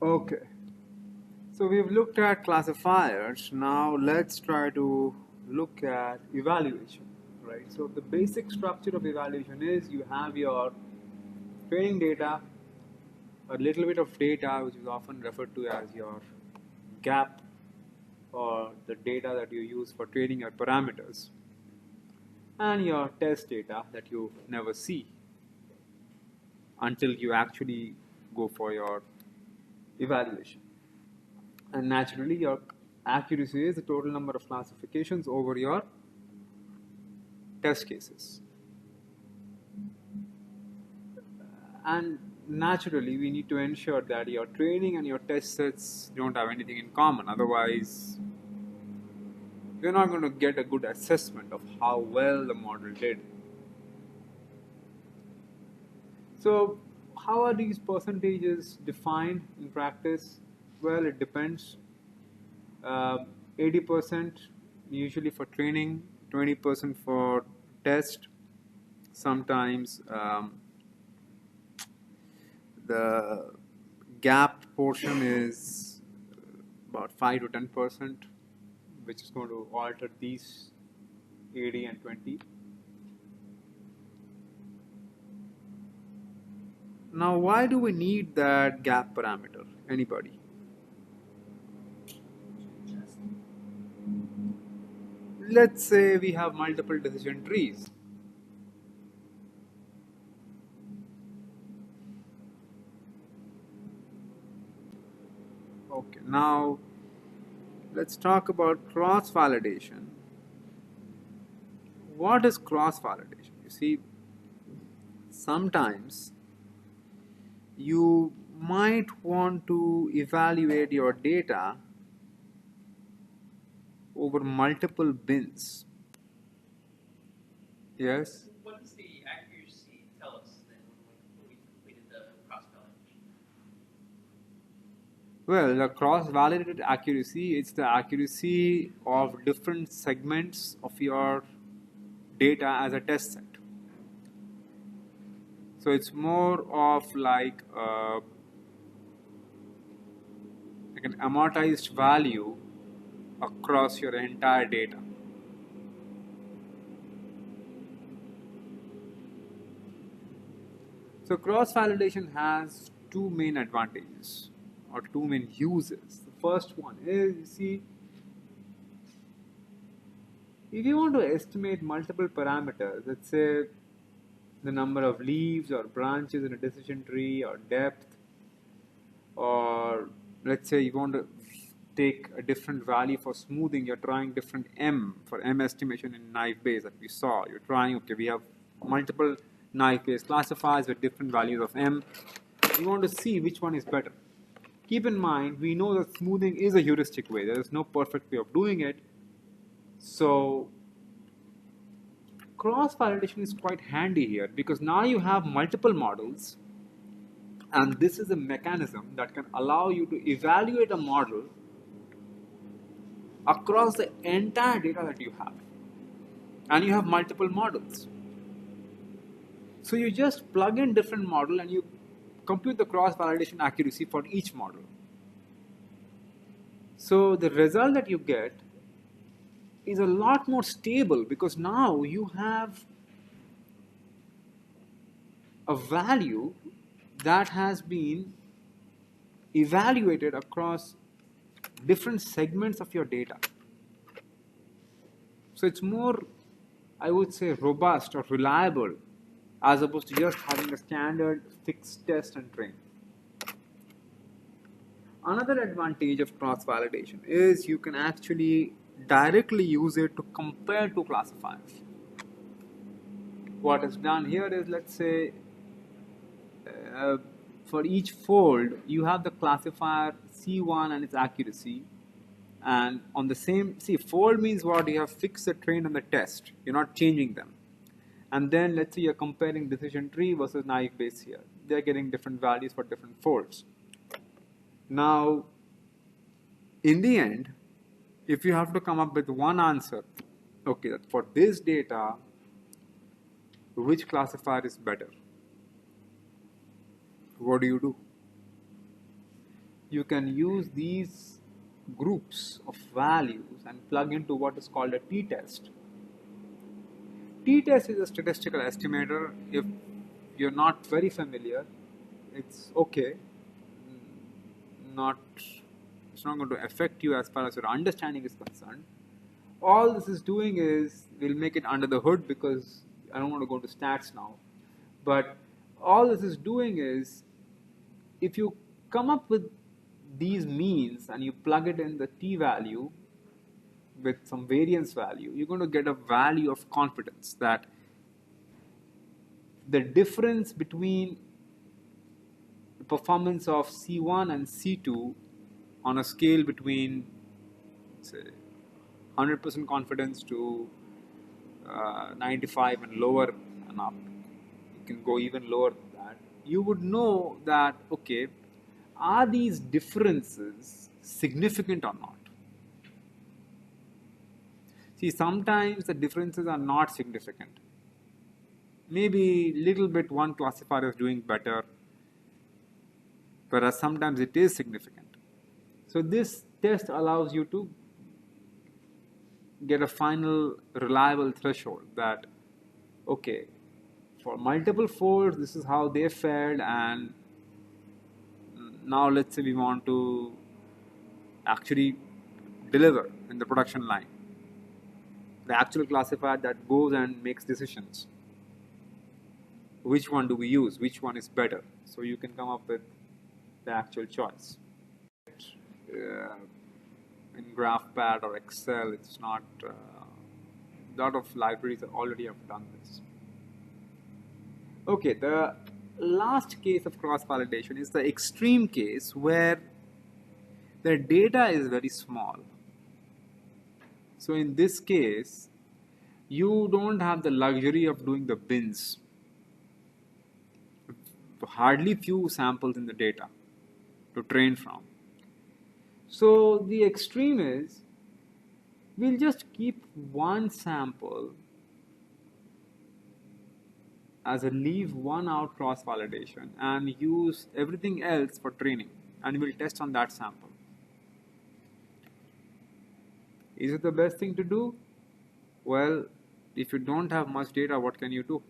Okay, so we've looked at classifiers. Now let's try to look at evaluation, right? So the basic structure of evaluation is you have your training data, a little bit of data, which is often referred to as your gap or the data that you use for training your parameters, and your test data that you never see until you actually go for your evaluation. And naturally, your accuracy is the total number of classifications over your test cases. And naturally, we need to ensure that your training and your test sets don't have anything in common. Otherwise, you're not going to get a good assessment of how well the model did. So, how are these percentages defined in practice? Well, it depends. 80% usually for training, 20% for test. Sometimes the gap portion is about 5 to 10%, which is going to alter these 80 and 20. Now, why do we need that gap parameter? Anybody? Let's say we have multiple decision trees. Okay, now let's talk about cross-validation. What is cross-validation? You see, sometimes you might want to evaluate your data over multiple bins. Yes? What does the accuracy tell us then when we completed the cross-validation? Well, the cross-validated accuracy is the accuracy of different segments of your data as a test set. So it's more of like an amortized value across your entire data. So cross-validation has two main advantages or two main uses. The first one is, you see, if you want to estimate multiple parameters, let's say the number of leaves or branches in a decision tree or depth, or let's say you want to take a different value for smoothing, you're trying different M for M estimation in knife base that we saw. You're trying, okay, we have multiple knife base classifiers with different values of M. You want to see which one is better. Keep in mind, we know that smoothing is a heuristic way. There is no perfect way of doing it. So cross-validation is quite handy here because now you have multiple models, and this is a mechanism that can allow you to evaluate a model across the entire data that you have. And you have multiple models. So you just plug in different model and you compute the cross-validation accuracy for each model. So the result that you get is a lot more stable because now you have a value that has been evaluated across different segments of your data. So it's more, I would say, robust or reliable as opposed to just having a standard fixed test and train. Another advantage of cross-validation is you can actually directly use it to compare two classifiers. What is done here is, let's say, for each fold, you have the classifier C1 and its accuracy. And on the same, see, fold means what? You have fixed the train and the test. You're not changing them. And then let's say you're comparing decision tree versus naive base here. They're getting different values for different folds. Now, in the end, if you have to come up with one answer, okay, for this data, which classifier is better? What do? you can use these groups of values and plug into what is called a t-test. T-test is a statistical estimator. If you're not very familiar, it's okay. Not, it's not going to affect you as far as your understanding is concerned. All this is doing is, we'll make it under the hood because I don't want to go into stats now. But all this is doing is, if you come up with these means and you plug it in the t-value with some variance value, you're going to get a value of confidence that the difference between the performance of C1 and C2 on a scale between, say, 100% confidence to 95 and lower and up, you can go even lower than that, you would know that, okay, are these differences significant or not? See, sometimes the differences are not significant. Maybe little bit one classifier is doing better, whereas sometimes it is significant. So this test allows you to get a final reliable threshold that, okay, for multiple folds, this is how they fared, and now let's say we want to actually deliver in the production line. The actual classifier that goes and makes decisions. Which one do we use? Which one is better? So you can come up with the actual choice. In GraphPad or Excel, it's not. A lot of libraries already have done this. Okay, the last case of cross-validation is the extreme case where the data is very small. So in this case, you don't have the luxury of doing the bins. Hardly few samples in the data to train from. So the extreme is, we'll just keep one sample as a leave one out cross validation and use everything else for training, and we'll test on that sample. Is it the best thing to do? Well, if you don't have much data, what can you do?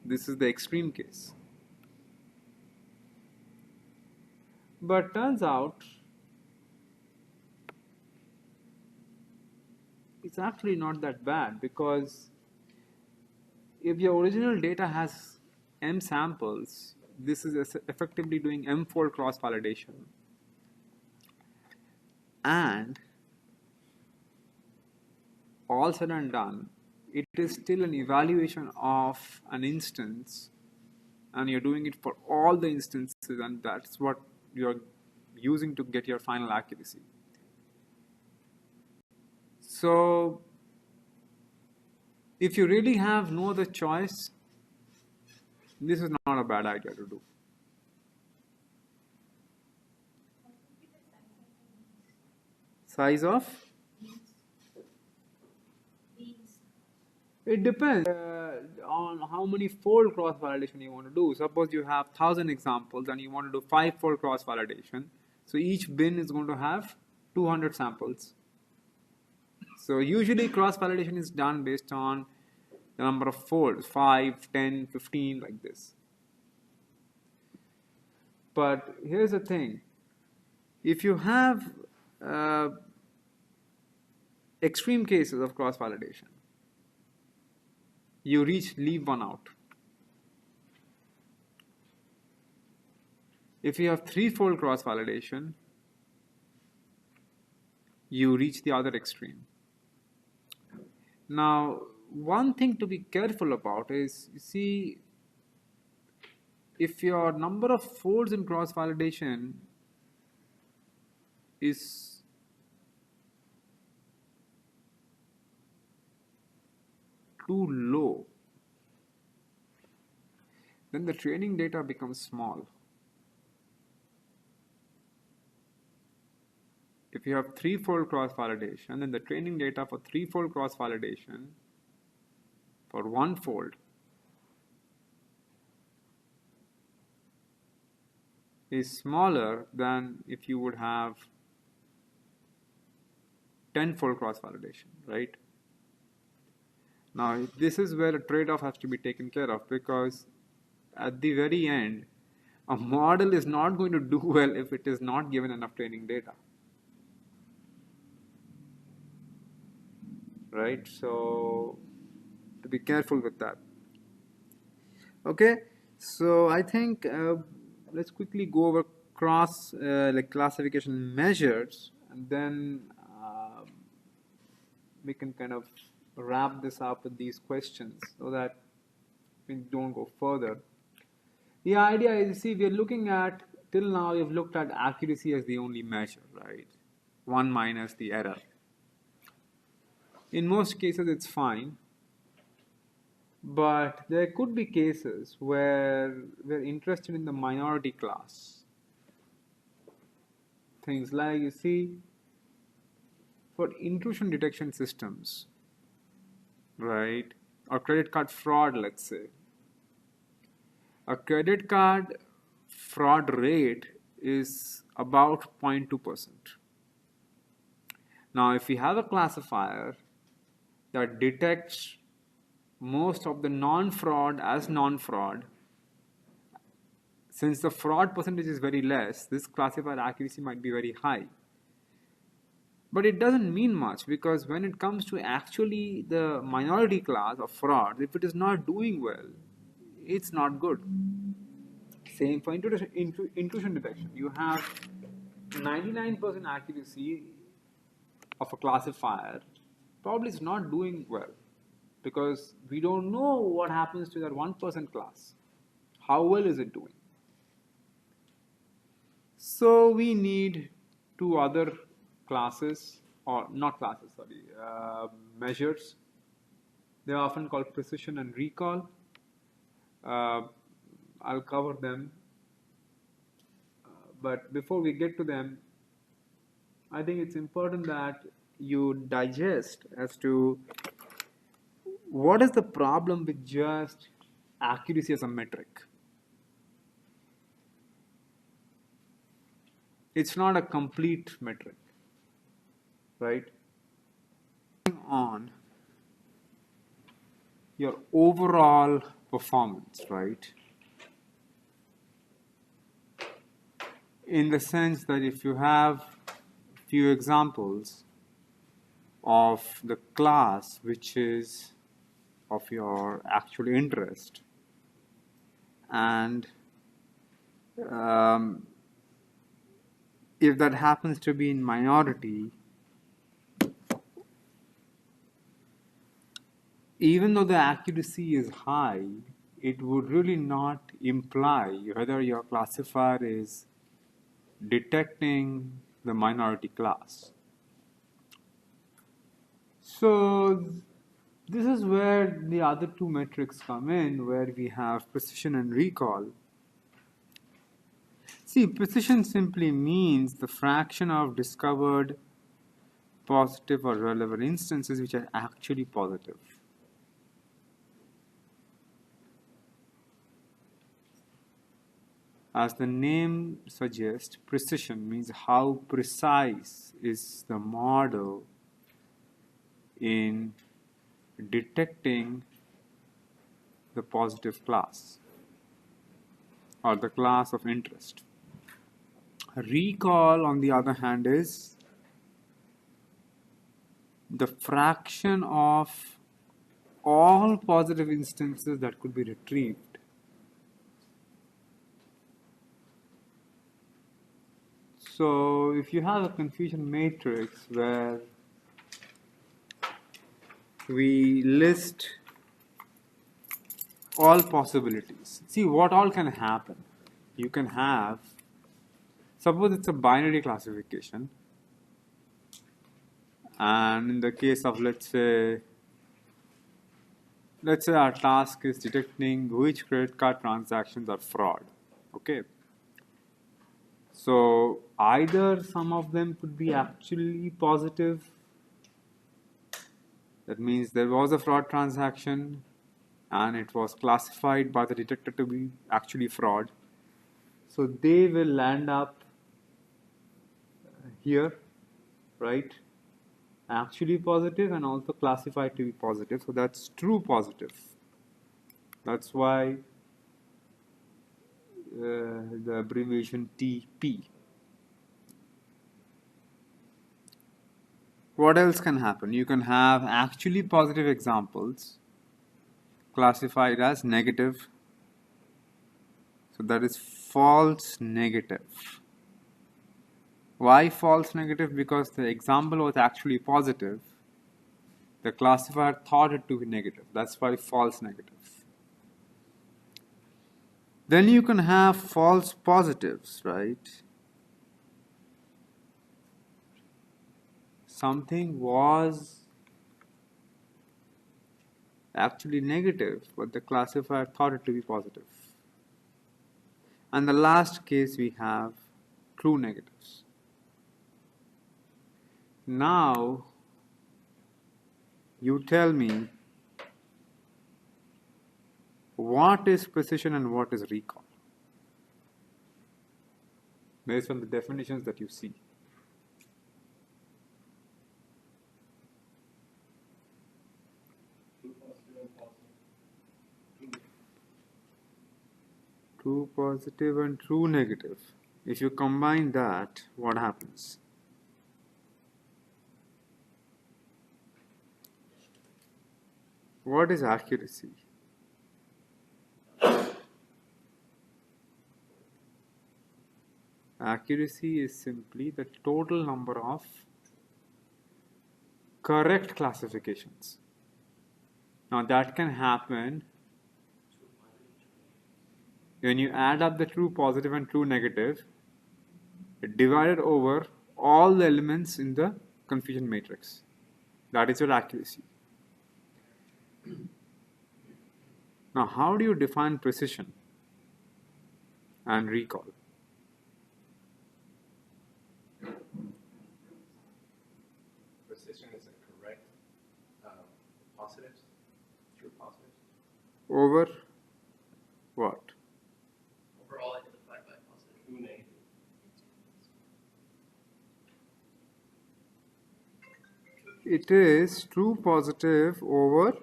This is the extreme case. But turns out it's actually not that bad, because if your original data has m samples, this is effectively doing m-fold cross-validation. And all said and done, it is still an evaluation of an instance, and you're doing it for all the instances, and that's what you're using to get your final accuracy. So if you really have no other choice, this is not a bad idea to do. Size of? It depends on how many fold cross validation you want to do. Suppose you have 1,000 examples and you want to do 5-fold cross validation. So each bin is going to have 200 samples. So usually cross validation is done based on the number of folds, 5, 10, 15, like this. But here's the thing. If you have extreme cases of cross validation, you leave one out. If you have 3-fold cross validation, you reach the other extreme. Now, one thing to be careful about is, you see, if your number of folds in cross validation is too low, then the training data becomes small. If you have 3-fold cross validation, then the training data for 3-fold cross validation for 1-fold is smaller than if you would have tenfold cross validation, right? Now, this is where a trade-off has to be taken care of, because at the very end, a model is not going to do well if it is not given enough training data, right? So, to be careful with that. Okay, so I think let's quickly go over like classification measures, and then we can kind of wrap this up with these questions so that we don't go further. The idea is, see, we're looking at, till now we've looked at accuracy as the only measure, right? 1 minus the error. In most cases it's fine, but there could be cases where we're interested in the minority class. Things like, you see, for intrusion detection systems, right, or credit card fraud, let's say, a credit card fraud rate is about 0.2%. Now, if we have a classifier that detects most of the non-fraud as non-fraud, since the fraud percentage is very less, this classifier accuracy might be very high. But it doesn't mean much, because when it comes to actually the minority class of fraud, if it is not doing well, it's not good. Same for intrusion detection. You have 99% accuracy of a classifier, probably it's not doing well, because we don't know what happens to that 1% class. How well is it doing? So we need two other classes, or not classes, sorry, measures. They're often called precision and recall. I'll cover them. But before we get to them, I think it's important that you digest as to what is the problem with just accuracy as a metric. It's not a complete metric, right? On your overall performance, right? In the sense that if you have a few examples of the class which is of your actual interest, and if that happens to be in minority, even though the accuracy is high, it would really not imply whether your classifier is detecting the minority class. So this is where the other two metrics come in, where we have precision and recall. See, precision simply means the fraction of discovered positive or relevant instances which are actually positive. As the name suggests, precision means how precise is the model in detecting the positive class or the class of interest. Recall, on the other hand, is the fraction of all positive instances that could be retrieved. So if you have a confusion matrix where we list all possibilities, see what all can happen. You can have, suppose it's a binary classification, and in the case of, let's say our task is detecting which credit card transactions are fraud. Okay, so either some of them could be actually positive, that means there was a fraud transaction and it was classified by the detector to be actually fraud. So they will land up here, right? Actually positive and also classified to be positive. So that's true positive. That's why the abbreviation TP. What else can happen? You can have actually positive examples classified as negative. So that is false negative. Why false negative? Because the example was actually positive. The classifier thought it to be negative. That's why false negative. Then you can have false positives, right? Something was actually negative, but the classifier thought it to be positive. And the last case we have true negatives. Now, you tell me what is precision and what is recall based on the definitions that you see. True positive and true negative. If you combine that, what happens? What is accuracy? Accuracy is simply the total number of correct classifications. Now that can happen when you add up the true positive and true negative divided over all the elements in the confusion matrix. That is your accuracy. Now, how do you define precision and recall? Precision is a correct positives, true positives. Over what? Overall identified by positive. True negative. It is true positive over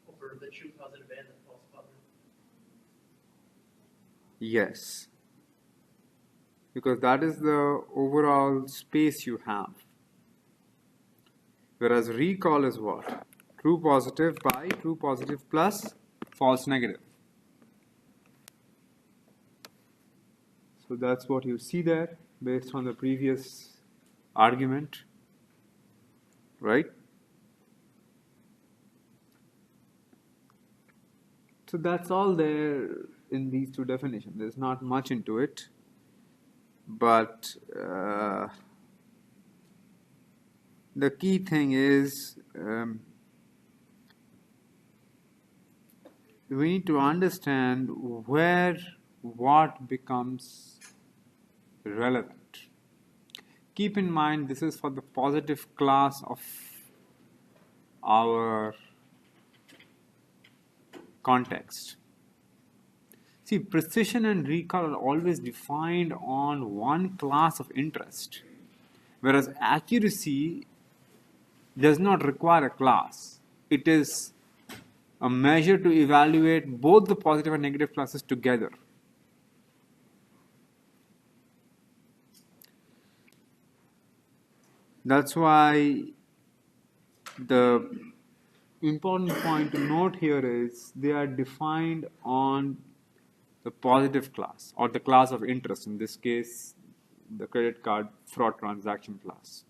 Over the true positive and the false positive. yes. Because that is the overall space you have. Whereas recall is what? True positive by true positive plus false negative. So that's what you see there based on the previous argument, right? So that's all there in these two definitions. There's not much into it, but the key thing is we need to understand where what becomes relevant. Keep in mind this is for the positive class of our context. See, precision and recall are always defined on one class of interest, whereas accuracy does not require a class. It is a measure to evaluate both the positive and negative classes together. That's why the important point to note here is they are defined on the positive class or the class of interest, in this case the credit card fraud transaction class,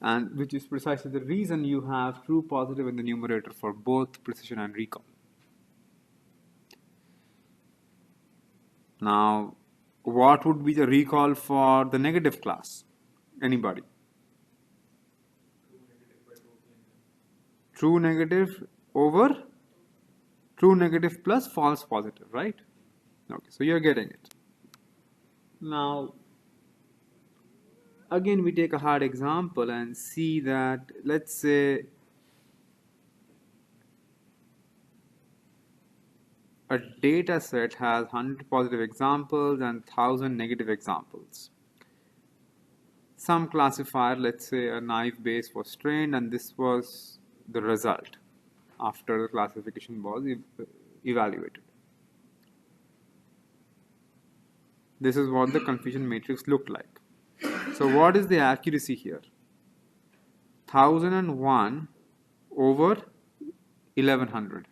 and which is precisely the reason you have true positive in the numerator for both precision and recall. Now, what would be the recall for the negative class? Anybody? True negative over true negative plus false positive, right? Okay, so you're getting it. Now, again, we take a hard example and see that, let's say, a data set has 100 positive examples and 1000 negative examples. Some classifier, let's say a naive base, was trained, and this was the result after the classification was evaluated. This is what the confusion matrix looked like. So what is the accuracy here? 1001 over 1100,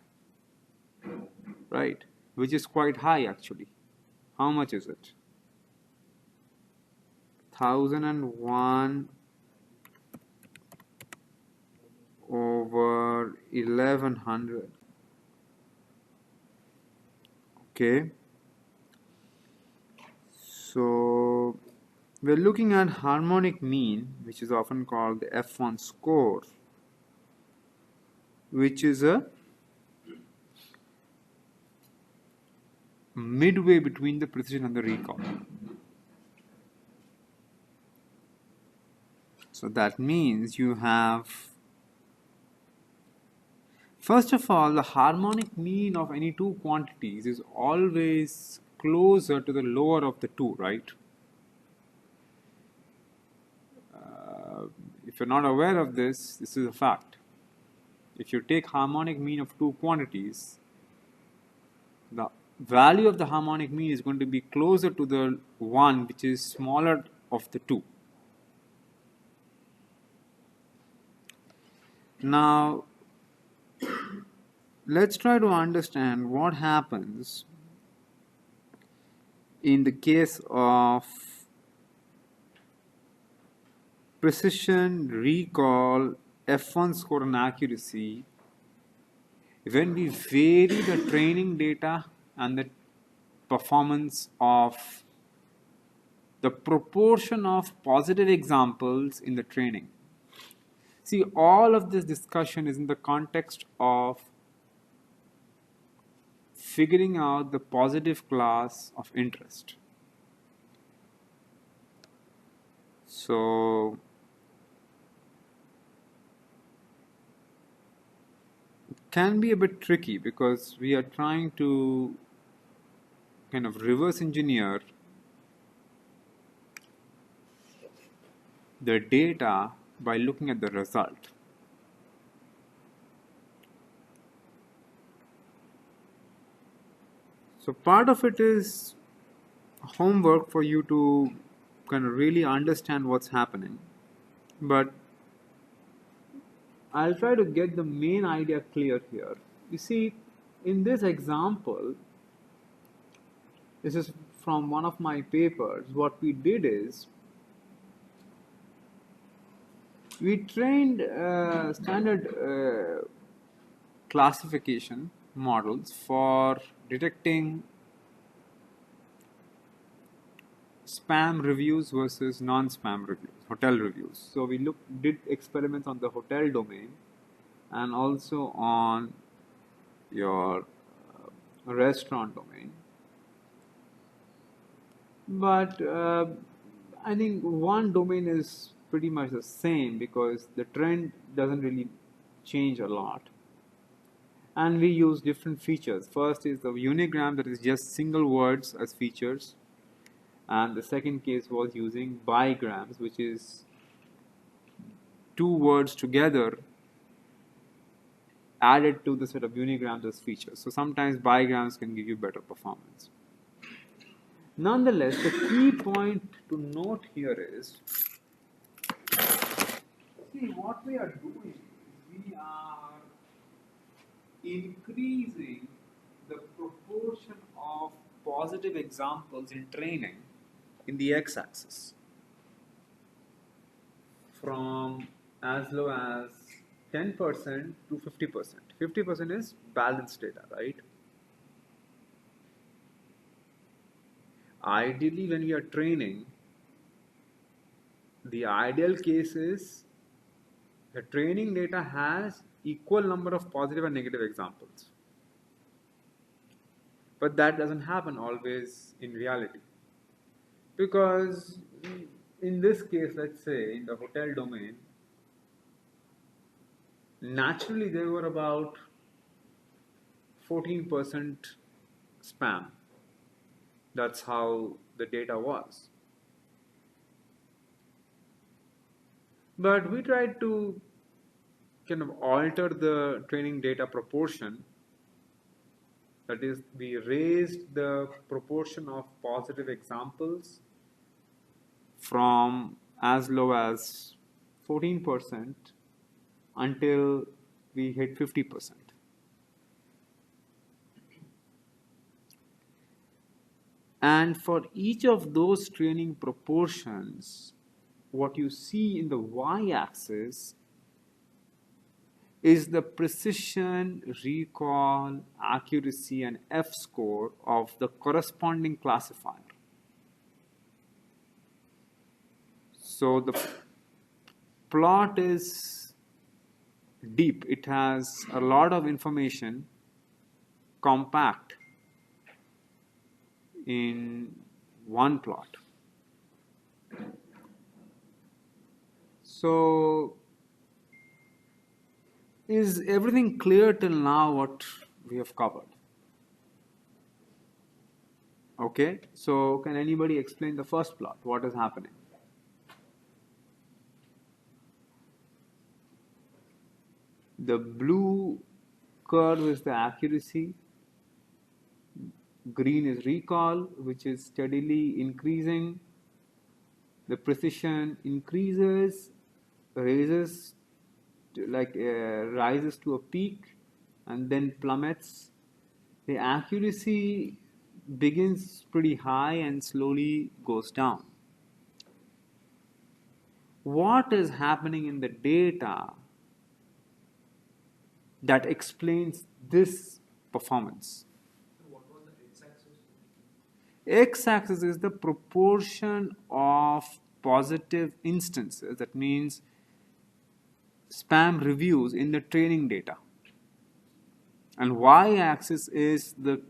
right? Which is quite high actually. How much is it? 1001 over 1100. Okay. So we're looking at harmonic mean, which is often called the F1 score, which is a midway between the precision and the recall. So that means you have, first of all, the harmonic mean of any two quantities is always closer to the lower of the two, right? If you're not aware of this, this is a fact. If you take harmonic mean of two quantities, the value of the harmonic mean is going to be closer to the one which is smaller of the two. Now, let's try to understand what happens in the case of precision, recall, F1 score and accuracy when we vary the training data and the performance of the proportion of positive examples in the training. See, all of this discussion is in the context of figuring out the positive class of interest. So, it can be a bit tricky because we are trying to kind of reverse engineer the data by looking at the result. So part of it is homework for you to kind of really understand what's happening. But I'll try to get the main idea clear here. You see, in this example, this is from one of my papers, what we did is, we trained standard classification models for detecting spam reviews versus non-spam reviews, hotel reviews. So we did experiments on the hotel domain and also on your restaurant domain. But I think one domain is pretty much the same because the trend doesn't really change a lot. And we use different features. First is the unigram, that is just single words as features. And the second case was using bigrams, which is two words together added to the set of unigrams as features. So sometimes bigrams can give you better performance. Nonetheless, the key point to note here is, see, what we are doing is we are increasing the proportion of positive examples in training in the x-axis from as low as 10% to 50%. 50% is balanced data, right? Ideally, when we are training, the ideal case is the training data has equal number of positive and negative examples. But that doesn't happen always in reality. Because in this case, let's say in the hotel domain, naturally there were about 14% spam. That's how the data was. But we tried to kind of alter the training data proportion. That is, we raised the proportion of positive examples from as low as 14% until we hit 50%. And for each of those training proportions, what you see in the y-axis is the precision, recall, accuracy, and F-score of the corresponding classifier. So the plot is deep. It has a lot of information compact in one plot. So is everything clear till now what we have covered? Okay, so can anybody explain the first plot? What is happening? The blue curve is the accuracy, green is recall, which is steadily increasing. The precision increases, rises to a peak and then plummets. The accuracy begins pretty high and slowly goes down. What is happening in the data that explains this performance? So what was the x-axis? X-axis is the proportion of positive instances. That means spam reviews in the training data. And y-axis is the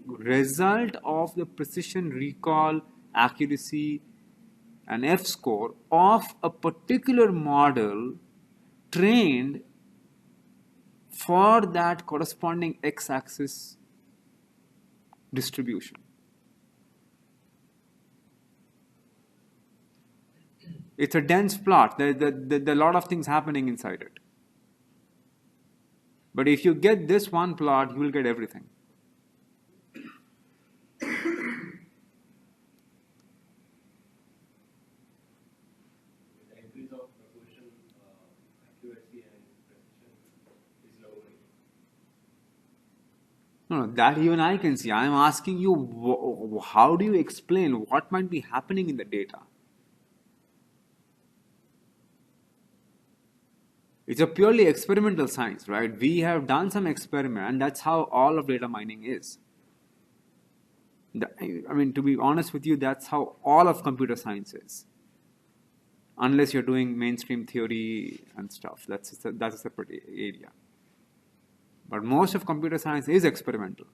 result of the precision, recall, accuracy, and F-score of a particular model trained for that corresponding x-axis distribution. It's a dense plot. There are a lot of things happening inside it. But if you get this one plot, you will get everything. The increase of proportion, accuracy and precision is lowering. No, that even I can see. I am asking you, how do you explain what might be happening in the data? It's a purely experimental science, right? We have done some experiment, and that's how all of data mining is. I mean, to be honest with you, that's how all of computer science is. Unless you're doing mainstream theory and stuff, that's a separate area. But most of computer science is experimental.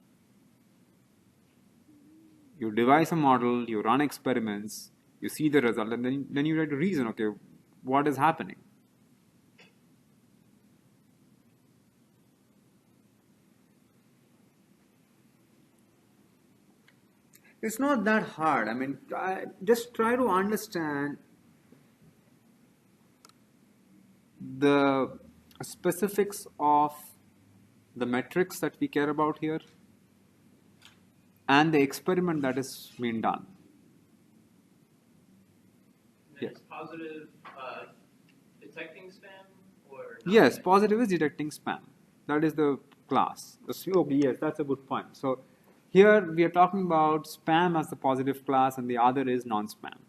You devise a model, you run experiments, you see the result, and then you try to reason, okay, what is happening? It's not that hard. I mean, just try to understand the specifics of the metrics that we care about here and the experiment that is being done. Then Yes. it's positive detecting spam or not? Yes, positive is detecting spam. That is the class. Okay, yes, that's a good point. So here we are talking about spam as the positive class and the other is non-spam.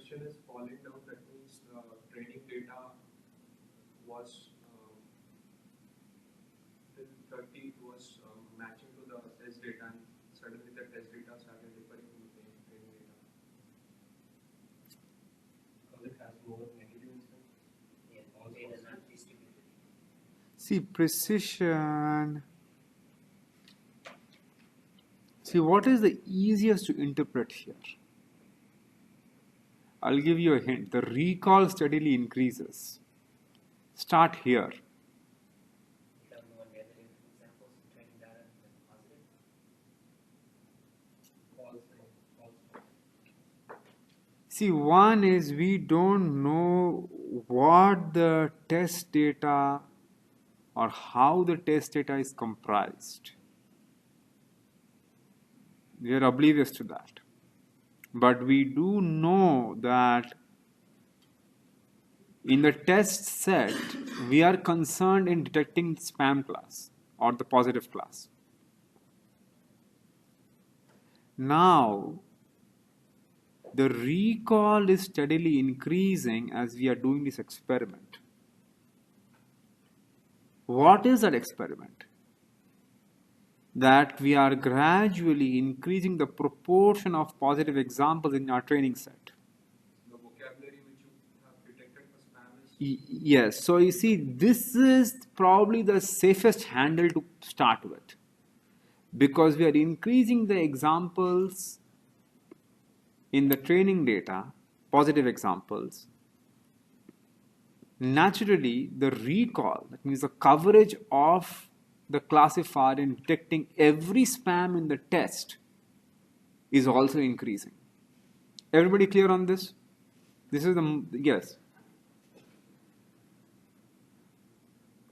precision is falling down, that means training data was till 30 it was matching to the test data, and suddenly the test data started differing from the training data. Because it has more negative instances. Yeah, data is not distributed. See, precision. See, what is the easiest to interpret here? I'll give you a hint. The recall steadily increases. Start here. You have more negative examples of training data than positive. False. See, one is we don't know what the test data or how the test data is comprised. We are oblivious to that. But we do know that in the test set, we are concerned in detecting the spam class or the positive class. Now, the recall is steadily increasing as we are doing this experiment. What is that experiment? That we are gradually increasing the proportion of positive examples in our training set. The vocabulary which you have detected for spam is Yes, so you see, this is probably the safest handle to start with, because we are increasing the examples in the training data, positive examples. Naturally, the recall, that means the coverage of the classifier in detecting every spam in the test, is also increasing. Everybody clear on this? This is the, yes.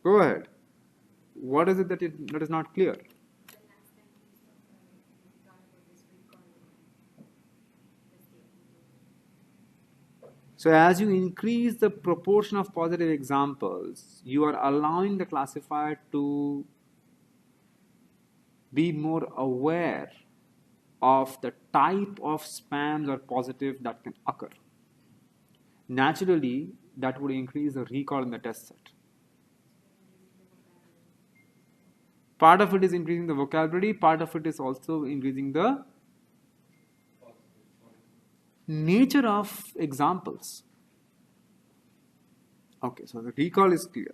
Go ahead. What is it that is not clear? So as you increase the proportion of positive examples, you are allowing the classifier to be more aware of the type of spams or positive that can occur. Naturally, that would increase the recall in the test set. Part of it is increasing the vocabulary, part of it is also increasing the nature of examples. Okay, so the recall is clear.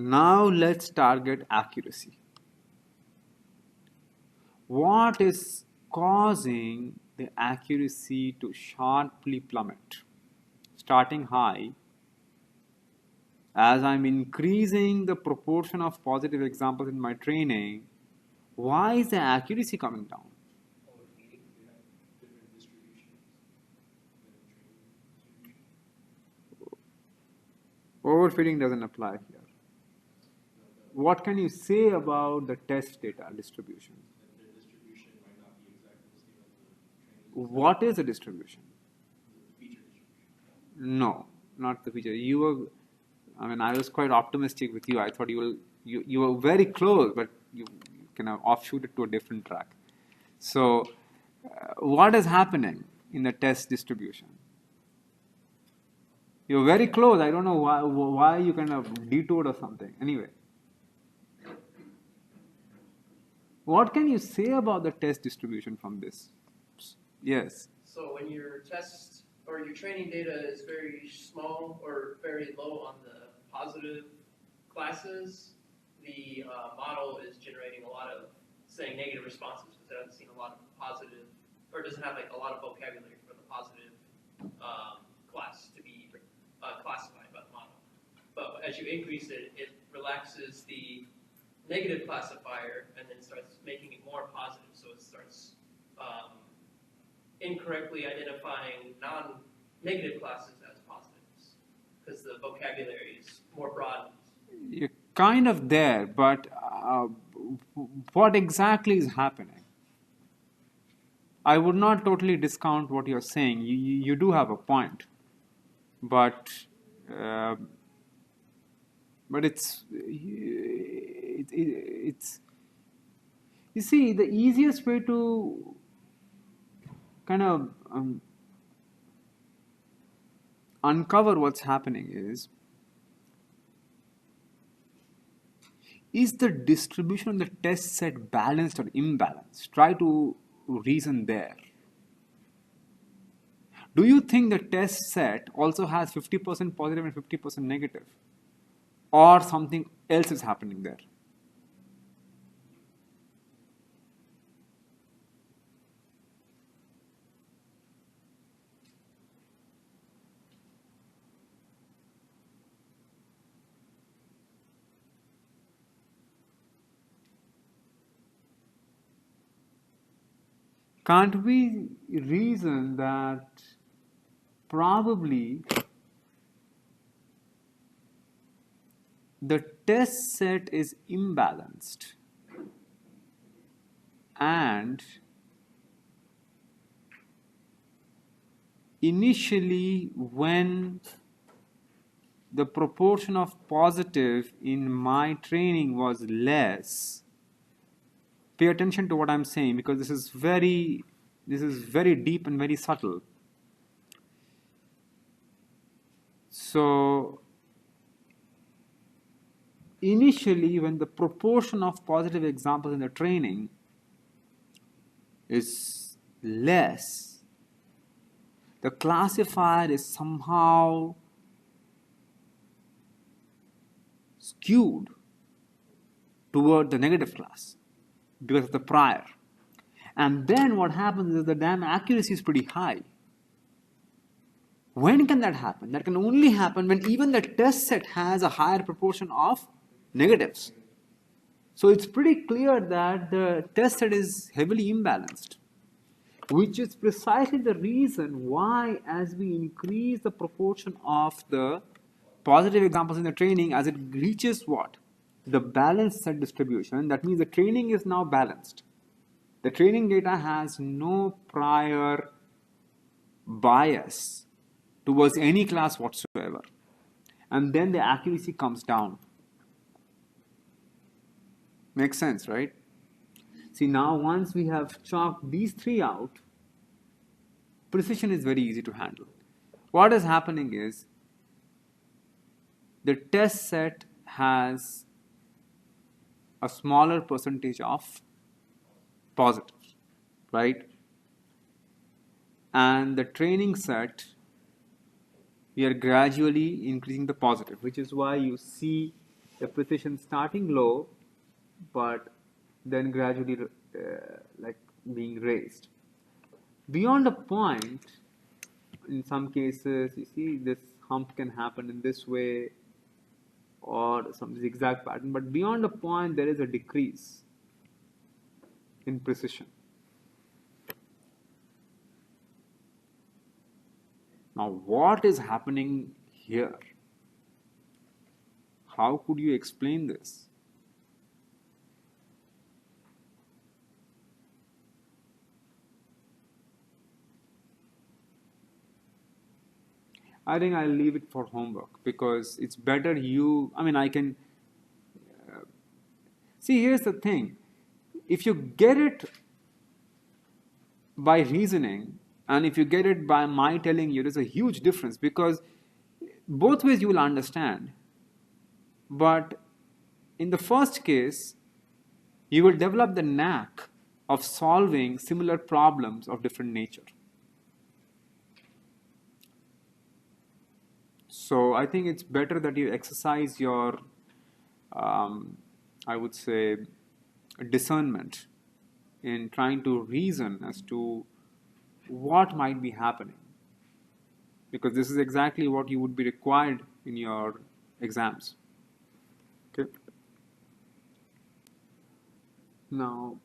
Now let's target accuracy. What is causing the accuracy to sharply plummet? Starting high, as I'm increasing the proportion of positive examples in my training, why is the accuracy coming down? Overfeeding. We have different distributions than training distribution. Overfitting doesn't apply here. What can you say about the test data distribution? That their distribution might not be exactly the same as the training. What is the distribution? The feature distribution. No, not the feature. You were, I was quite optimistic with you. I thought you were very close, but you kind of offshoot it to a different track. So, what is happening in the test distribution? You're very close. I don't know why you kind of detoured or something. Anyway, what can you say about the test distribution from this? Yes. So when your test or your training data is very small or very low on the positive classes, the model is generating a lot of, say, negative responses because it hasn't seen a lot of positive, or doesn't have like a lot of vocabulary for the positive class to be classified by the model. But as you increase it, it relaxes the negative classifier and then starts making it more positive. So it starts incorrectly identifying non-negative classes as positives because the vocabulary is more broad. You're kind of there, but what exactly is happening? I would not totally discount what you're saying. You do have a point, but it's you see, the easiest way to kind of uncover what's happening is the distribution of the test set balanced or imbalanced? Try to reason there. Do you think the test set also has 50% positive and 50% negative? Or something else is happening there? Can't we reason that probably the test set is imbalanced and initially when the proportion of positive in my training was less? Pay attention to what I'm saying because this is very deep and very subtle. So initially when the proportion of positive examples in the training is less, the classifier is somehow skewed toward the negative class because of the prior. And then what happens is the damn accuracy is pretty high. When can that happen? That can only happen when even the test set has a higher proportion of negatives. So it's pretty clear that the test set is heavily imbalanced, which is precisely the reason why as we increase the proportion of the positive examples in the training, as it reaches what? The balanced set distribution, that means the training is now balanced. The training data has no prior bias towards any class whatsoever. And then the accuracy comes down. Makes sense, right? See, now once we have chalked these three out, precision is very easy to handle. What is happening is the test set has a smaller percentage of positives, right? And the training set, we are gradually increasing the positive, which is why you see the precision starting low, but then gradually like being raised. Beyond a point, in some cases, you see this hump can happen in this way or some zigzag pattern, but beyond a point, there is a decrease in precision. Now, what is happening here? How could you explain this? I think I'll leave it for homework because it's better I can see, here's the thing. If you get it by reasoning and if you get it by my telling you, there's a huge difference because both ways you will understand. But in the first case, you will develop the knack of solving similar problems of different nature. So I think it's better that you exercise your, I would say, discernment in trying to reason as to what might be happening. Because this is exactly what you would be required in your exams. Okay. Now,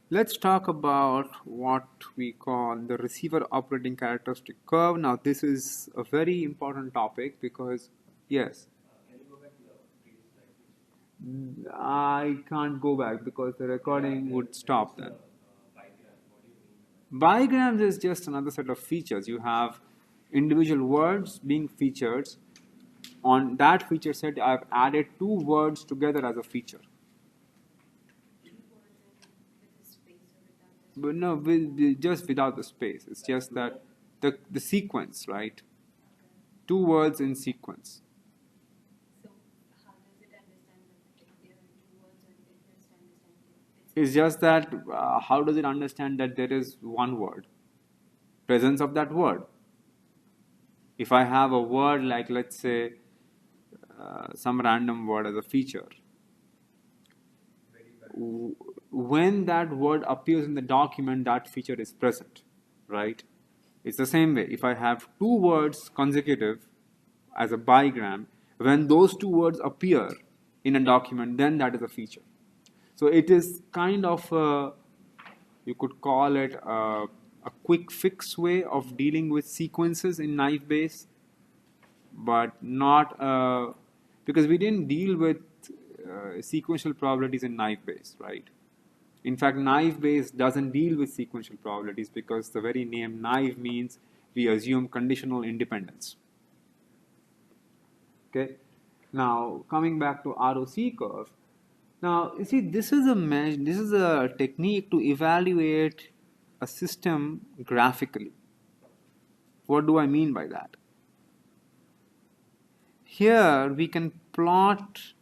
let's talk about what we call the receiver operating characteristic curve. Now, this is a very important topic because, yes, Can you go back to the previous slide, please? I can't go back because the recording would stop then. Bigrams, what do you mean by that? Bigrams is just another set of features. You have individual words being featured. On that feature set, I've added two words together as a feature. But no, just without the space. It's just that the sequence, right? Two words in sequence. So how does it understand that there are two words and it just understands it? It's just that how does it understand that there is one word? Presence of that word. If I have a word like, let's say, some random word as a feature, when that word appears in the document, that feature is present, right? It's the same way. If I have two words consecutive as a bigram, when those two words appear in a document, then that is a feature. So it is kind of you could call it a quick fix way of dealing with sequences in knife base, but not because we didn't deal with sequential probabilities in knife base, right? In fact, knife base doesn't deal with sequential probabilities because the very name knife means we assume conditional independence. Okay. Now coming back to ROC curve. Now you see this is a technique to evaluate a system graphically. What do I mean by that? Here we can plot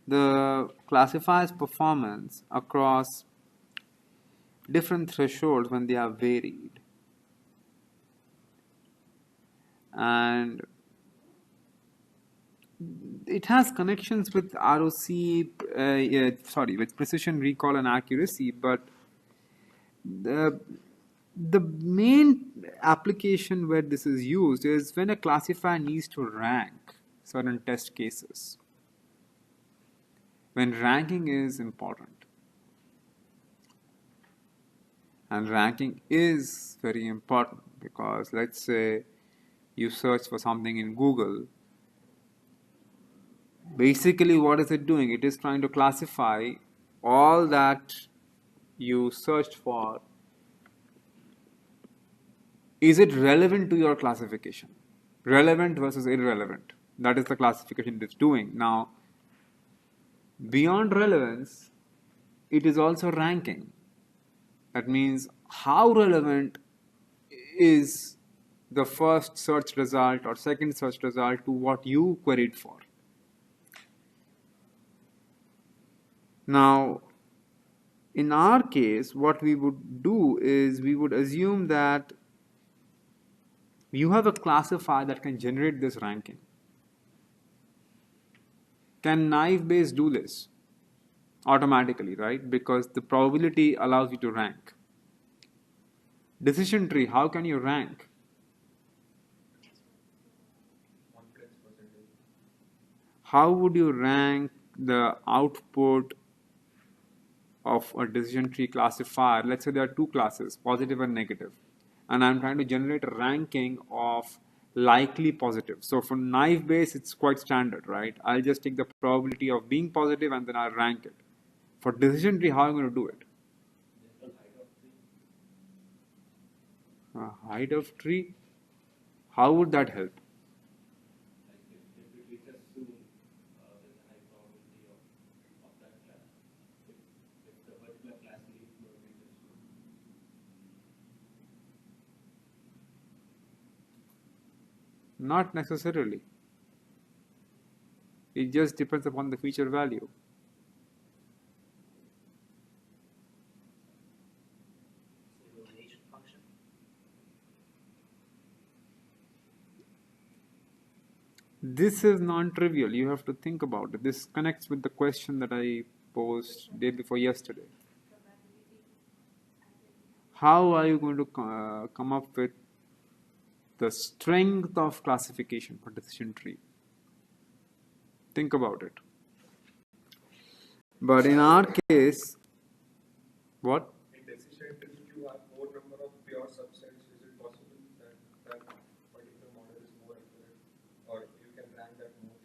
the classifier's performance across different thresholds when they are varied. And it has connections with ROC, with precision, recall, and accuracy, but the main application where this is used is when a classifier needs to rank certain test cases. When ranking is important. And ranking is very important because let's say you search for something in Google. Basically, what is it doing? It is trying to classify all that you searched for. Is it relevant to your classification? Relevant versus irrelevant. That is the classification it is doing. Now, beyond relevance, it is also ranking. That means how relevant is the first search result or second search result to what you queried for. Now, in our case, what we would do is we would assume that you have a classifier that can generate this ranking. Can knife base do this automatically, right? Because the probability allows you to rank. Decision tree, how can you rank? Confidence percentage. How would you rank the output of a decision tree classifier? Let's say there are two classes, positive and negative. And I'm trying to generate a ranking of likely positive. So for knife base, it's quite standard, right? I'll just take the probability of being positive and then I'll rank it. For decision tree, how am I going to do it? Height of tree? How would that help? Not necessarily. It just depends upon the feature value. Elimination function. This is non-trivial. You have to think about it. This connects with the question that I posed day before yesterday. How are you going to come up with the strength of classification for decision tree? Think about it. But in our case, what? In decision tree, if you have more number of pure subsets, is it possible that that particular model is more accurate, or you can rank that more?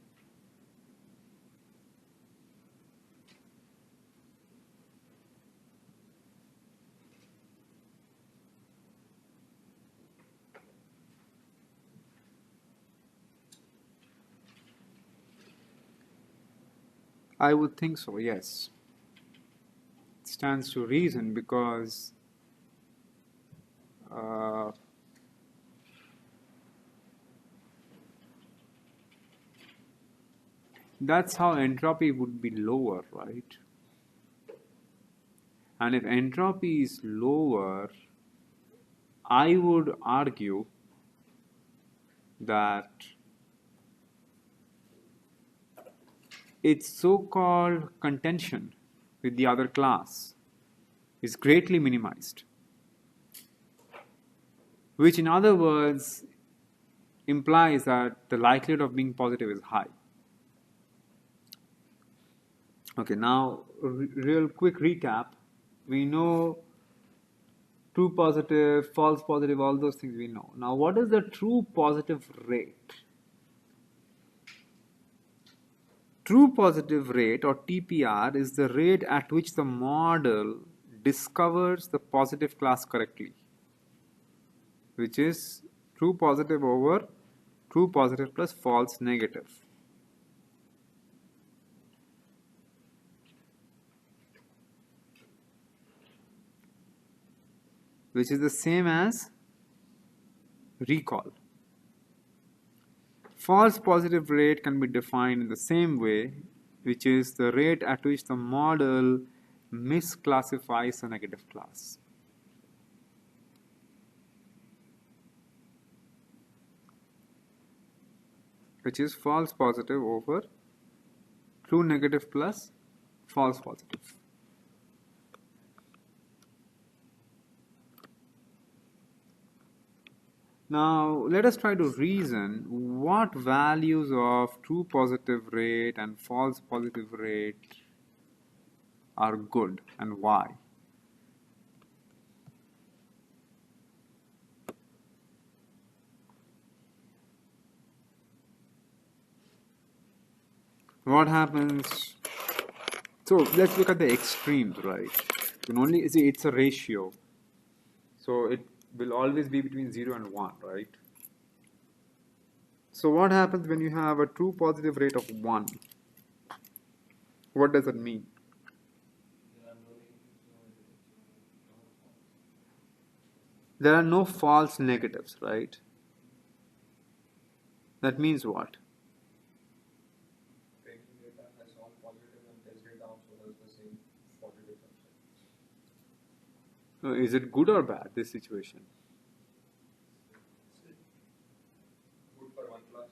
I would think so, yes. stands to reason, because that's how entropy would be lower, right? And if entropy is lower, I would argue that its so-called contention with the other class is greatly minimized, which in other words implies that the likelihood of being positive is high. Okay, now real quick recap. We know true positive, false positive, all those things we know. Now what is the true positive rate? True positive rate, or TPR, is the rate at which the model discovers the positive class correctly, which is true positive over true positive plus false negative. Which is the same as recall. False positive rate can be defined in the same way, which is the rate at which the model misclassifies a negative class. Which is false positive over true negative plus false positive. Now let us try to reason what values of true positive rate and false positive rate are good and why. What happens? So let's look at the extremes, right? You can only see it's a ratio, so it will always be between 0 and 1, right? So what happens when you have a true positive rate of 1? What does it mean? There are no false negatives, right? That means what? Training data has all positive and test data also has the same positive subset. Is it good or bad, this situation? Good for one class.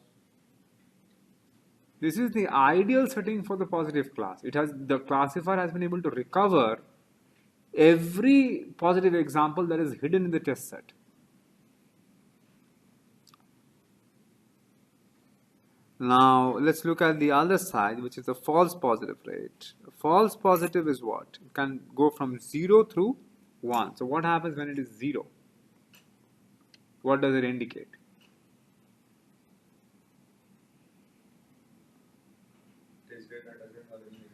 This is the ideal setting for the positive class. The classifier has been able to recover every positive example that is hidden in the test set. Now let's look at the other side, which is the false positive rate. False positive is what? It can go from 0 through 1. So what happens when it is 0? What does it indicate? Test data doesn't have any negative.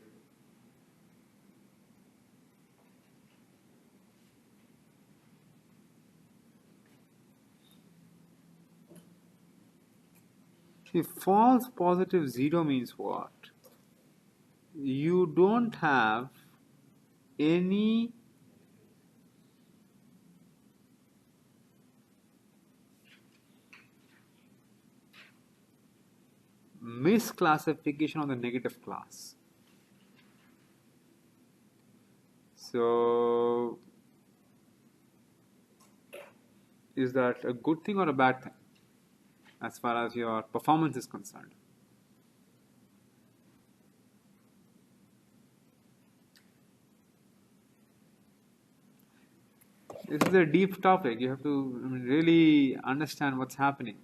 If false positive 0 means what? You don't have any misclassification of the negative class. So, is that a good thing or a bad thing as far as your performance is concerned? This is a deep topic. You have to really understand what's happening.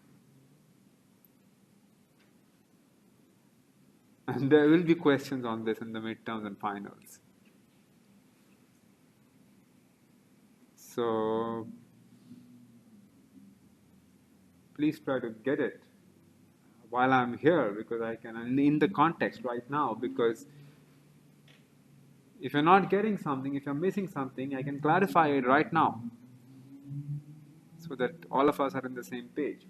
And there will be questions on this in the midterms and finals. So, please try to get it while I'm here, because I can, in the context right now, because if you're not getting something, if you're missing something, I can clarify it right now so that all of us are on the same page.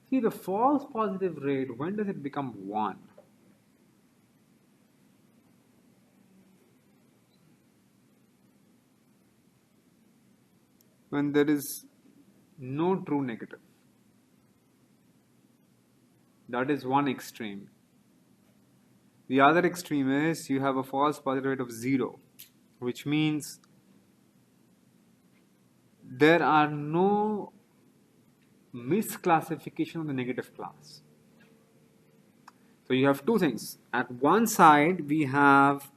See, the false positive rate, when does it become 1? When there is no true negative. That is one extreme. The other extreme is you have a false positive rate of 0, which means there are no misclassification of the negative class. So you have two things. At one side, we have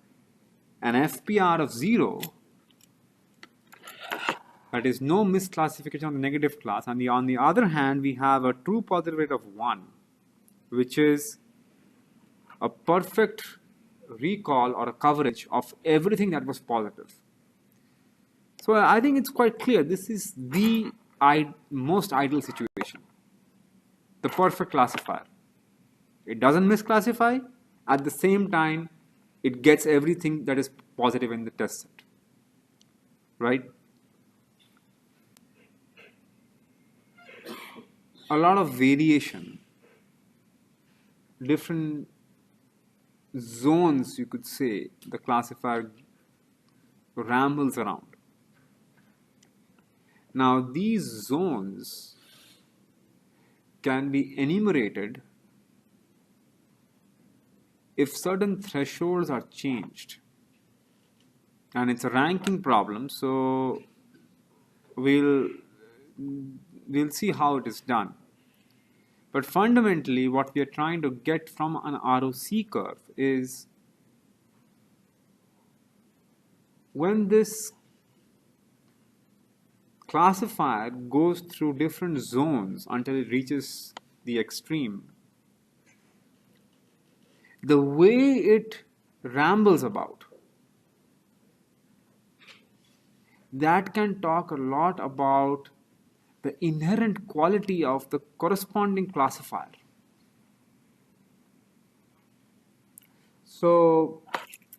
an FPR of 0, that is no misclassification of the negative class, and on the other hand, we have a true positive rate of 1, which is a perfect recall or a coverage of everything that was positive. So I think it's quite clear this is the most ideal situation, the perfect classifier. It doesn't misclassify, at the same time it gets everything that is positive in the test set, right? A lot of variation, different zones, you could say, the classifier rambles around. Now these zones can be enumerated if certain thresholds are changed, and it's a ranking problem, so we'll see how it is done. But fundamentally, what we are trying to get from an ROC curve is when this classifier goes through different zones until it reaches the extreme, the way it rambles about, that can talk a lot about the inherent quality of the corresponding classifier. So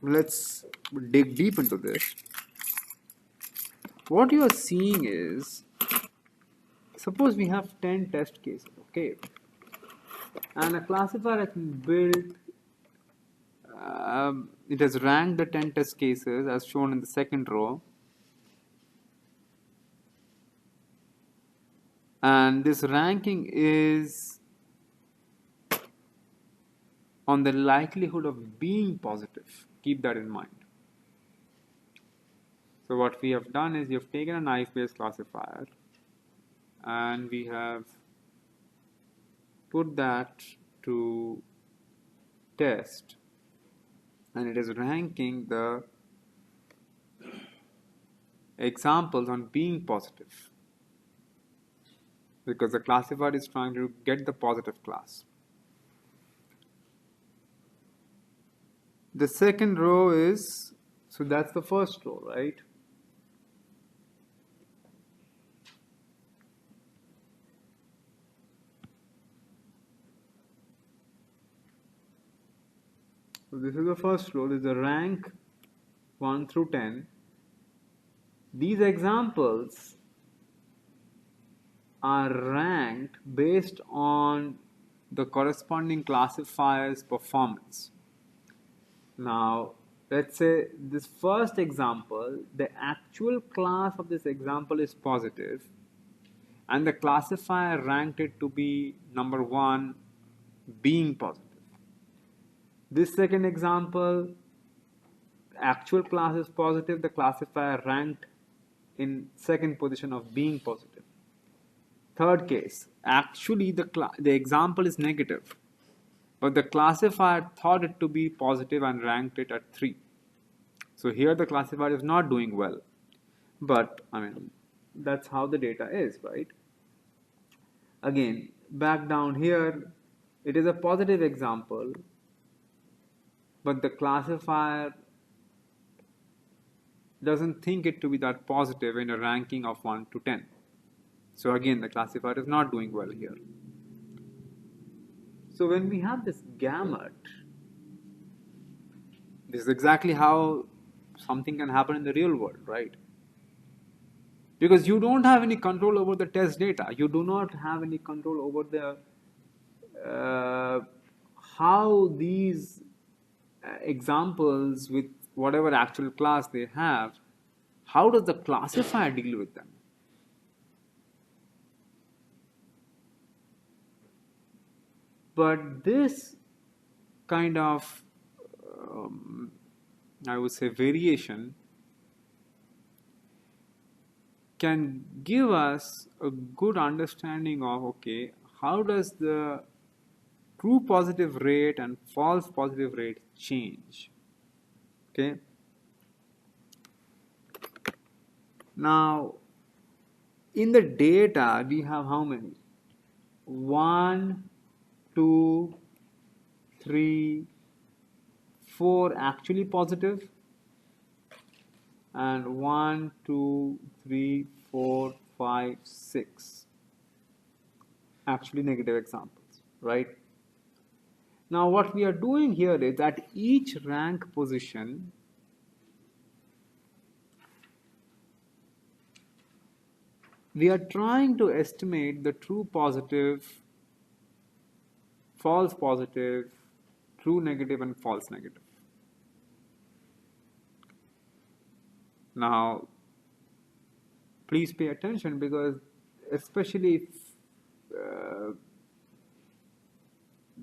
let's dig deep into this. What you are seeing is, suppose we have 10 test cases, okay, and a classifier has been built. It has ranked the 10 test cases as shown in the second row, and this ranking is on the likelihood of being positive. Keep that in mind. So what we have done is we have taken a knife-based classifier and we have put that to test, and it is ranking the examples on being positive, because the classifier is trying to get the positive class. The second row is, so that's the first row, right? So this is the first row. This is the rank 1 through 10. These examples are ranked based on the corresponding classifier's performance. Now, let's say this first example, the actual class of this example is positive, and the classifier ranked it to be number 1, being positive. This second example, actual class is positive, the classifier ranked in second position of being positive. Third case, actually the example is negative, but the classifier thought it to be positive and ranked it at 3. So here the classifier is not doing well, but I mean, that's how the data is, right? Again, back down here, it is a positive example, but the classifier doesn't think it to be that positive in a ranking of 1 to 10. So again, the classifier is not doing well here. So when we have this gamut, this is exactly how something can happen in the real world, right? Because you don't have any control over the test data. You do not have any control over the uh, how these examples with whatever actual class they have, how does the classifier deal with them? But this kind of, I would say, variation can give us a good understanding of, okay, how does the true positive rate and false positive rate change? Okay. Now, in the data, we have how many? 1, 2, 3, 4 actually positive, and 1, 2, 3, 4, 5, 6 actually negative examples, right? Now, what we are doing here is at each rank position, we are trying to estimate the true positive, false positive, true negative, and false negative. Now, please pay attention, because especially if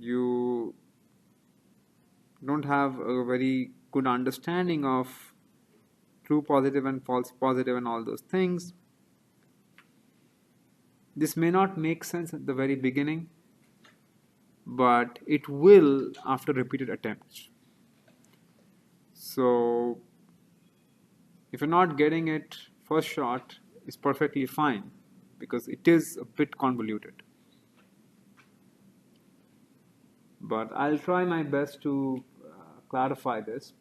you don't have a very good understanding of true positive and false positive and all those things, this may not make sense at the very beginning, but it will after repeated attempts. So if you're not getting it first shot, it's perfectly fine, because it is a bit convoluted. But I'll try my best to clarify this.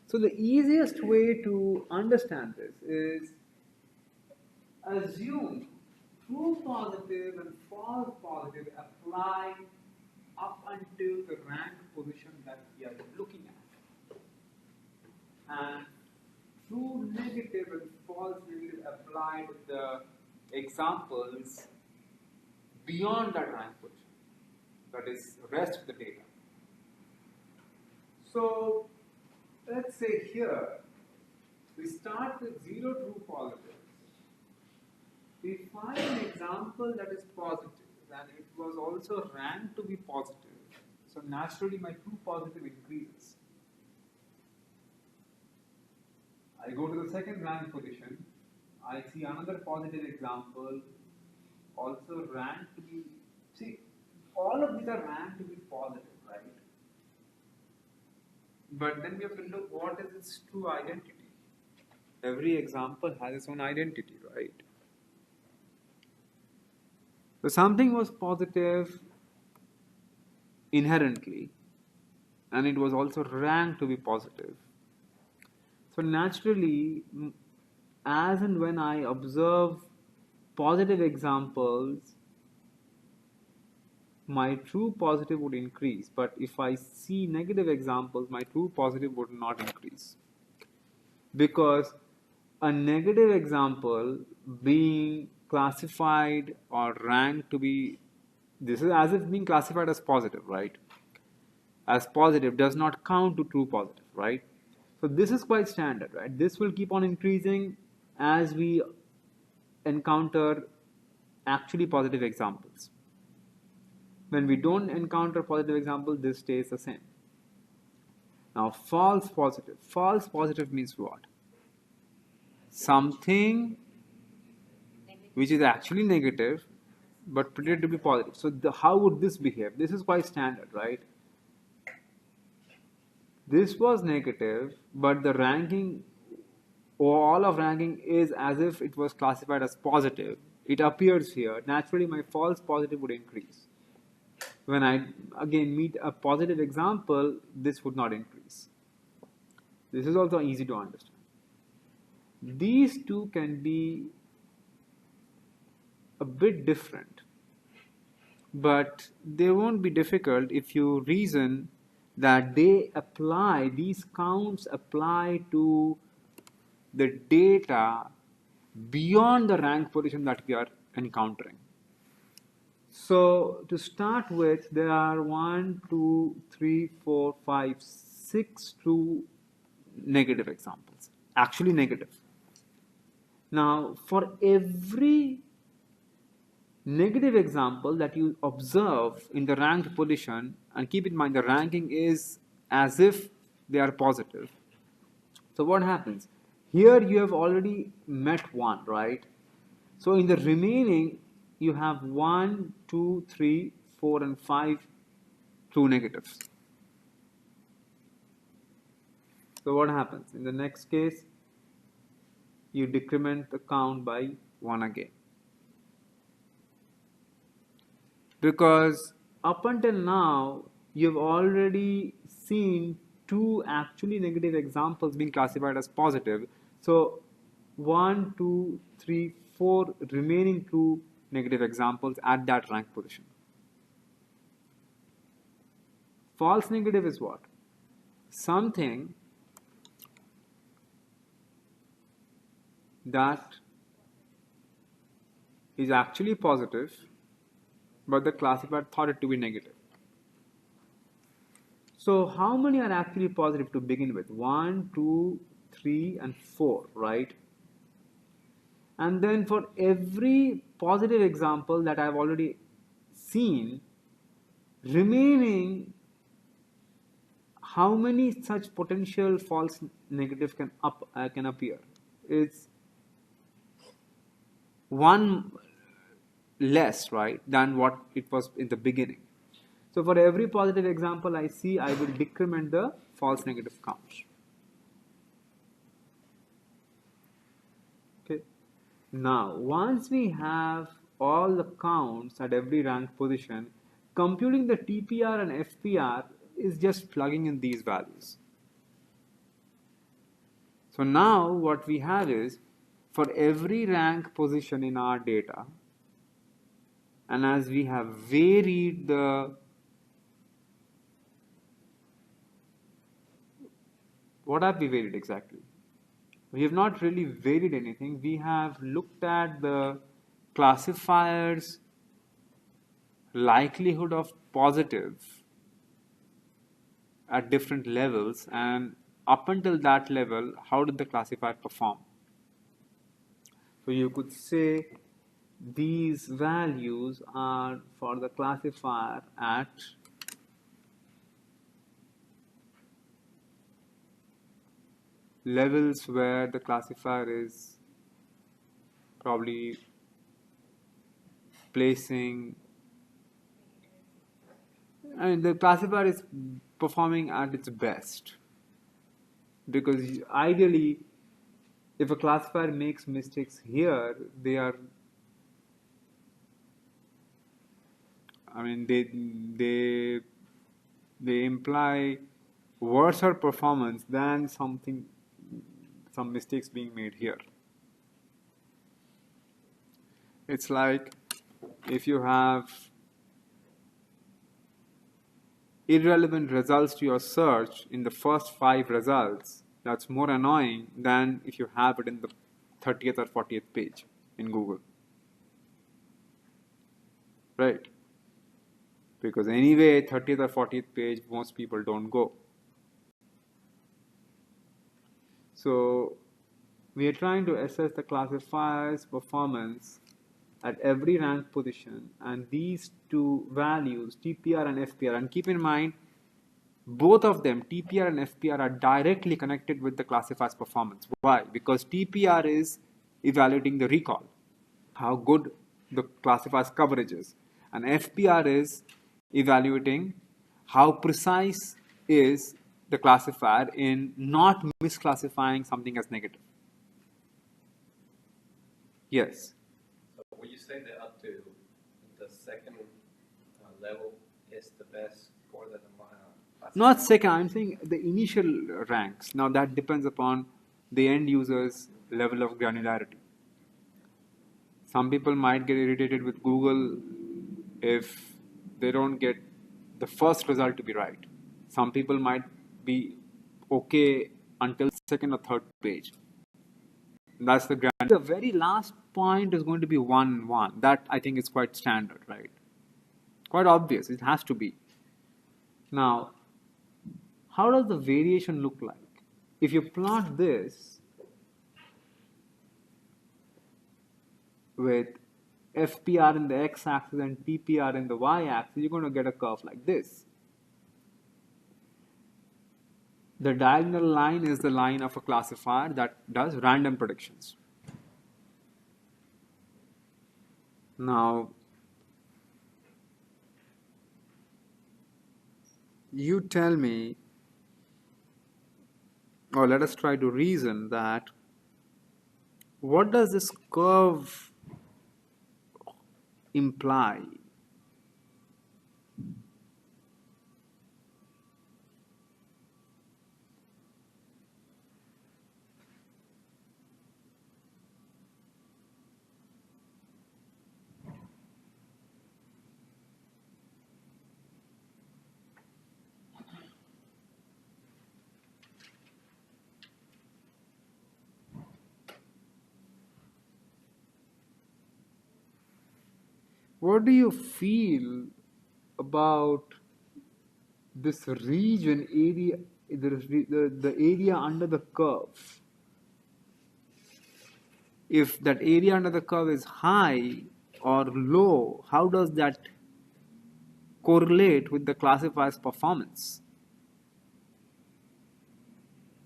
So the easiest way to understand this is assume true positive and false positive apply up until the rank position that we are looking at. And true negative and false negative apply to the examples beyond that rank position. That is, rest of the data. So let's say here we start with 0 true positives. We find an example that is positive, and it was also ranked to be positive. So naturally my true positive increases. I go to the second rank position. I see another positive example, also ranked to be, see, all of these are ranked to be positive, right? But then we have to look what is its true identity. Every example has its own identity, right? So something was positive inherently, and it was also ranked to be positive. So naturally, as and when I observe positive examples, my true positive would increase. But if I see negative examples, my true positive would not increase. Because a negative example being classified or ranked to be, this is as if being classified as positive, right? As positive does not count to true positive, right? So this is quite standard, right? This will keep on increasing as we encounter actually positive examples. When we don't encounter positive examples, this stays the same. Now, false positive. False positive means what? Something which is actually negative but pretended to be positive. So how would this behave? This is quite standard, right? This was negative, but the ranking, or all of ranking, is as if it was classified as positive. It appears here. Naturally, my false positive would increase. When I again meet a positive example, this would not increase. This is also easy to understand. These two can be a bit different, but they won't be difficult if you reason that they apply, these counts apply to the data beyond the rank position that we are encountering. So to start with, there are 1, 2, 3, 4, 5, 6 true negative examples. Actually negative. Now, for every negative example that you observe in the ranked position, and keep in mind the ranking is as if they are positive. So what happens? Here you have already met one, right? So in the remaining, you have 1, 2, 3, 4, and 5 true negatives. So what happens? In the next case, you decrement the count by 1 again. Because up until now, you've already seen 2 actually negative examples being classified as positive. So 1, 2, 3, 4 remaining true negative examples at that rank position. False negative is what? Something that is actually positive, but the classifier thought it to be negative. So how many are actually positive to begin with? 1, 2, 3, and 4, right? And then for every positive example that I've already seen, remaining, how many such potential false negative can appear? It's one less, right, than what it was in the beginning. So for every positive example I see, I will decrement the false negative count. Okay. Now, once we have all the counts at every rank position, computing the TPR and FPR is just plugging in these values. So now what we have is, for every rank position in our data, and as we have varied the, what have we varied exactly? We have not really varied anything. We have looked at the classifier's likelihood of positive at different levels, and up until that level, how did the classifier perform? So you could say these values are for the classifier at levels where the classifier is probably placing, I mean, the classifier is performing at its best. Because ideally, if a classifier makes mistakes here, they are, I mean, they imply worse performance than some mistakes being made here. It's like if you have irrelevant results to your search in the first 5 results, that's more annoying than if you have it in the 30th or 40th page in Google. Right? Because anyway, 30th or 40th page, most people don't go. So we are trying to assess the classifier's performance at every rank position, and these two values, TPR and FPR, and keep in mind, both of them, TPR and FPR, are directly connected with the classifier's performance. Why? Because TPR is evaluating the recall, how good the classifier's coverage is, and FPR is evaluating how precise is the classifier in not misclassifying something as negative. Yes. So would you say that up to the second level is the best score that the Not second, I'm saying the initial ranks. Now that depends upon the end user's level of granularity. Some people might get irritated with Google if they don't get the first result to be right. Some people might be okay until second or third page. That's the very last point is going to be 1, 1. That I think is quite standard, right? Quite obvious, it has to be. Now, how does the variation look like? If you plot this with FPR in the x-axis and PPR in the y-axis, you're going to get a curve like this. The diagonal line is the line of a classifier that does random predictions. Now, you tell me, or let us try to reason that what does this curve imply? What do you feel about this region area, the area under the curve? If that area under the curve is high or low, how does that correlate with the classifier's performance?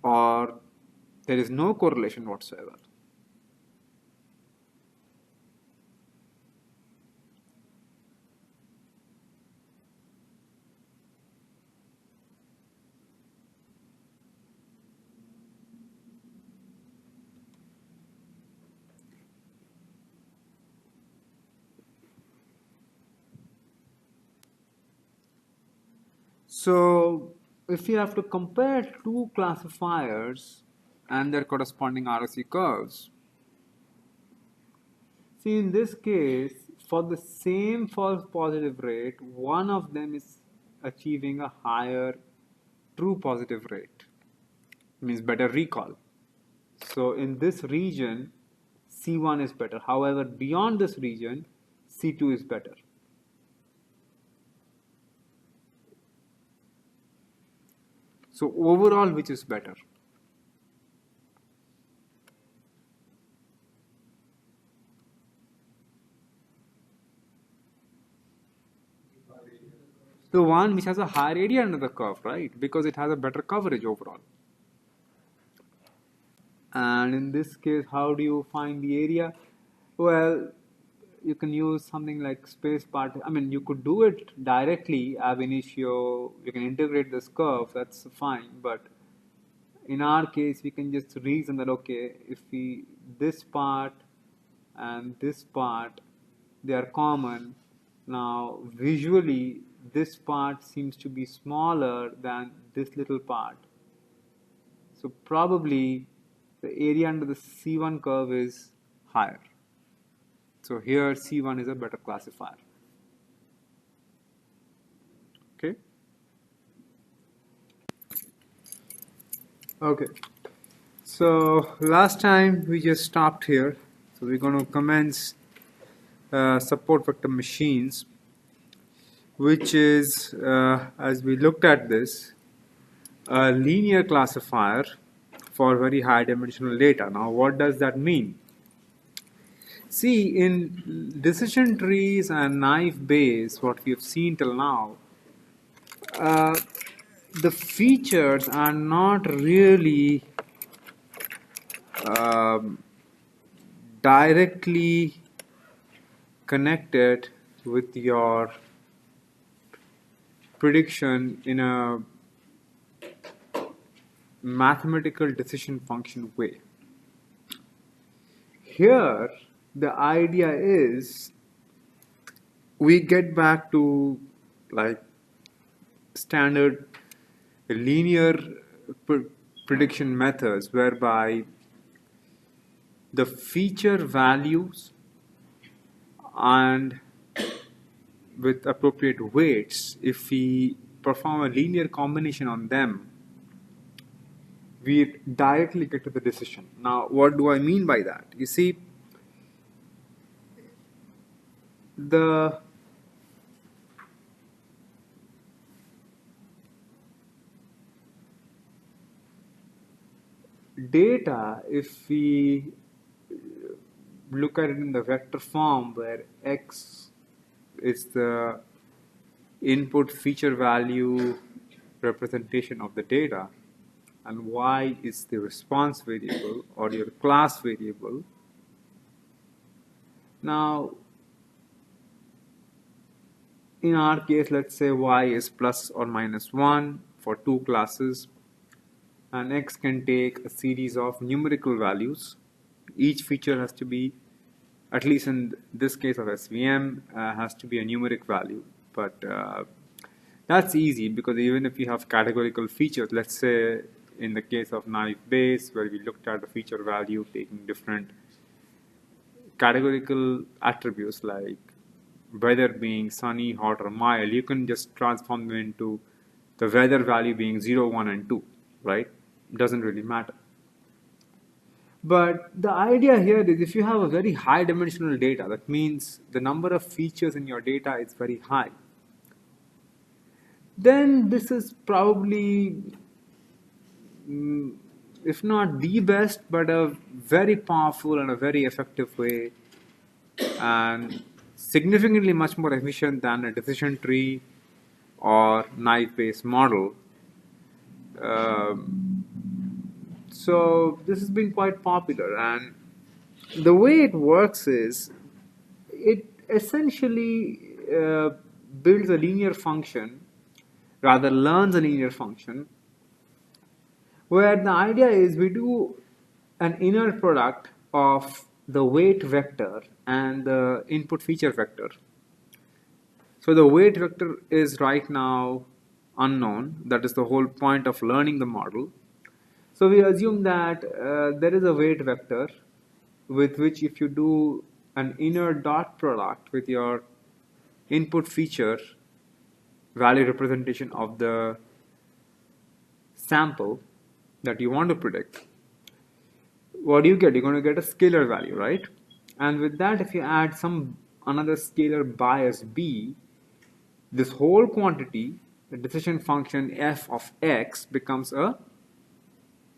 Or there is no correlation whatsoever? So, if you have to compare two classifiers and their corresponding ROC curves, see in this case, for the same false positive rate, one of them is achieving a higher true positive rate, means better recall. So in this region, C1 is better. However, beyond this region, C2 is better. So overall, which is better? The one which has a higher area under the curve, right? Because it has a better coverage overall. And in this case, how do you find the area? Well, you can use something like space part. I mean, you could do it directly ab initio. You can integrate this curve. That's fine. But in our case, we can just reason that okay, if we this part and this part, they are common. Now, visually, this part seems to be smaller than this little part. So probably the area under the C1 curve is higher. So here C1 is a better classifier. Okay. Okay. So last time we just stopped here. So we're going to commence support vector machines, which is, as we looked at this, a linear classifier for very high dimensional data. Now, what does that mean? See, in decision trees and naive Bayes, what we have seen till now, the features are not really directly connected with your prediction in a mathematical decision function way. Here, the idea is we get back to like standard linear prediction methods whereby the feature values and with appropriate weights, if we perform a linear combination on them, we directly get to the decision. Now, what do I mean by that? You see, the data, if we look at it in the vector form where x is the input feature value representation of the data and y is the response variable or your class variable. Now, in our case, let's say y is plus or minus 1 for two classes, and x can take a series of numerical values. Each feature has to be, at least in this case of SVM, has to be a numeric value. But that's easy because even if you have categorical features, let's say in the case of naive Bayes, where we looked at the feature value taking different categorical attributes like weather being sunny, hot, or mild, you can just transform them into the weather value being 0, 1, and 2, right? It doesn't really matter. But the idea here is if you have a very high dimensional data, that means the number of features in your data is very high, then this is probably, if not the best, but a very powerful and a very effective way and significantly much more efficient than a decision tree or naive-based model. So this has been quite popular, and the way it works is it essentially builds a linear function, rather learns a linear function, where the idea is we do an inner product of the weight vector and the input feature vector. So the weight vector is right now unknown. That is the whole point of learning the model. So we assume that there is a weight vector with which if you do an inner dot product with your input feature value representation of the sample that you want to predict, what do you get? You're going to get a scalar value, right? And with that, if you add some another scalar bias b, this whole quantity, the decision function f of x, becomes a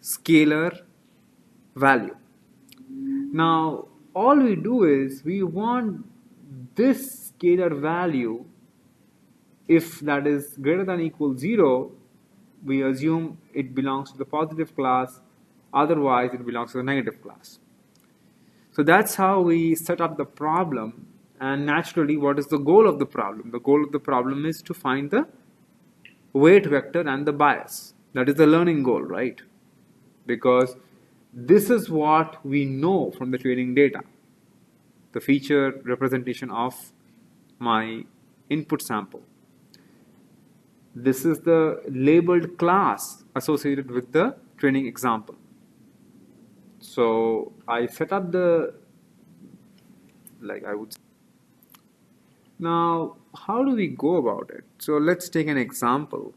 scalar value. Now, all we do is we want this scalar value, if that is greater than or equal 0, we assume it belongs to the positive class, otherwise it belongs to the negative class. So that's how we set up the problem. And naturally, what is the goal of the problem? The goal of the problem is to find the weight vector and the bias. That is the learning goal, right? Because this is what we know from the training data, the feature representation of my input sample. This is the labeled class associated with the training example. So I set up the, like I would say. Now, how do we go about it? So let's take an example.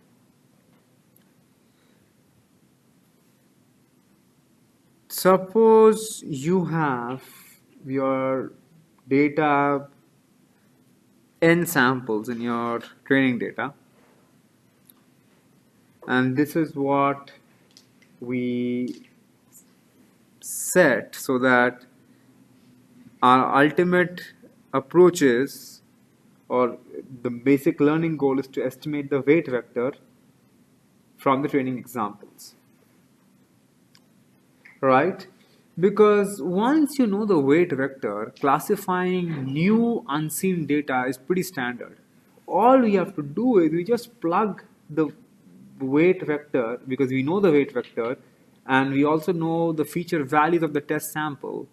Suppose you have your data, n samples in your training data, and this is what we set so that our ultimate approach is, or the basic learning goal is to estimate the weight vector from the training examples, right? Because once you know the weight vector, classifying new unseen data is pretty standard. All we have to do is we just plug the weight vector, because we know the weight vector and we also know the feature values of the test sample,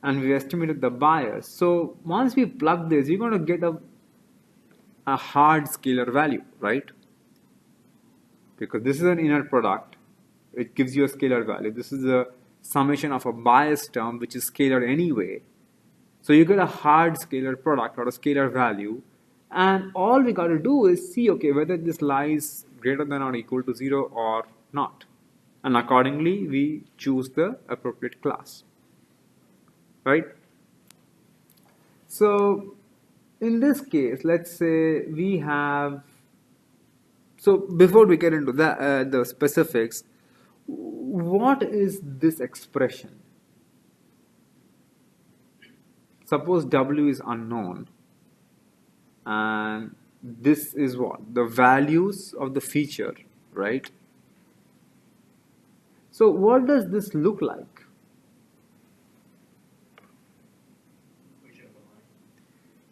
and we estimated the bias. So once we plug this, you're going to get a hard scalar value, right? Because this is an inner product, it gives you a scalar value. This is a summation of a bias term which is scalar anyway. So you get a hard scalar product or a scalar value, and all we got to do is see, okay, whether this lies greater than or equal to 0 or not, and accordingly we choose the appropriate class, right? So in this case, let's say we have, so before we get into the specifics, what is this expression? Suppose W is unknown, and this is what? The values of the feature, right? So what does this look like?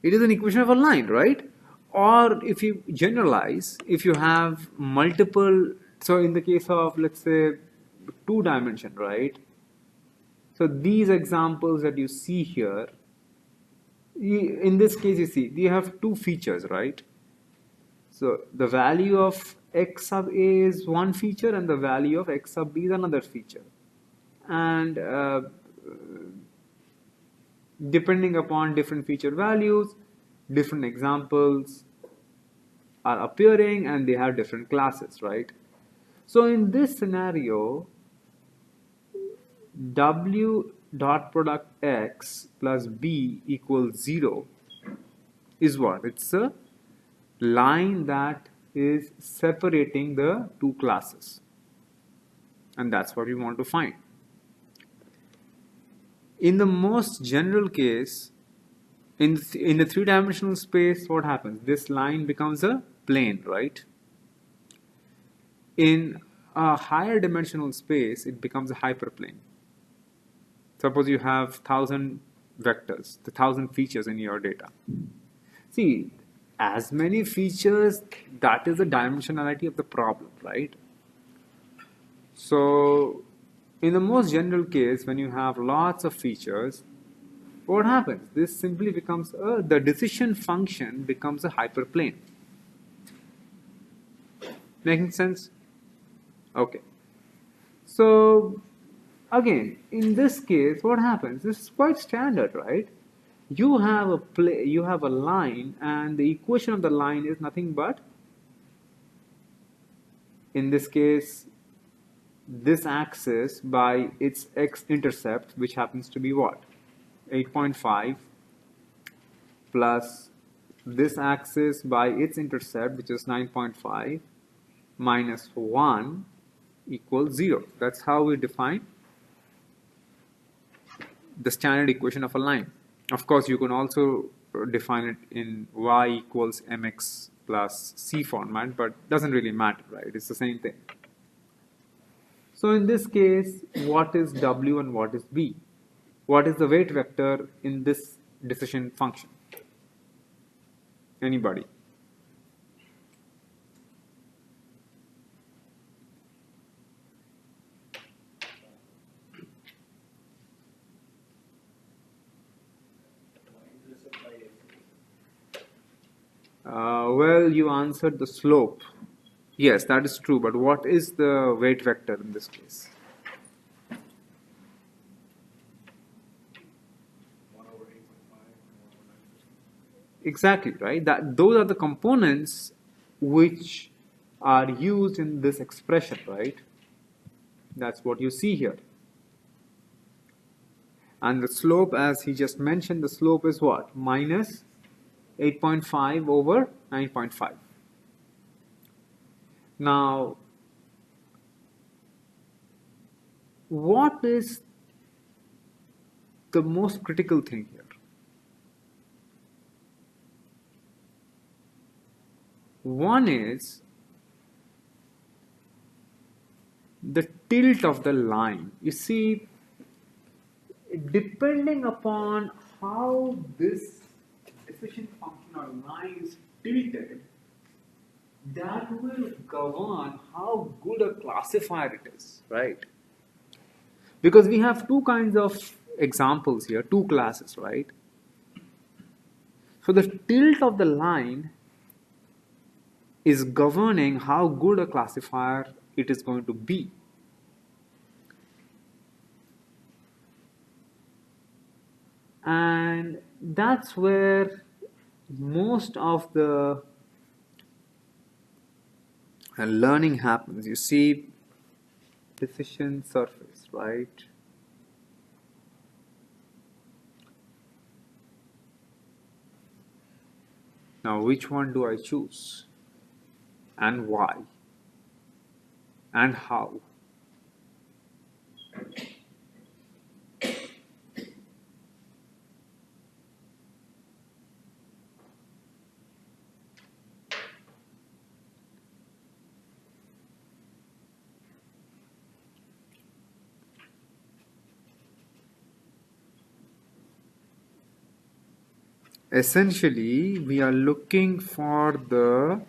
It is an equation of a line, right? Or if you generalize, if you have multiple, so in the case of, let's say, 2 dimension, right? So these examples that you see here, in this case, you see, you have 2 features, right? So the value of x sub a is one feature and the value of x sub b is another feature. And depending upon different feature values, different examples are appearing and they have different classes, right? So in this scenario, w dot product x plus b equals 0 is what? It's a line that is separating the 2 classes. And that's what we want to find. In the most general case, in the 3-dimensional space, what happens? This line becomes a plane, right? In a higher dimensional space, it becomes a hyperplane. Suppose you have 1,000 vectors, the 1,000 features in your data. See, as many features, that is the dimensionality of the problem, right? So, in the most general case, when you have lots of features, what happens? This simply becomes the decision function becomes a hyperplane. Making sense? Okay. So, again, in this case, what happens? This is quite standard, right? You have a line, and the equation of the line is nothing but, in this case, this axis by its x-intercept, which happens to be what? 8.5 plus this axis by its intercept, which is 9.5, minus 1 equals 0. That's how we define the standard equation of a line. Of course, you can also define it in y equals mx plus c format, but doesn't really matter, right? It's the same thing. So in this case, what is w and what is b? What is the weight vector in this decision function? Anybody? Well, you answered the slope. Yes, that is true, but what is the weight vector in this case? 1/8.5. Exactly, right? Those are the components which are used in this expression, right? That's what you see here. And the slope, as he just mentioned, the slope is what? Minus 8.5 over 9.5. Now, what is the most critical thing here? One is the tilt of the line. You see, depending upon how this decision function or line is tilted, that will govern how good a classifier it is, right? Because we have 2 kinds of examples here, 2 classes, right? So the tilt of the line is governing how good a classifier it is going to be. And that's where most of the learning happens. You see, decision surface, right? Now, which one do I choose? And why? And how? essentially we are looking for the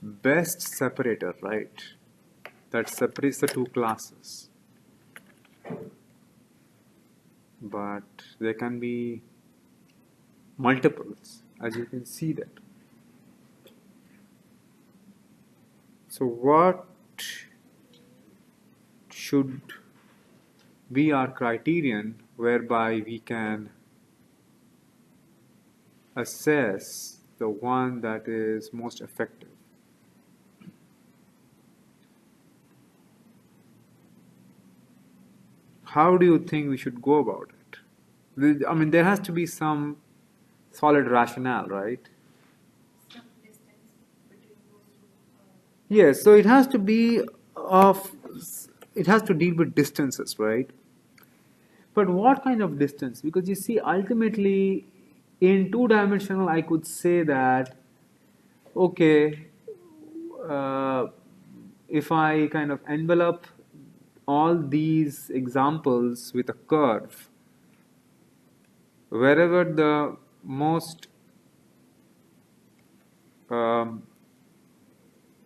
best separator, right? That separates the two classes. But there can be multiples, as you can see that. So what should be our criterion whereby we can assess the one that is most effective? How do you think we should go about it? I mean, there has to be some solid rationale, right? Some distance between those two. Yes, so it has to be of, it has to deal with distances, right? But what kind of distance? Because you see, ultimately, in two-dimensional, I could say that, okay, uh, if I kind of envelop all these examples with a curve, wherever the most,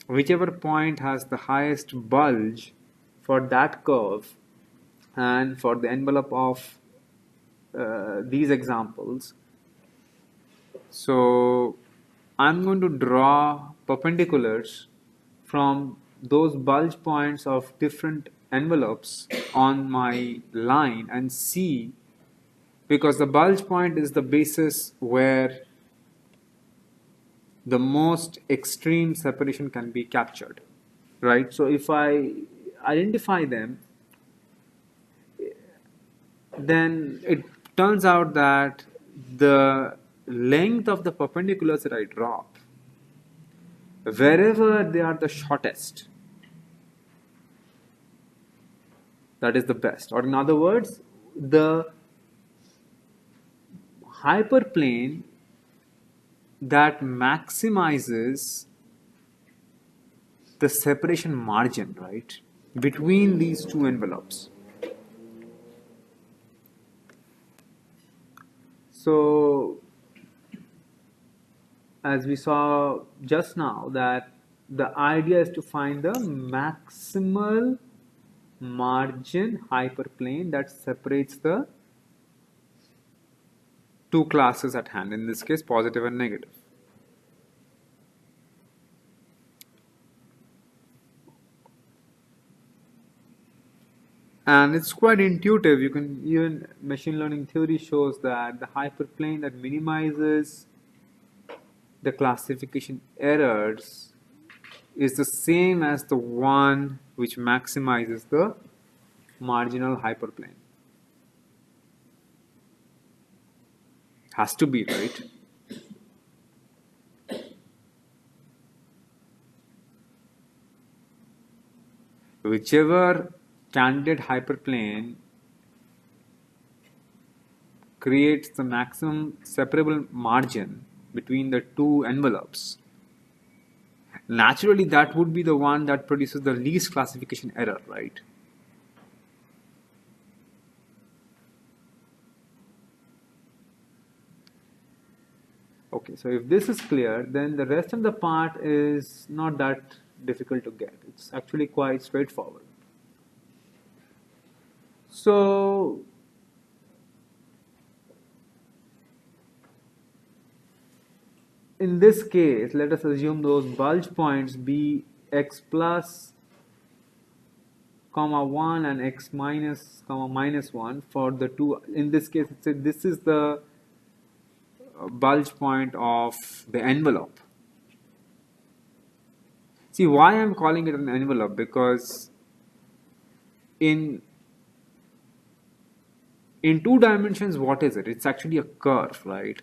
whichever point has the highest bulge for that curve, and for the envelope of these examples, so I'm going to draw perpendiculars from those bulge points of different envelopes on my line and see, because the bulge point is the basis where the most extreme separation can be captured, right? So if I identify them, then it turns out that the length of the perpendiculars that I drop, wherever they are the shortest, that is the best. Or in other words, the hyperplane that maximizes the separation margin, right, between these two envelopes. So, as we saw just now, that the idea is to find the maximal margin hyperplane that separates the two classes at hand, in this case positive and negative. And it's quite intuitive. You can, even machine learning theory shows that the hyperplane that minimizes the classification errors is the same as the one which maximizes the marginal hyperplane. Has to be, right? Whichever candidate hyperplane creates the maximum separable margin between the two envelopes, naturally that would be the one that produces the least classification error, right? Okay, so if this is clear, then the rest of the part is not that difficult to get. It's actually quite straightforward. So, in this case, let us assume those bulge points be x plus, comma 1 and x minus, comma minus 1 for the two. In this case, this is the bulge point of the envelope. See, why I'm calling it an envelope? Because in two dimensions, what is it? It's actually a curve, right?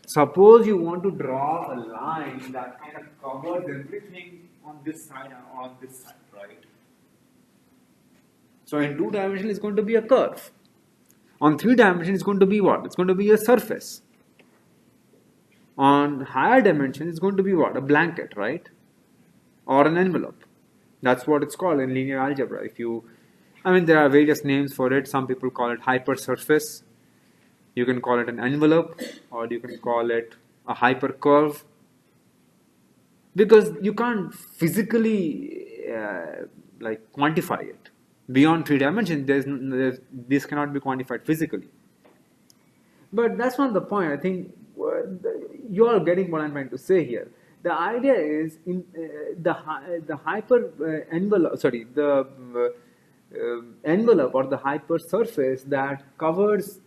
Suppose you want to draw a line that kind of covers everything on this side and on this side, right? So in two dimensions, it's going to be a curve. On three dimensions, it's going to be what? It's going to be a surface. On higher dimensions, it's going to be what? A blanket, right? Or an envelope. That's what it's called in linear algebra. There are various names for it. Some people call it hypersurface. You can call it an envelope, or you can call it a hypercurve, because you can't physically like quantify it beyond 3 dimensions. This cannot be quantified physically. But that's not the point. I think you are getting what I'm trying to say here. The idea is in the hyper envelope, sorry, the envelope or the hyper surface that covers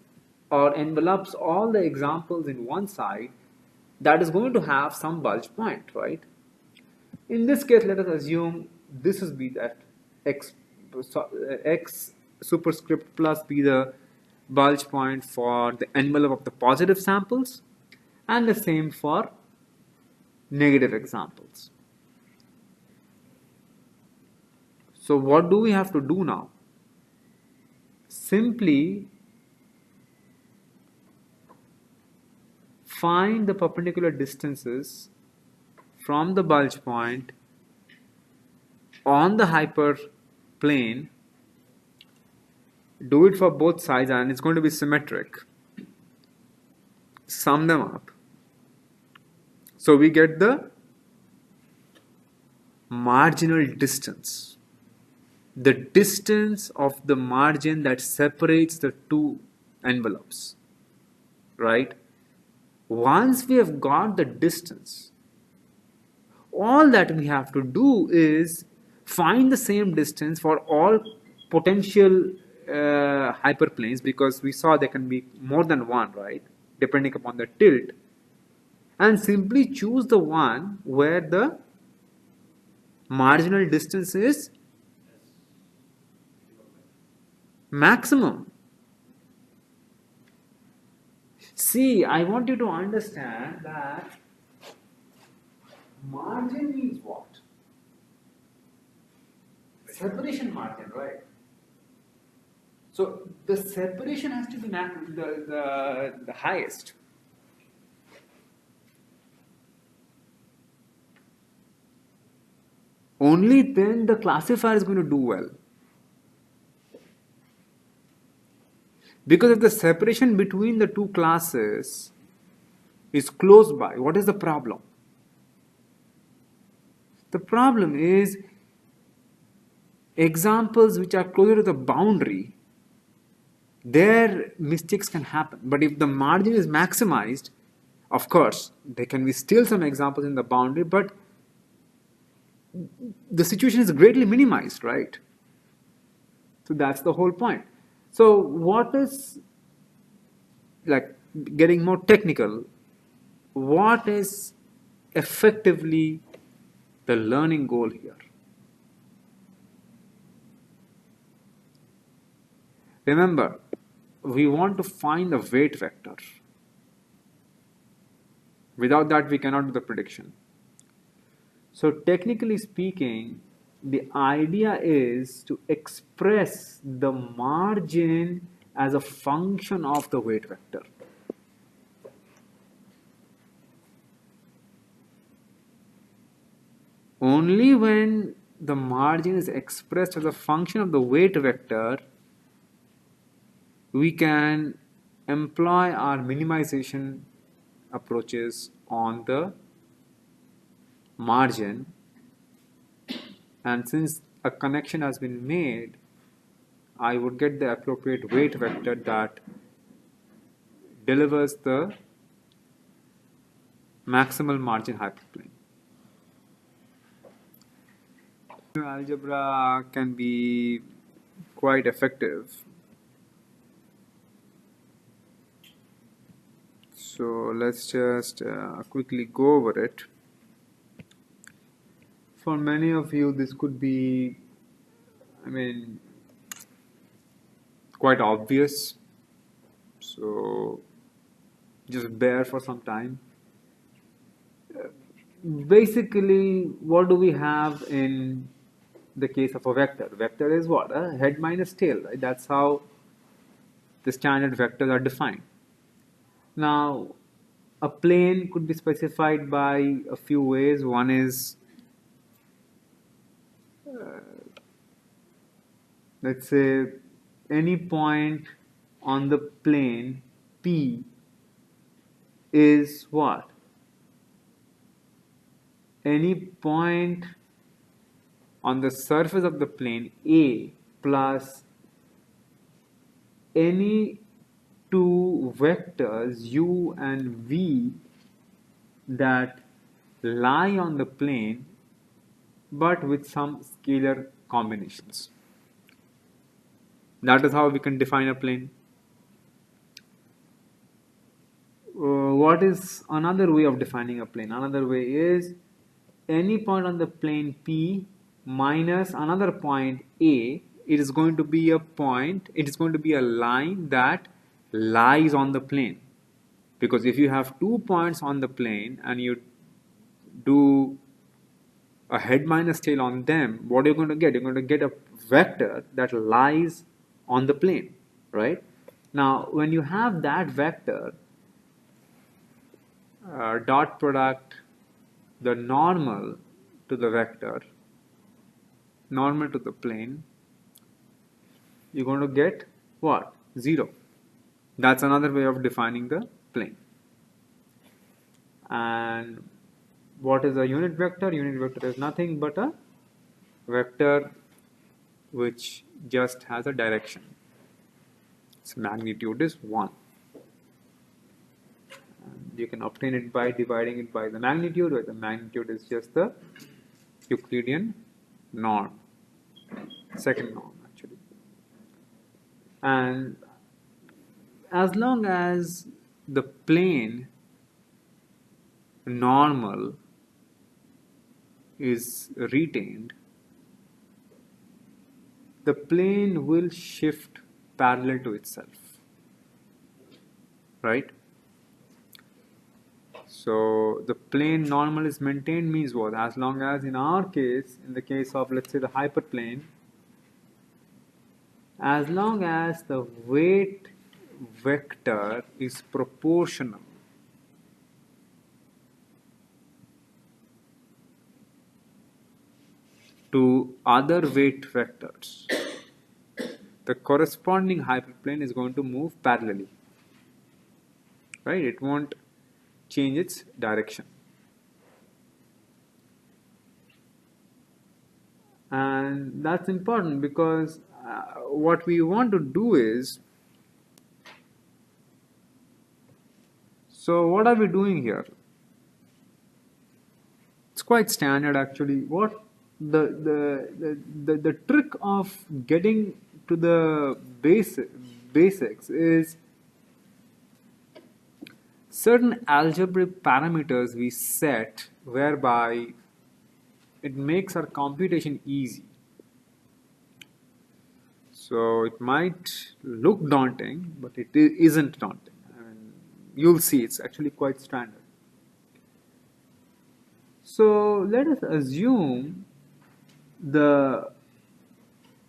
or envelopes all the examples in one side, that is going to have some bulge point, right? In this case, let us assume this is be that x, x superscript plus be the bulge point for the envelope of the positive samples, and the same for negative examples. So what do we have to do now? Simply find the perpendicular distances from the bulge point on the hyperplane. Do it for both sides, and it's going to be symmetric. Sum them up. So we get the marginal distance, the distance of the margin that separates the two envelopes, right? Once we have got the distance, all that we have to do is find the same distance for all potential hyperplanes, because we saw there can be more than one, right, depending upon the tilt, and simply choose the one where the marginal distance is maximum. See, I want you to understand that margin means what? Separation margin, right? So the separation has to be the highest. Only then the classifier is going to do well. Because if the separation between the two classes is close by, what is the problem? The problem is examples which are closer to the boundary, their mistakes can happen. But if the margin is maximized, of course, there can be still some examples in the boundary, but the situation is greatly minimized, right? So that's the whole point. So what is, like, getting more technical, what is effectively the learning goal here? Remember, we want to find the weight vector. Without that, we cannot do the prediction. So technically speaking, the idea is to express the margin as a function of the weight vector. Only when the margin is expressed as a function of the weight vector, we can employ our minimization approaches on the margin. And since a connection has been made, I would get the appropriate weight vector that delivers the maximal margin hyperplane. Algebra can be quite effective. So let's just quickly go over it. For many of you, this could be, quite obvious. So just bear for some time. Basically, what do we have in the case of a vector? Vector is what? A head minus tail, right? That's how the standard vectors are defined. Now, a plane could be specified by a few ways. One is, let's say, any point on the plane P is what? Any point on the surface of the plane A plus any two vectors u and v that lie on the plane but with some scalar combinations. That is how we can define a plane. What is another way of defining a plane? Another way is any point on the plane P minus another point A. It is going to be a point, it is going to be a line that lies on the plane. Because if you have 2 points on the plane and you do a head minus tail on them, what are you going to get? You're going to get a vector that lies on the plane, right? Now, when you have that vector, dot product, the normal to the vector, normal to the plane, you're going to get what? 0. That's another way of defining the plane. And what is a unit vector? Unit vector is nothing but a vector which just has a direction. Its magnitude is 1. And you can obtain it by dividing it by the magnitude, where the magnitude is just the Euclidean norm, second norm actually. And as long as the plane normal is retained, the plane will shift parallel to itself, right? So the plane normal is maintained means what? As long as in our case, in the case of let's say the hyperplane, as long as the weight vector is proportional to other weight vectors, the corresponding hyperplane is going to move parallelly, right? It won't change its direction. And that's important because what we want to do is, so what are we doing here? It's quite standard actually. What the trick of getting to the basics is certain algebraic parameters we set whereby it makes our computation easy. So it might look daunting, but it isn't daunting. I mean, you'll see it's actually quite standard. So let us assume the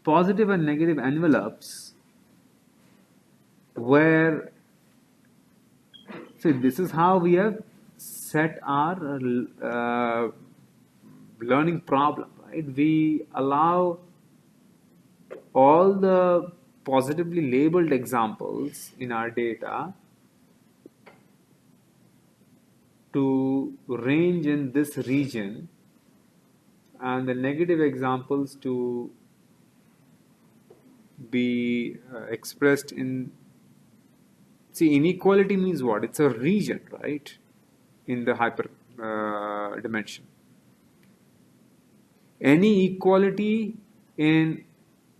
positive and negative envelopes where, see, this is how we have set our learning problem, right? We allow all the positively labeled examples in our data to range in this region and the negative examples to be expressed in, see, inequality means what? It's a region, right, in the hyper dimension. Any equality in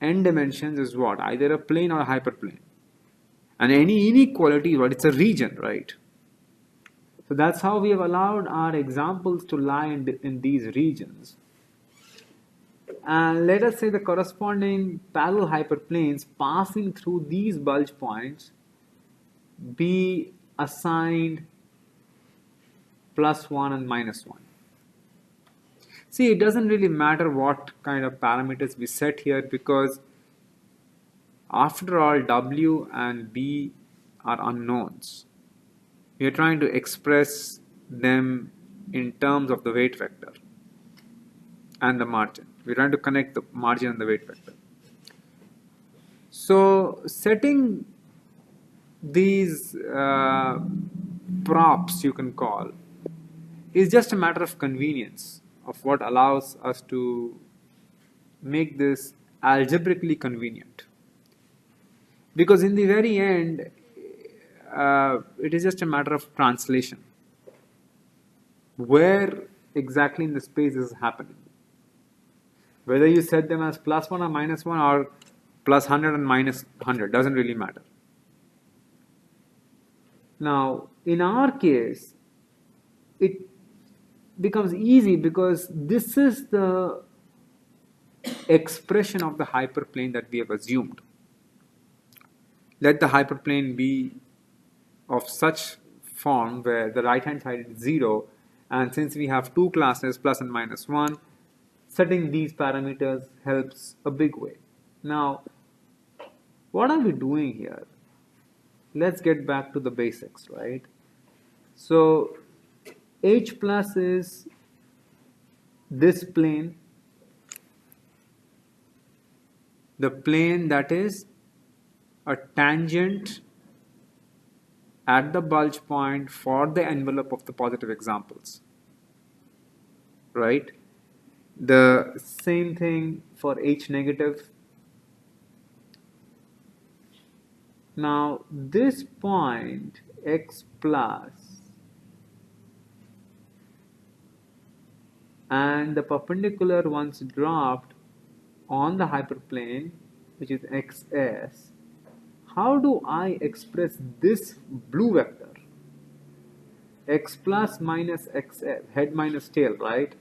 n dimensions is what? Either a plane or a hyperplane. And any inequality is what? It's a region, right? So that's how we have allowed our examples to lie in these regions. And let us say the corresponding parallel hyperplanes passing through these bulge points be assigned +1 and -1. See, it doesn't really matter what kind of parameters we set here because after all, W and B are unknowns. We are trying to express them in terms of the weight vector and the margin. We're trying to connect the margin and the weight vector. So setting these props you can call is just a matter of convenience of what allows us to make this algebraically convenient. Because in the very end, it is just a matter of translation. Where exactly in the space is happening? Whether you set them as +1 or -1 or +100 and -100 doesn't really matter. Now, in our case, it becomes easy because this is the expression of the hyperplane that we have assumed. Let the hyperplane be of such form where the right hand side is 0, and since we have two classes, plus and minus 1, setting these parameters helps a big way. Now, what are we doing here? Let's get back to the basics, right? So, H plus is this plane, the plane that is a tangent at the bulge point for the envelope of the positive examples, right? The same thing for H negative. Now this point x plus and the perpendicular once dropped on the hyperplane, which is xs, how do I express this blue vector? X plus minus xs, head minus tail, right?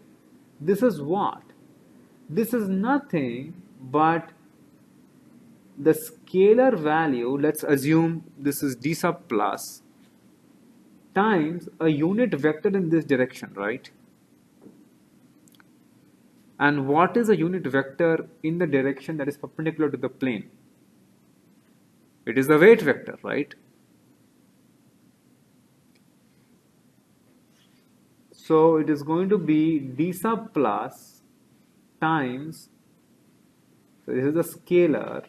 This is what? This is nothing but the scalar value, let's assume this is d sub plus, times a unit vector in this direction, right? And what is a unit vector in the direction that is perpendicular to the plane? It is the weight vector, right? So it is going to be d sub plus times, so this is the scalar,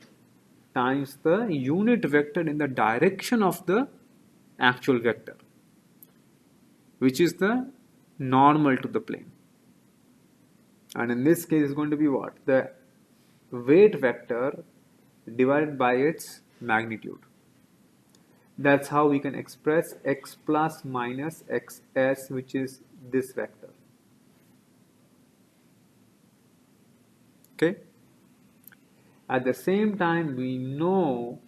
times the unit vector in the direction of the actual vector, which is the normal to the plane. And in this case, it's going to be what? The weight vector divided by its magnitude. That's how we can express x plus minus xs, which is this vector. Okay? At the same time, we know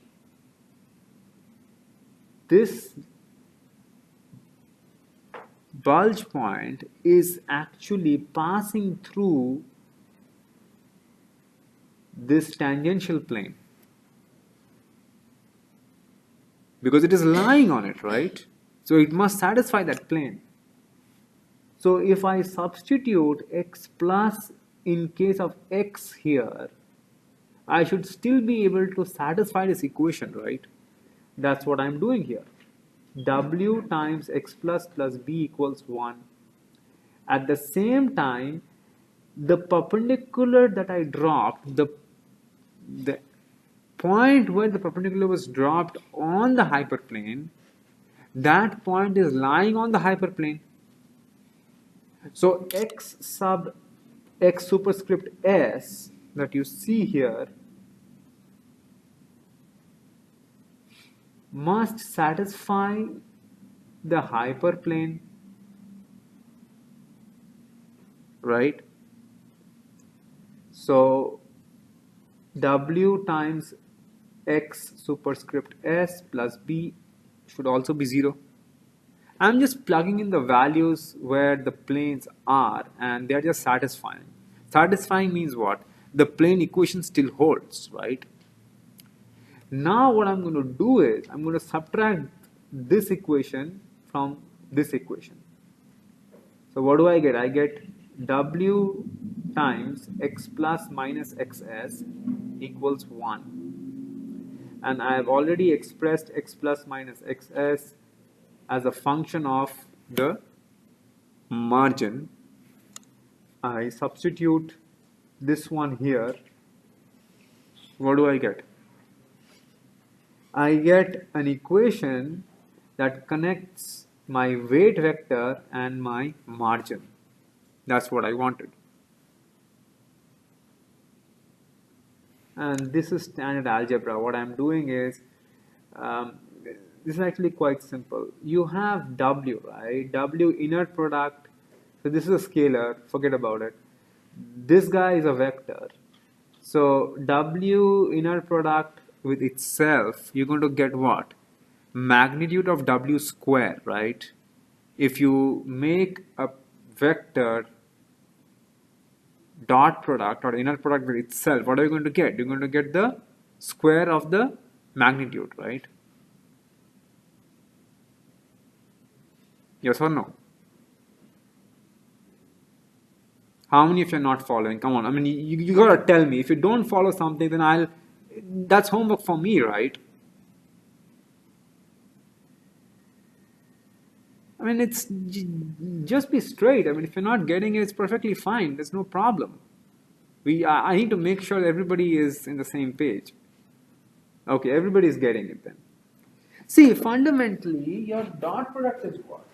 this bulge point is actually passing through this tangential plane because it is lying on it, right? So it must satisfy that plane. So if I substitute x plus in case of x here, I should still be able to satisfy this equation, right? That's what I'm doing here. W times x plus b equals 1. At the same time, the perpendicular that I dropped, the point where the perpendicular was dropped on the hyperplane, that point is lying on the hyperplane. So x sub x superscript s that you see here must satisfy the hyperplane, right? So w times x superscript s plus b should also be 0. I'm just plugging in the values where the planes are and they're just satisfying. Satisfying means what? The plane equation still holds, right? Now what I'm going to do is I'm going to subtract this equation from this equation. So what do I get? I get w times x plus minus xs equals 1. And I have already expressed x plus minus xs as a function of the margin. I substitute this one here. What do I get? I get an equation that connects my weight vector and my margin. That's what I wanted. And this is standard algebra. What I'm doing is, this is actually quite simple. You have W, right? W inner product. So this is a scalar, forget about it. This guy is a vector. So W inner product with itself, you're going to get what? Magnitude of W square, right? If you make a vector dot product or inner product with itself, what are you going to get? You're going to get the square of the magnitude, right? Yes or no? How many of you are not following? Come on, I mean, you gotta tell me. If you don't follow something, then that's homework for me, right? I mean, just be straight. I mean, if you're not getting it, it's perfectly fine. There's no problem. I need to make sure everybody is in the same page. Okay, everybody is getting it then. See, fundamentally, your dot product is what?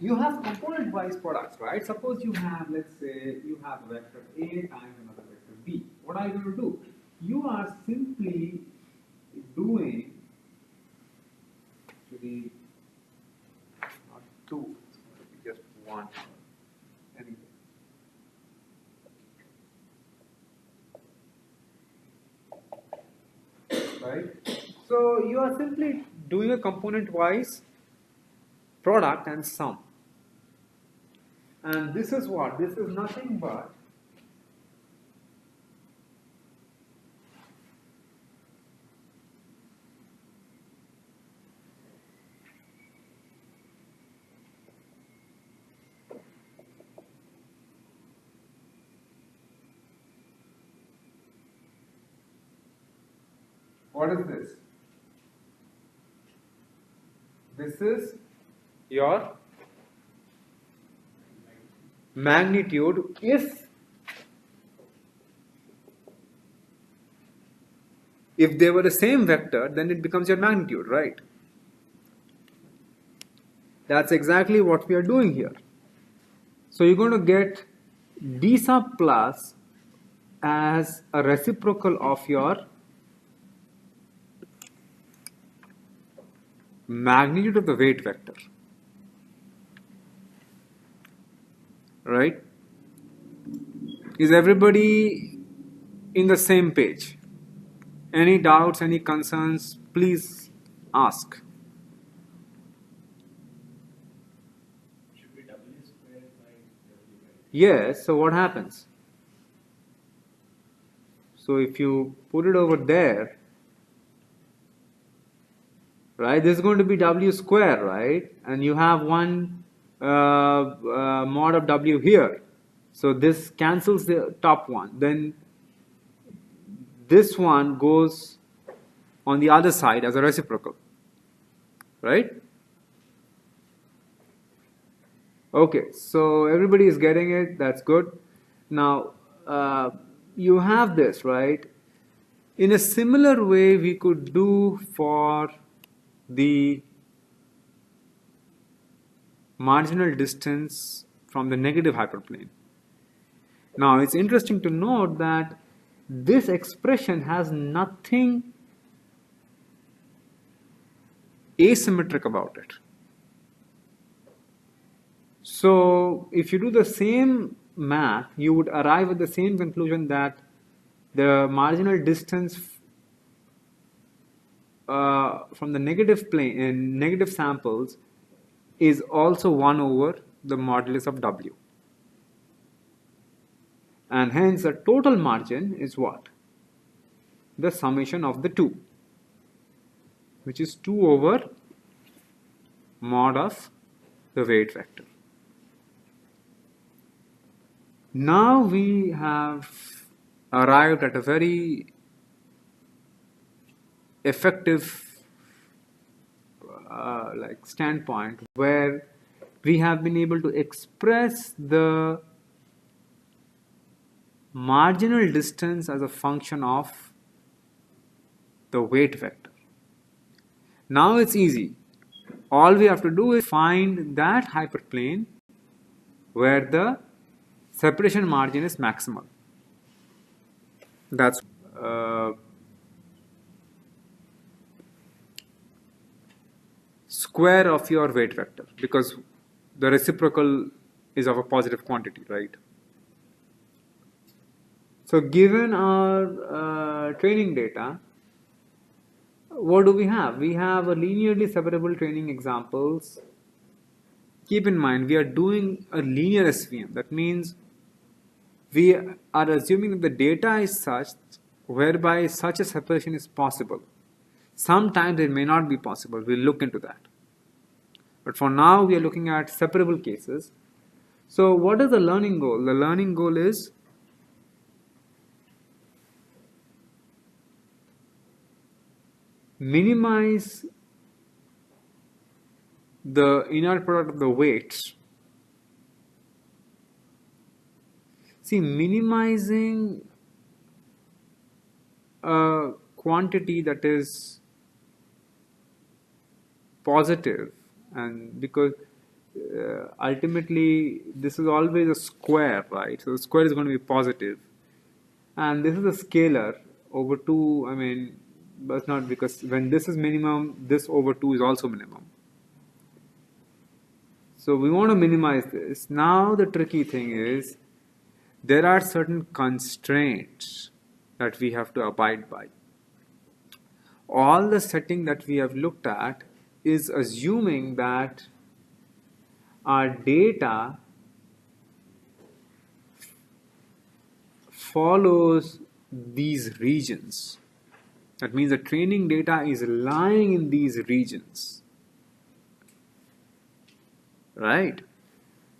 You have component-wise products, right? Suppose you have, let's say, you have vector A times another vector B. What are you going to do? You are simply doing, actually, not two, it's going to be just one. Anyway. Right? So you are simply doing a component-wise product and sum. And this is what? This is nothing but what is this? This is your magnitude if they were the same vector, then it becomes your magnitude, right? That's exactly what we are doing here. So you're going to get d sub plus as a reciprocal of your magnitude of the weight vector, right? Is everybody in the same page? Any doubts, any concerns, please ask. Should be W squared by W by Yes, so what happens? So if you put it over there, right, this is going to be W square, right? And you have one mod of W here. So this cancels the top one. Then this one goes on the other side as a reciprocal, right? Okay, so everybody is getting it. That's good. Now, you have this, right? In a similar way, we could do for the marginal distance from the negative hyperplane. Now, it's interesting to note that this expression has nothing asymmetric about it. So, if you do the same math, you would arrive at the same conclusion that the marginal distance from the negative plane in negative samples is also 1 over the modulus of W. And hence the total margin is what? The summation of the two, which is 2 over mod of the weight vector. Now we have arrived at a very effective standpoint where we have been able to express the marginal distance as a function of the weight vector. Now it's easy. All we have to do is find that hyperplane where the separation margin is maximal. That's square of your weight vector, because the reciprocal is of a positive quantity, right? So given our training data, what do we have? We have a linearly separable training examples. Keep in mind, we are doing a linear SVM. That means we are assuming that the data is such whereby such a separation is possible. Sometimes it may not be possible. We'll look into that. But for now, we are looking at separable cases. So what is the learning goal? The learning goal is minimize the inner product of the weights. See, minimizing a quantity that is positive, and because ultimately this is always a square, right? So the square is going to be positive, and this is a scalar over 2. I mean, but not, because when this is minimum, this over 2 is also minimum. So we want to minimize this. Now the tricky thing is there are certain constraints that we have to abide by. All the setting that we have looked at is assuming that our data follows these regions. That means the training data is lying in these regions, right?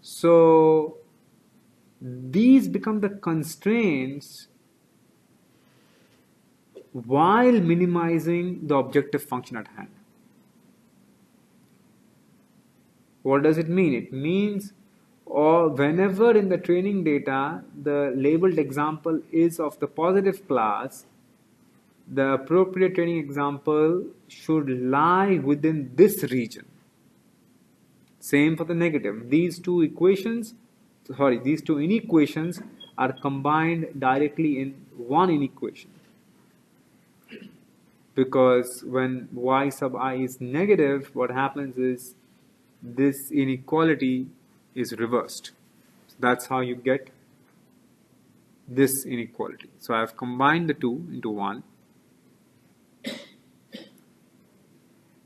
So these become the constraints while minimizing the objective function at hand. What does it mean? It means whenever in the training data the labeled example is of the positive class, the appropriate training example should lie within this region. Same for the negative. These two inequations are combined directly in one inequation. Because when y sub I is negative, what happens is this inequality is reversed. So that's how you get this inequality. So I have combined the two into one.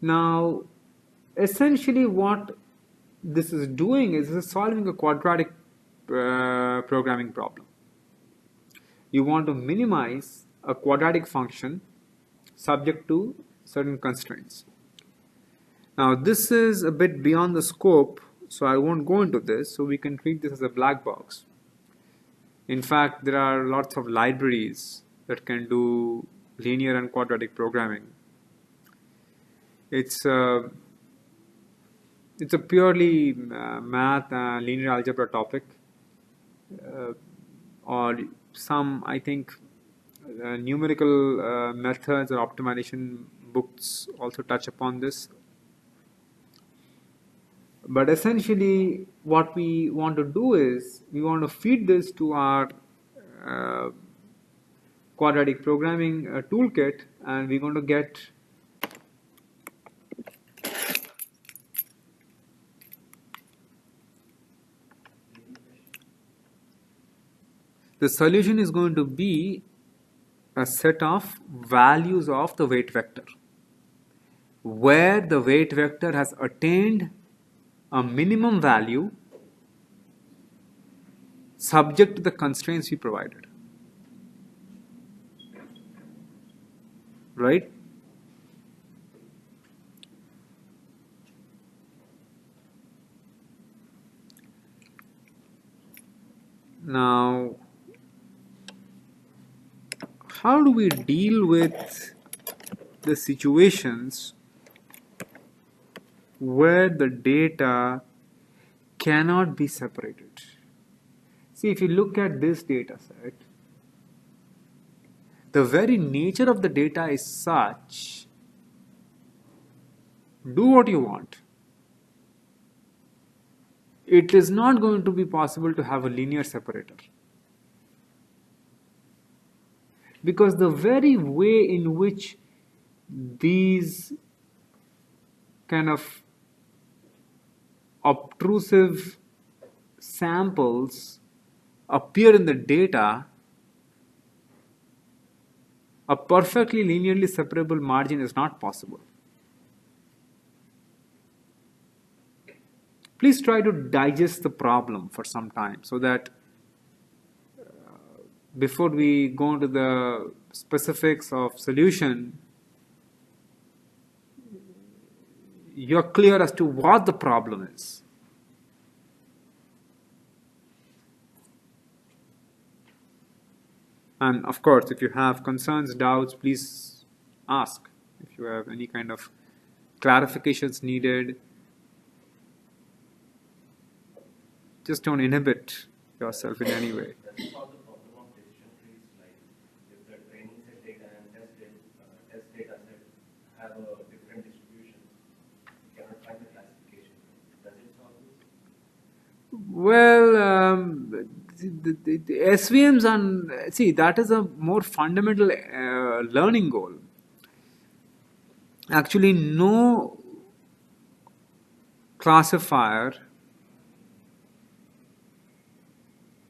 Now, essentially what this is doing is solving a quadratic programming problem. You want to minimize a quadratic function subject to certain constraints. Now this is a bit beyond the scope, so I won't go into this, so we can treat this as a black box. In fact, there are lots of libraries that can do linear and quadratic programming. It's a purely math linear algebra topic, or some, I think, numerical methods or optimization books also touch upon this. But essentially what we want to do is we want to feed this to our quadratic programming toolkit, and we're going to get the solution is going to be a set of values of the weight vector, where the weight vector has attained a minimum value subject to the constraints we provided. Right? Now, how do we deal with the situations where the data cannot be separated? See, if you look at this data set, the very nature of the data is such, do what you want. It is not going to be possible to have a linear separator. Because the very way in which these kind of obtrusive samples appear in the data, a perfectly linearly separable margin is not possible. Please try to digest the problem for some time so that before we go into the specifics of solution, you're clear as to what the problem is. And of course, if you have concerns, doubts, please ask. If you have any kind of clarifications needed, just don't inhibit yourself in any way. Does it solve the problem of decision trees? Like if the training set data and test data set have a different distribution, you cannot find the classification. Does it solve this? Well, the SVMs and see, that is a more fundamental learning goal. Actually, no classifier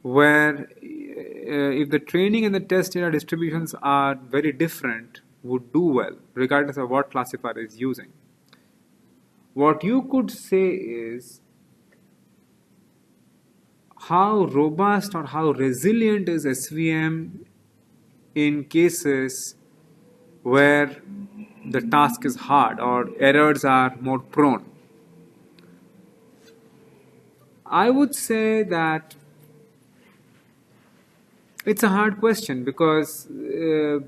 where if the training and the test data distributions are very different would do well, regardless of what classifier is using. What you could say is how robust or how resilient is SVM in cases where the task is hard or errors are more prone. I would say that it's a hard question because there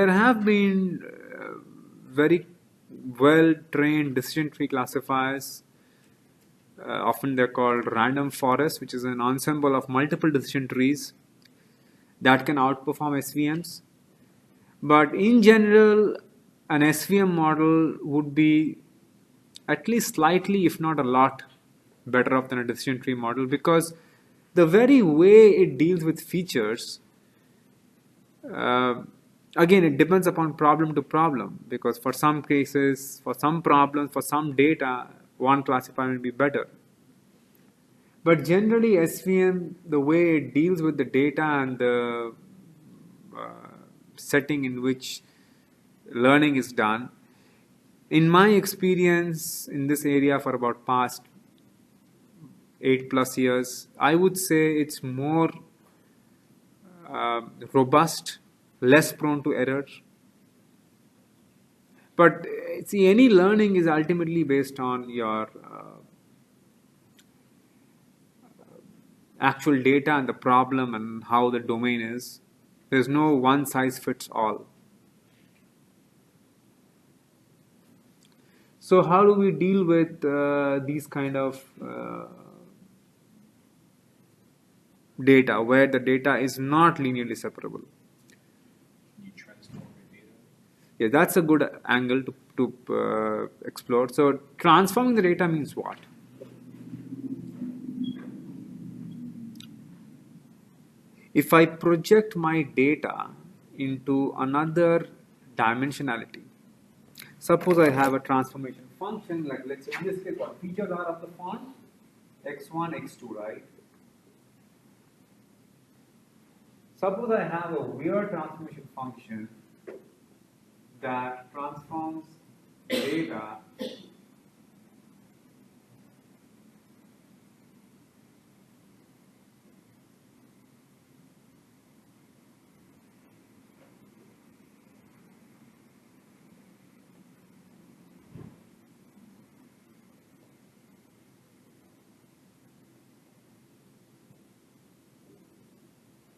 have been very well-trained decision tree classifiers. Often they're called random forests, which is an ensemble of multiple decision trees that can outperform SVMs. But in general, an SVM model would be at least slightly, if not a lot, better off than a decision tree model because the very way it deals with features, again, it depends upon problem to problem because for some cases, for some problems, for some data, one classifier will be better. But generally, SVM, the way it deals with the data and the setting in which learning is done, in my experience in this area for about past 8+ years, I would say it's more robust, less prone to error. But see, any learning is ultimately based on your actual data and the problem and how the domain is. There's no one size fits all. So how do we deal with these kind of data where the data is not linearly separable? You transform your data. Yeah, that's a good angle to explore. So transforming the data means what? If I project my data into another dimensionality, suppose I have a transformation function, like let's say in this case what features are of the font? x1, x2, right? Suppose I have a weird transformation function that transforms data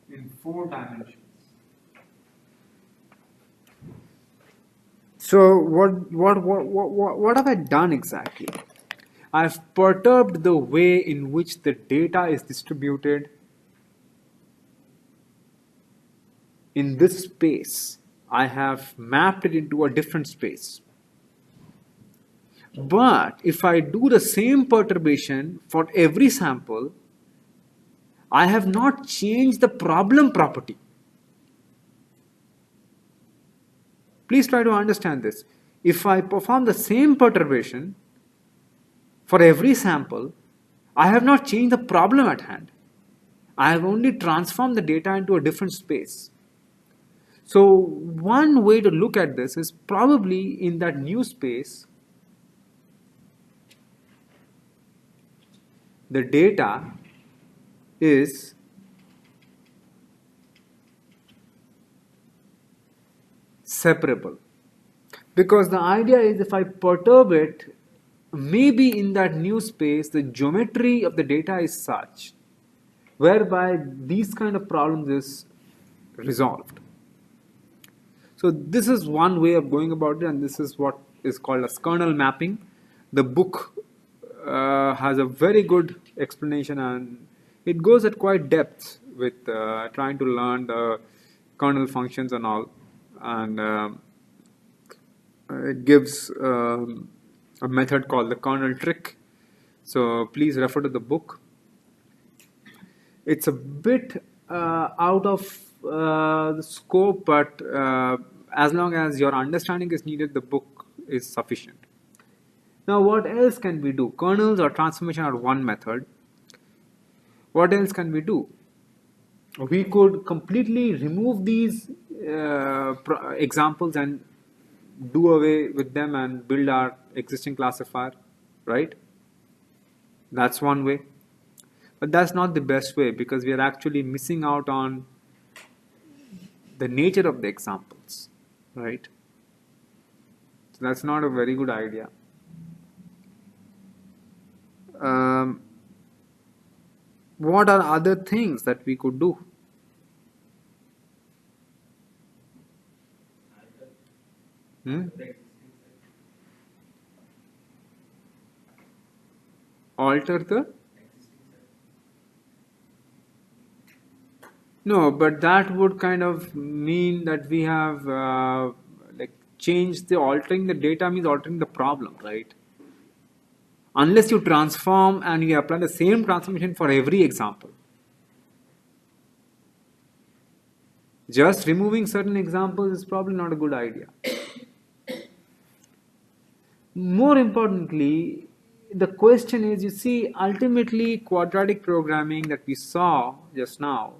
in 4 dimensions. So what have I done exactly? I've perturbed the way in which the data is distributed in this space. I have mapped it into a different space. But if I do the same perturbation for every sample, I have not changed the problem property. Please try to understand this. If I perform the same perturbation for every sample, I have not changed the problem at hand. I have only transformed the data into a different space. So one way to look at this is probably in that new space, the data is separable. Because the idea is if I perturb it, maybe in that new space, the geometry of the data is such whereby these kind of problems is resolved. So this is one way of going about it, and this is what is called as kernel mapping. The book has a very good explanation, and it goes at quite depth with trying to learn the kernel functions and all, and it gives a method called the kernel trick. So please refer to the book. It's a bit out of the scope, but as long as your understanding is needed, the book is sufficient. Now, what else can we do? Kernels or transformation are one method. What else can we do? We could completely remove these examples and do away with them and build our existing classifier, right? That's one way. But that's not the best way, because we are actually missing out on the nature of the examples, right? So that's not a very good idea. What are other things that we could do? Alter the? No, but that would kind of mean that we have like changed the altering the data means altering the problem, right? Unless you transform and you apply the same transformation for every example. Just removing certain examples is probably not a good idea. More importantly, the question is, you see, ultimately quadratic programming that we saw just now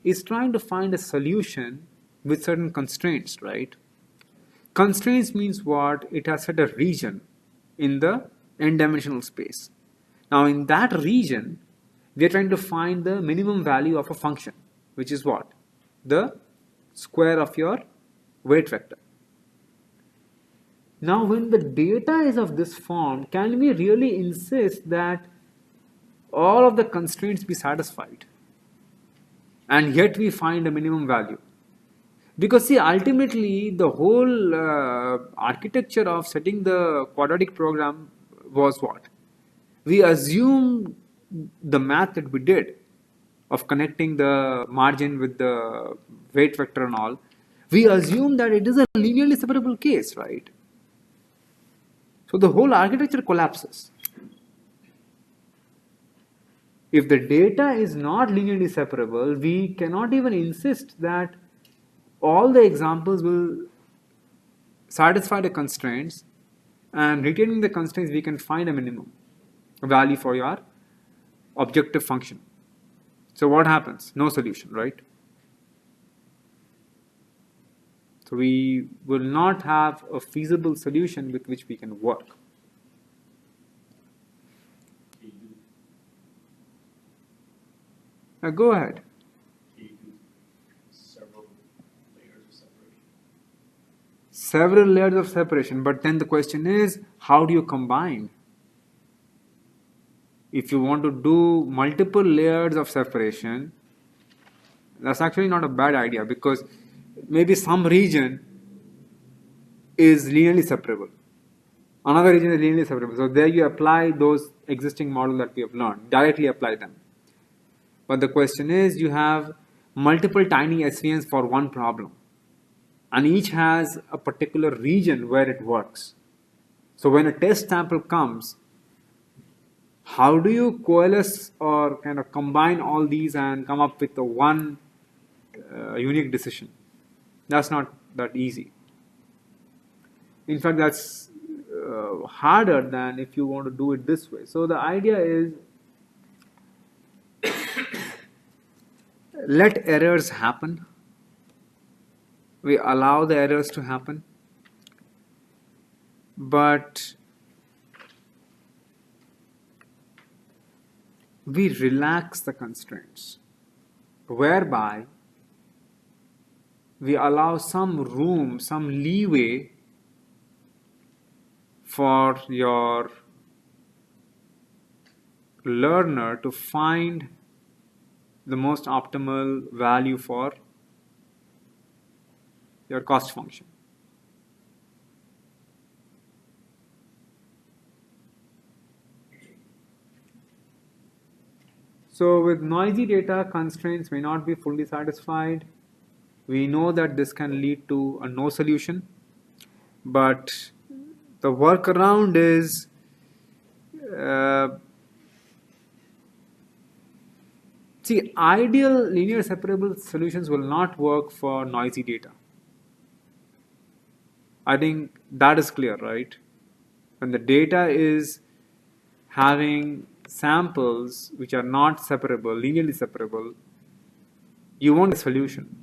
is trying to find a solution with certain constraints, right? Constraints means what? It has set a region in the n-dimensional space. Now in that region, we are trying to find the minimum value of a function, which is what? The square of your weight vector. Now when the data is of this form, can we really insist that all of the constraints be satisfied and yet we find a minimum value? Because see, ultimately the whole architecture of setting the quadratic program was what? We assumed the math that we did of connecting the margin with the weight vector and all, we assume that it is a linearly separable case, right? So the whole architecture collapses. If the data is not linearly separable, we cannot even insist that all the examples will satisfy the constraints, and retaining the constraints we can find a minimum value for your objective function. So what happens? No solution, right? So we will not have a feasible solution with which we can work. Now go ahead. Several layers of separation, but then the question is, how do you combine? If you want to do multiple layers of separation, that's actually not a bad idea, because maybe some region is linearly separable, another region is linearly separable. So there you apply those existing models that we have learned, directly apply them. But the question is, you have multiple tiny SVMs for one problem, and each has a particular region where it works. So when a test sample comes, how do you coalesce or kind of combine all these and come up with a one unique decision? That's not that easy. In fact, that's harder than if you want to do it this way. So the idea is, let errors happen. We allow the errors to happen, but we relax the constraints, whereby we allow some room, some leeway for your learner to find the most optimal value for your cost function. So with noisy data, constraints may not be fully satisfied. We know that this can lead to a no solution, but the workaround is see, ideal linear separable solutions will not work for noisy data. I think that is clear, right? When the data is having samples which are not separable, linearly separable, you want a solution.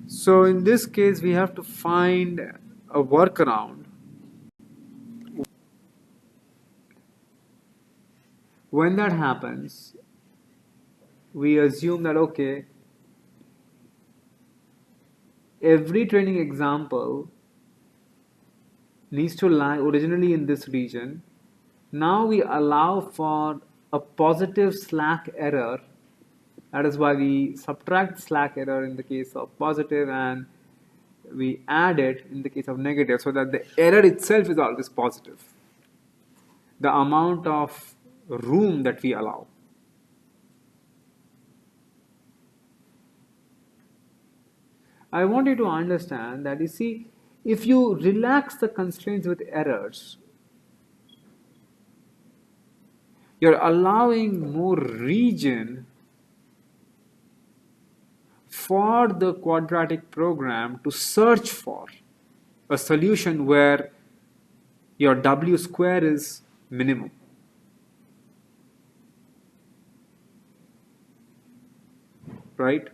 So in this case, we have to find a workaround. When that happens, we assume that, okay, every training example needs to lie originally in this region. Now we allow for a positive slack error. That is why we subtract slack error in the case of positive and we add it in the case of negative, so that the error itself is always positive. The amount of room that we allow. I want you to understand that, you see, if you relax the constraints with errors, you're allowing more region for the quadratic program to search for a solution where your W square is minimum. Right?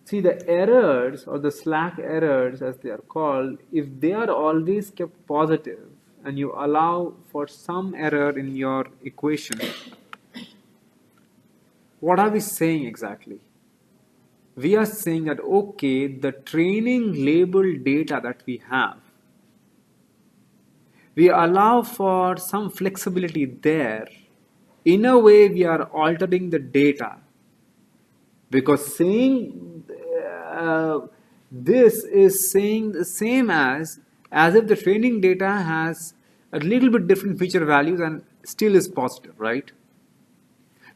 See, the errors or the slack errors, as they are called, if they are always kept positive and you allow for some error in your equation, what are we saying exactly? We are saying that, okay, the training labeled data that we have, we allow for some flexibility there. In a way, we are altering the data, because saying this is saying the same as if the training data has a little bit different feature values and still is positive, right?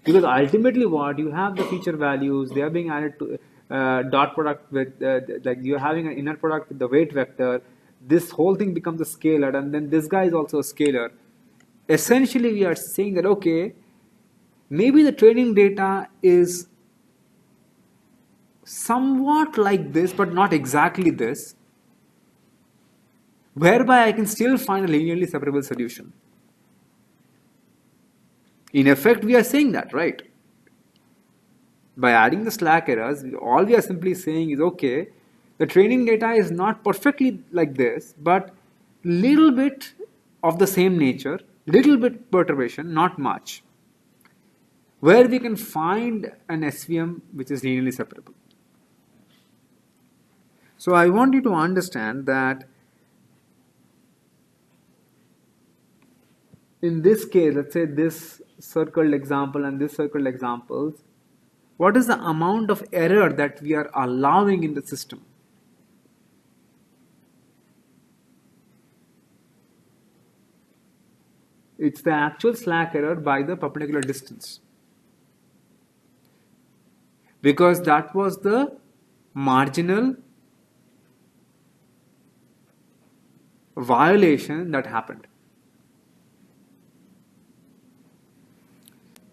Because ultimately what you have, the feature values, they are being added to dot product with like you're having an inner product with the weight vector. This whole thing becomes a scalar, and then this guy is also a scalar. Essentially we are saying that, okay, maybe the training data is somewhat like this, but not exactly this, whereby I can still find a linearly separable solution. In effect, we are saying that, right? By adding the slack errors, all we are simply saying is, okay, the training data is not perfectly like this, but little bit of the same nature, little bit perturbation, not much, where we can find an SVM which is linearly separable. So I want you to understand that in this case, let's say this circled example and this circled examples, What is the amount of error that we are allowing in the system? It's the actual slack error by the particular distance. Because that was the marginal violation that happened.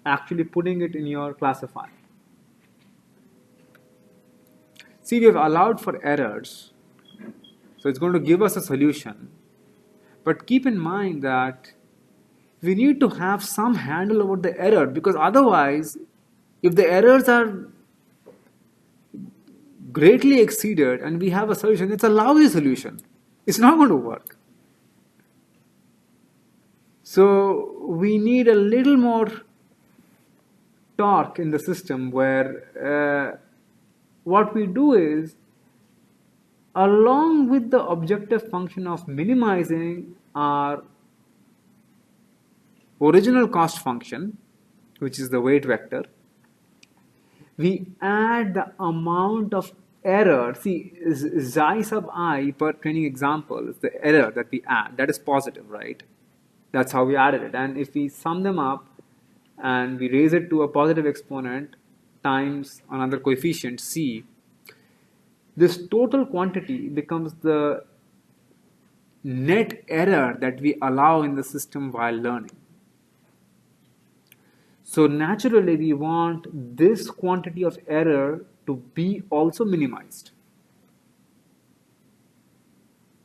Actually putting it in your classifier. See, we have allowed for errors. So it's going to give us a solution. But keep in mind that we need to have some handle over the error, because otherwise, if the errors are greatly exceeded and we have a solution, it's a lousy solution. It's not going to work. So we need a little more torque in the system where what we do is, along with the objective function of minimizing our original cost function, which is the weight vector, we add the amount of error. See, xi sub I per training example is the error that we add. That is positive, right? That's how we added it. And if we sum them up and we raise it to a positive exponent times another coefficient c, this total quantity becomes the net error that we allow in the system while learning. So naturally, we want this quantity of error to be also minimized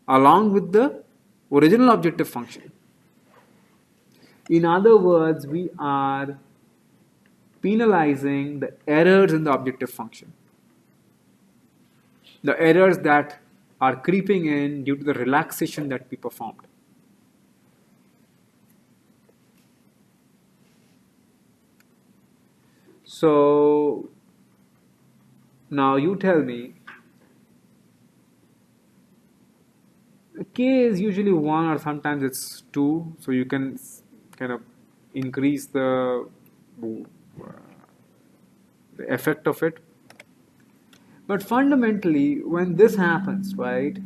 along with the original objective function. In other words, we are penalizing the errors in the objective function, the errors that are creeping in due to the relaxation that we performed. So now you tell me, k is usually 1 or sometimes it's 2, so you can kind of increase the effect of it. But fundamentally, when this happens, right,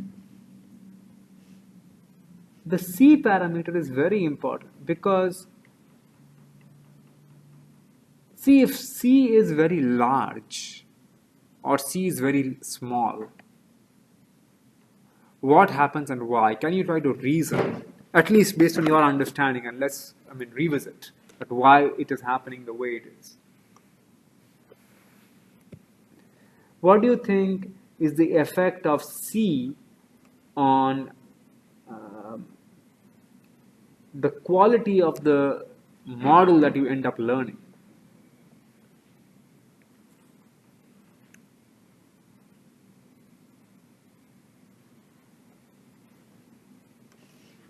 the c parameter is very important, because see, if c is very large or c is very small, what happens and why? Can you try to reason, at least based on your understanding, and let's revisit at why it is happening the way it is. What do you think is the effect of c on the quality of the model that you end up learning?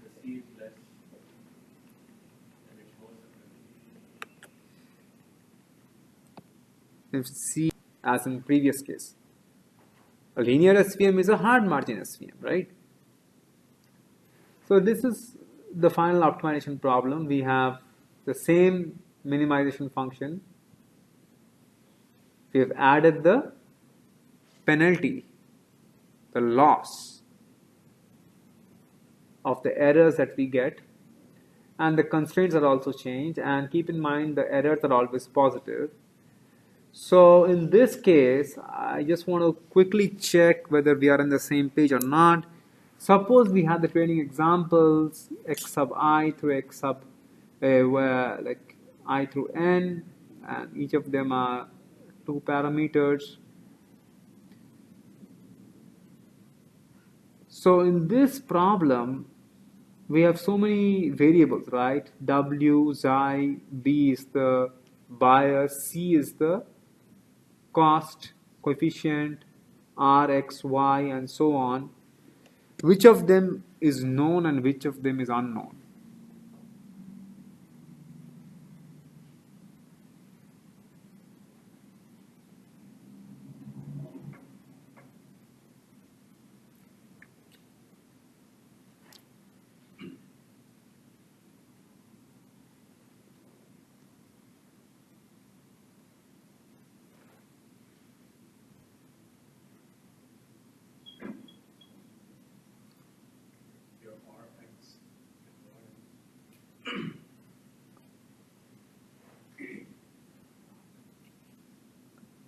The C is less, and it's more separate. If c, as in previous case, a linear SVM is a hard margin SVM, right? So this is the final optimization problem. We have the same minimization function. We have added the penalty, the loss of the errors that we get, and the constraints are also changed. And keep in mind, the errors are always positive. So in this case, I just want to quickly check whether we are on the same page or not. Suppose we have the training examples x sub I through x sub where like I through n, and each of them are 2 parameters. So in this problem, we have so many variables, right? W, xi, b is the bias, c is the cost coefficient, r, x, y, and so on. Which of them is known and which of them is unknown?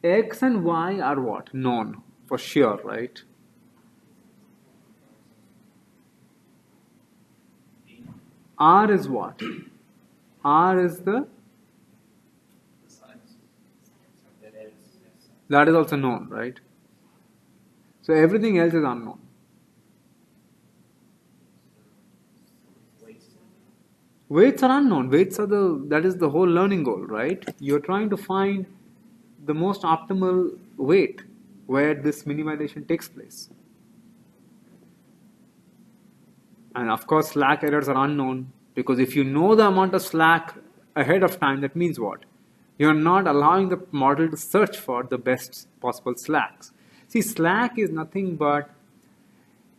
X and Y are what? Known for sure, right? R is what? R is the, that is also known, right? So everything else is unknown. Weights are unknown. Weights are that is the whole learning goal, right? You're trying to find the most optimal weight where this minimization takes place. And of course, slack errors are unknown, because if you know the amount of slack ahead of time, that means what? You're not allowing the model to search for the best possible slacks. See, slack is nothing but,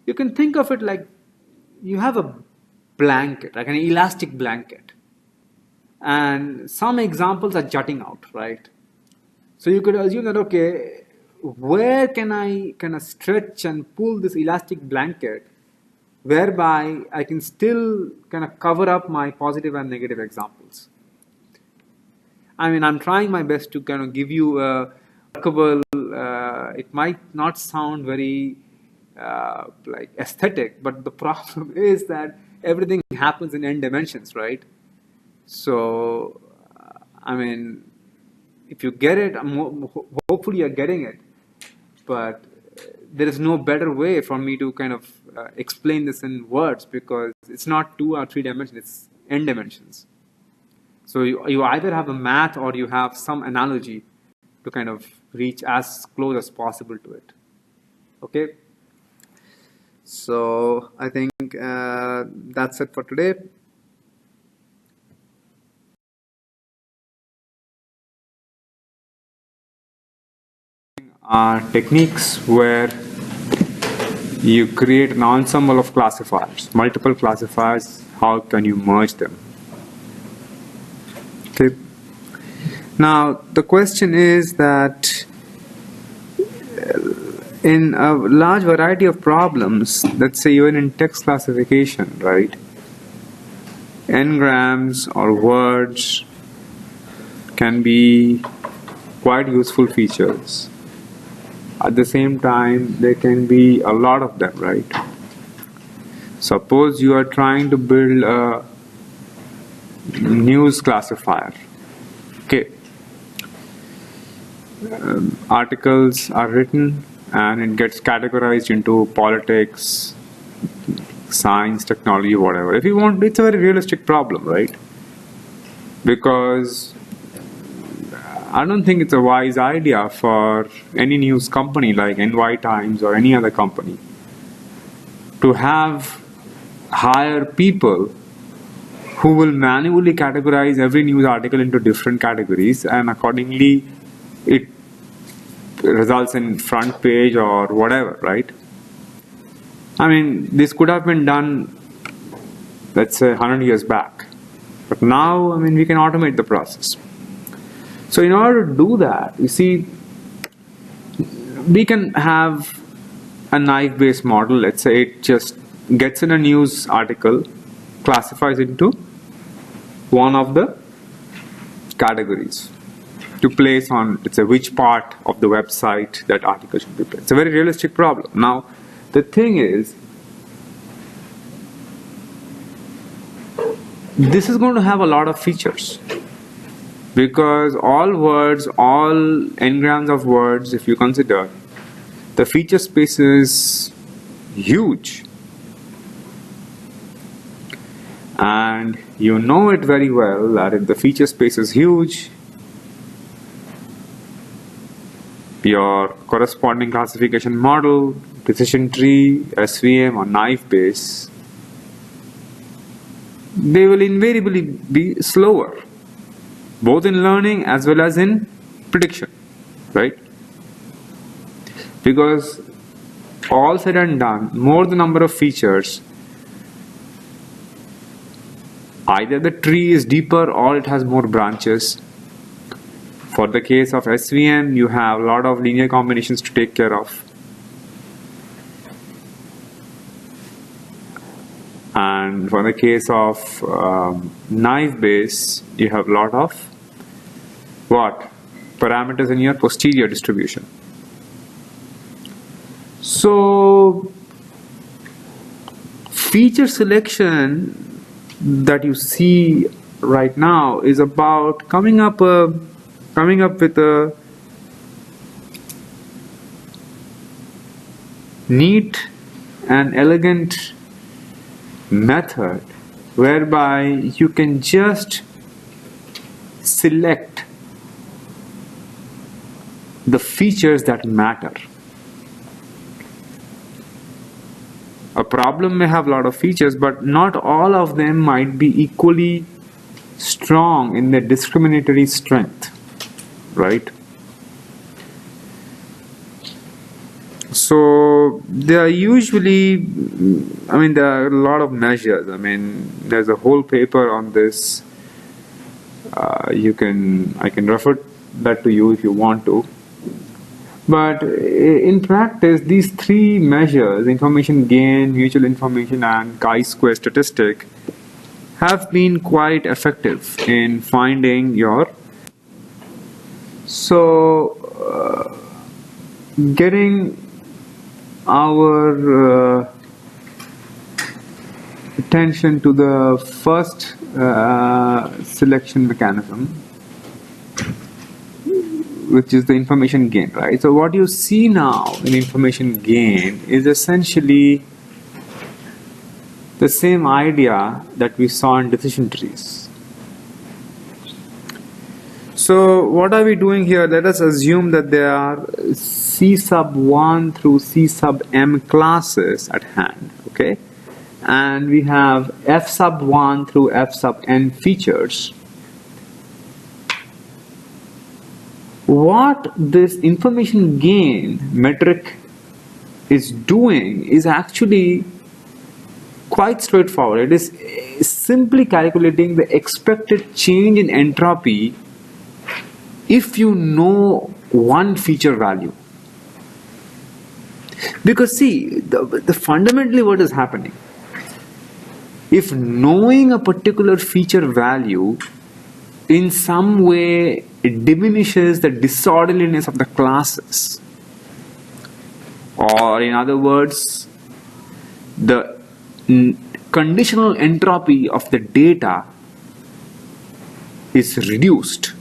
you can think of it like you have a blanket, like an elastic blanket. And some examples are jutting out, right? So you could assume that, okay, where can I kind of stretch and pull this elastic blanket whereby I can still kind of cover up my positive and negative examples? I mean, I'm trying my best to kind of give you a workable, it might not sound very like aesthetic, but the problem is that everything happens in n dimensions, right? So, I mean, if you get it, hopefully you're getting it, but there is no better way for me to kind of explain this in words, because it's not 2 or 3 dimensions, it's n dimensions. So you either have a math or you have some analogy to kind of reach as close as possible to it. Okay? So I think that's it for today. Techniques where you create an ensemble of classifiers, multiple classifiers, how can you merge them? Okay. Now, the question is that in a large variety of problems, let's say even in text classification, right, n-grams or words can be quite useful features. At the same time, there can be a lot of them, right? Suppose you are trying to build a news classifier. Okay. Articles are written and it gets categorized into politics, science, technology, whatever. If you want, it's a very realistic problem, right? Because I don't think it's a wise idea for any news company like NY Times or any other company to hire people who will manually categorize every news article into different categories, and accordingly it results in front page or whatever, right? I mean, this could have been done, let's say, 100 years back. But now, I mean, we can automate the process. So in order to do that, you see, we can have a knife-based model. Let's say it just gets in a news article, classifies into one of the categories to place on, let's say, which part of the website that article should be placed. It's a very realistic problem. Now, the thing is, this is going to have a lot of features, because all words, all n-grams of words, if you consider, the feature space is huge. And you know it very well that if the feature space is huge, your corresponding classification model, decision tree, SVM or knife base, they will invariably be slower, both in learning as well as in prediction, right? Because all said and done, more the number of features, either the tree is deeper or it has more branches. For the case of SVM, you have a lot of linear combinations to take care of. And for the case of knife base, you have a lot of what? parameters in your posterior distribution. So feature selection that you see right now is about coming up with a neat and elegant method whereby you can just select the features that matter. A problem may have a lot of features, but not all of them might be equally strong in their discriminatory strength, right? So there are usually, there are a lot of measures. There's a whole paper on this. I can refer that to you if you want to. But in practice, these three measures, information gain, mutual information, and chi-square statistic, have been quite effective in finding your. So, getting our attention to the first selection mechanism, which is the information gain, right? So what you see now in information gain is essentially the same idea that we saw in decision trees. So what are we doing here? Let us assume that there are C sub 1 through C sub m classes at hand, okay? And we have F sub 1 through F sub n features. What this information gain metric is doing is actually quite straightforward. It is simply calculating the expected change in entropy if you know one feature value. Because see, the fundamentally what is happening, if knowing a particular feature value in some way it diminishes the disorderliness of the classes, or in other words, the conditional entropy of the data is reduced,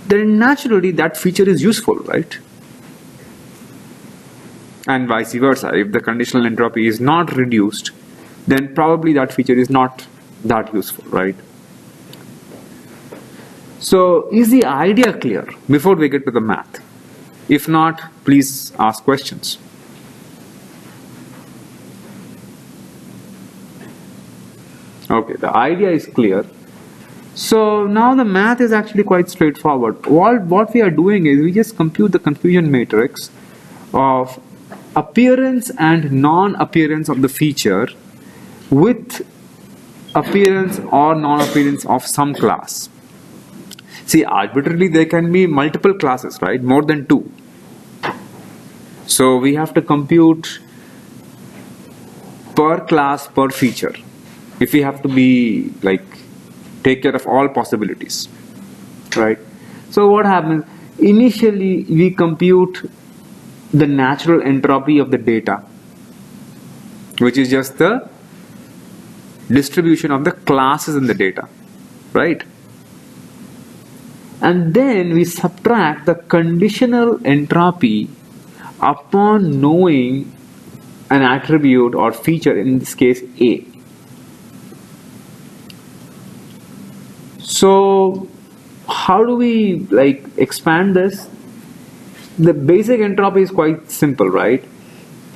then naturally that feature is useful, right? And vice versa. If the conditional entropy is not reduced, then probably that feature is not that useful, right? So is the idea clear before we get to the math? If not, please ask questions. Okay, the idea is clear. So now the math is actually quite straightforward. What we are doing is we just compute the confusion matrix of appearance and non-appearance of the feature with appearance or non-appearance of some class. See, arbitrarily there can be multiple classes, right? More than two. So we have to compute per class, per feature. If we have to be take care of all possibilities, right? So what happens? Initially we compute the natural entropy of the data, which is just the distribution of the classes in the data, right? And then we subtract the conditional entropy upon knowing an attribute or feature, in this case A. So how do we expand this? The basic entropy is quite simple, right?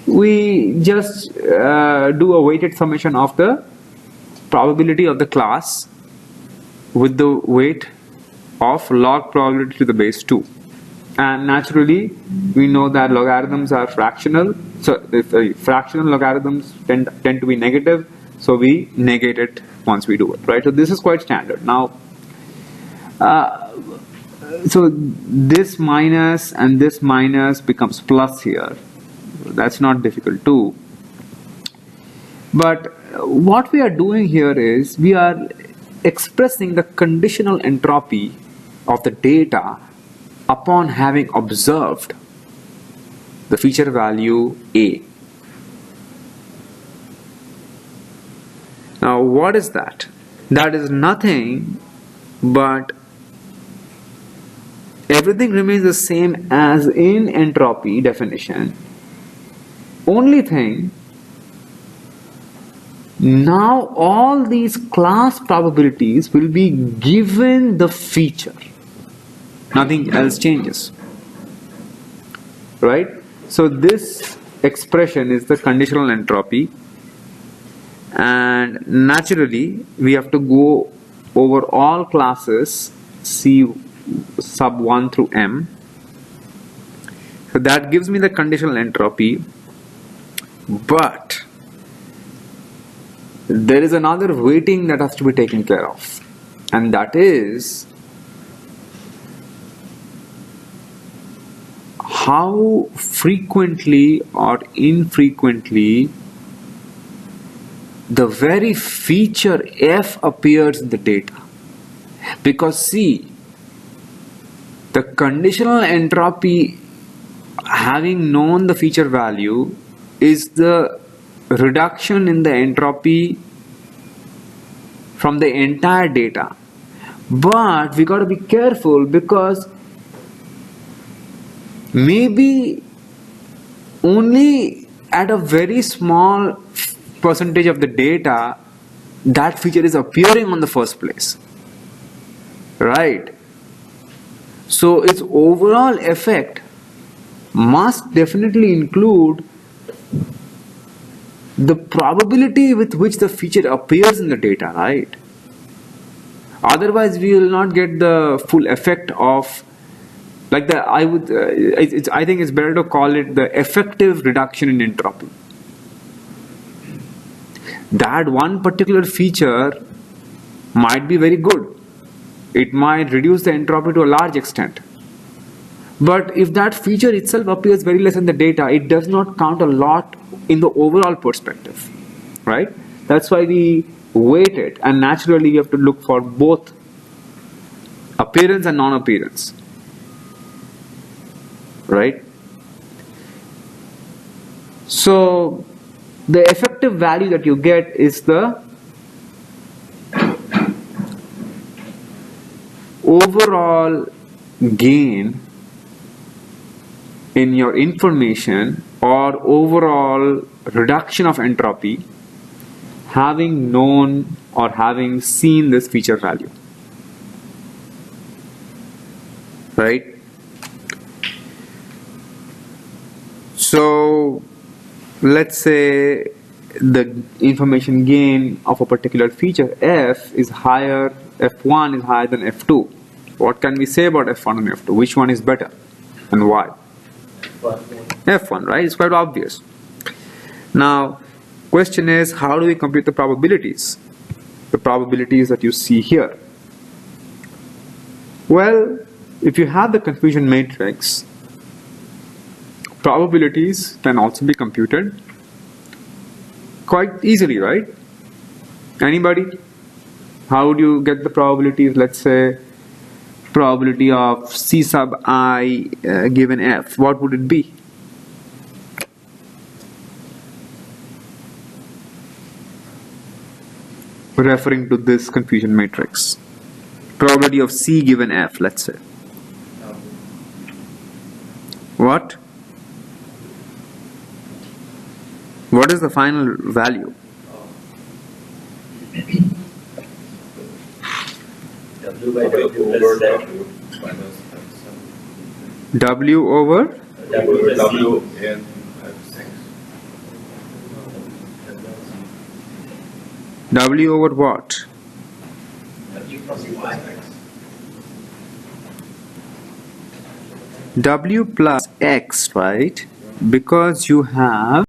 We just do a weighted summation of the probability of the class with the weight of log probability to the base 2. And naturally, we know that logarithms are fractional. So if fractional logarithms tend to be negative, so we negate it once we do it, right? So this is quite standard. Now, so this minus and this minus becomes plus here. That's not difficult too. But what we are doing here is we are expressing the conditional entropy of the data upon having observed the feature value A. Now, what is that? That is nothing but everything remains the same as in entropy definition. Only thing, now all these class probabilities will be given the feature. Nothing else changes. Right? So this expression is the conditional entropy, and naturally we have to go over all classes C sub 1 through M. So that gives me the conditional entropy, but there is another weighting that has to be taken care of, and that is how frequently or infrequently the very feature F appears in the data. Because see, the conditional entropy, having known the feature value, is the reduction in the entropy from the entire data. But we got to be careful, because maybe only at a very small percentage of the data that feature is appearing on the first place, right? So its overall effect must definitely include the probability with which the feature appears in the data, right? Otherwise we will not get the full effect of, like the, I think it's better to call it the effective reduction in entropy. That one particular feature might be very good. It might reduce the entropy to a large extent. But if that feature itself appears very less in the data, it does not count a lot in the overall perspective, right? That's why we weight it, and naturally you have to look for both appearance and non-appearance, right? So the effective value that you get is the overall gain in your information or overall reduction of entropy having known or having seen this feature value, right? So let's say the information gain of a particular feature F is higher, F1 is higher than F2. What can we say about F1 and F2? Which one is better and why? F1, right? It's quite obvious. Now, question is, how do we compute the probabilities? The probabilities that you see here. Well, if you have the confusion matrix, probabilities can also be computed quite easily, right? Anybody? How would you get the probabilities? Let's say probability of C sub I given F. What would it be? Referring to this confusion matrix. Probability of C given F, let's say. What? What is the final value? W by W over W minus W over? W in W over what? W plus Y. W plus X, right? Because you have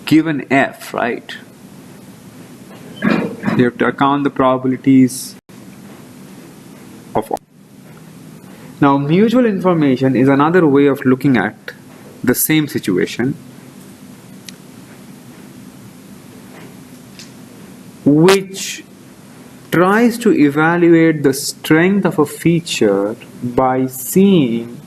given F, right? You have to account the probabilities of all. Now, mutual information is another way of looking at the same situation. which tries to evaluate the strength of a feature by seeing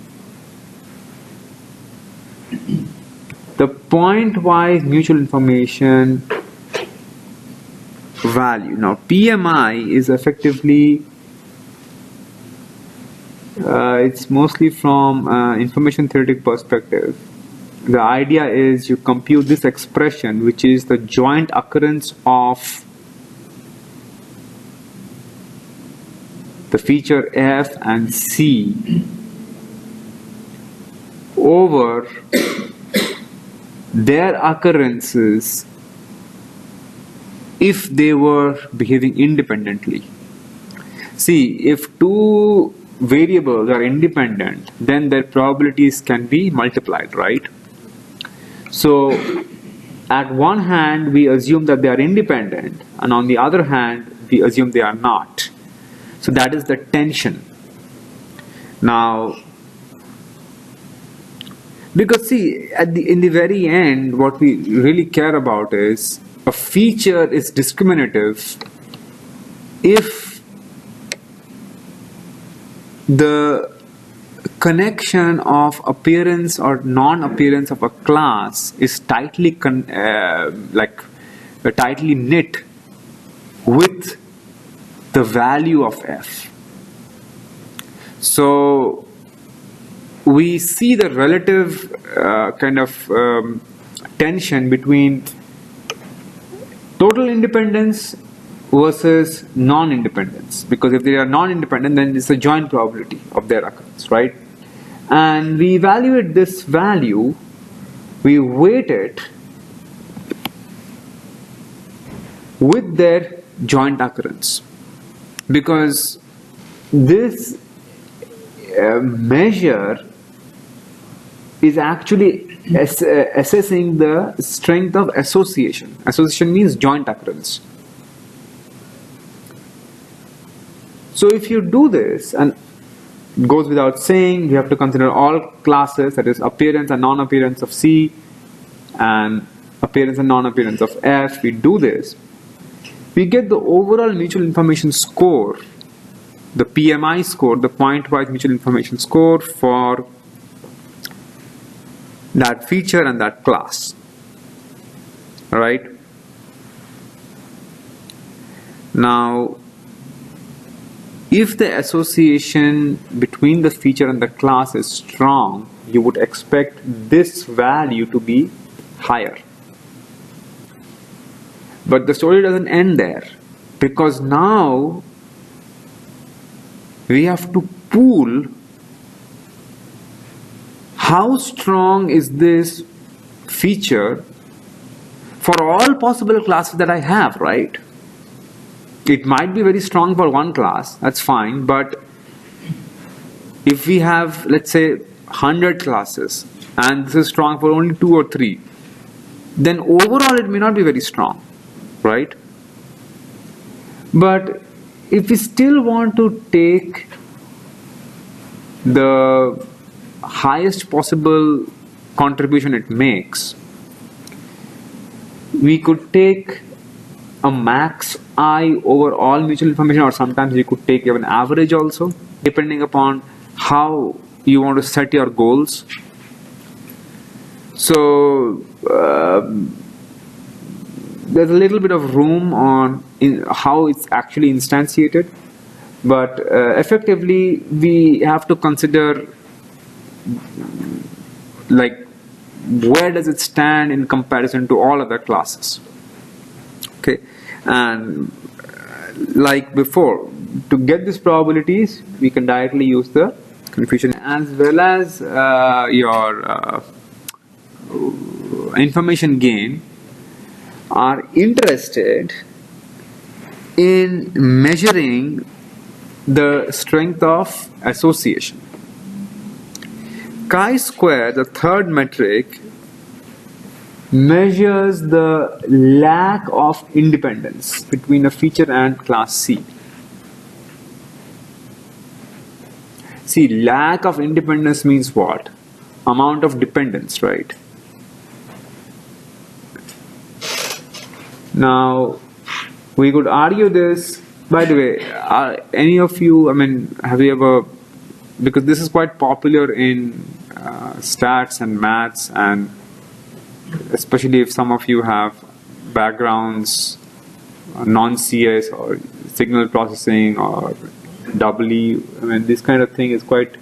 the point-wise mutual information value. Now, PMI is effectively, it's mostly from information theoretic perspective. The idea is you compute this expression, which is the joint occurrence of the feature F and C over their occurrences if they were behaving independently. See, if two variables are independent, then their probabilities can be multiplied, right? So, at one hand, we assume that they are independent, and on the other hand, we assume they are not. So that is the tension. Now, because see, in the very end, what we really care about is a feature is discriminative if the connection of appearance or non-appearance of a class is tightly tightly knit with the value of F. So we see the relative tension between total independence versus non-independence, because if they are non-independent, then it's a joint probability of their occurrence, right? And we evaluate this value, we weight it with their joint occurrence, because this measure is actually assessing the strength of association. Association means joint occurrence. So if you do this, and it goes without saying, you have to consider all classes, that is appearance and non-appearance of C and appearance and non-appearance of F. We do this, we get the overall mutual information score, the PMI score, the point-wise mutual information score for that feature and that class. All right. Now, if the association between the feature and the class is strong, you would expect this value to be higher. But the story doesn't end there, because now we have to pool how strong is this feature for all possible classes that I have, right? It might be very strong for one class, that's fine, but if we have, let's say, 100 classes and this is strong for only 2 or 3, then overall it may not be very strong, right? But if we still want to take the highest possible contribution it makes, we could take a max I over all mutual information, or sometimes you could take even average also, depending upon how you want to set your goals. So there's a little bit of room on how it's actually instantiated, but effectively we have to consider like where does it stand in comparison to all other classes. Okay, and like before, to get these probabilities we can directly use the confusion as well as your information gain are interested in measuring the strength of association. Chi-square, the third metric, measures the lack of independence between a feature and class C. See, lack of independence means what? Amount of dependence, right? Now, We could argue this. By the way, any of you, I mean, have you ever, because this is quite popular in stats and maths, and especially if some of you have backgrounds, non-CS or signal processing or EE, I mean, this kind of thing is quite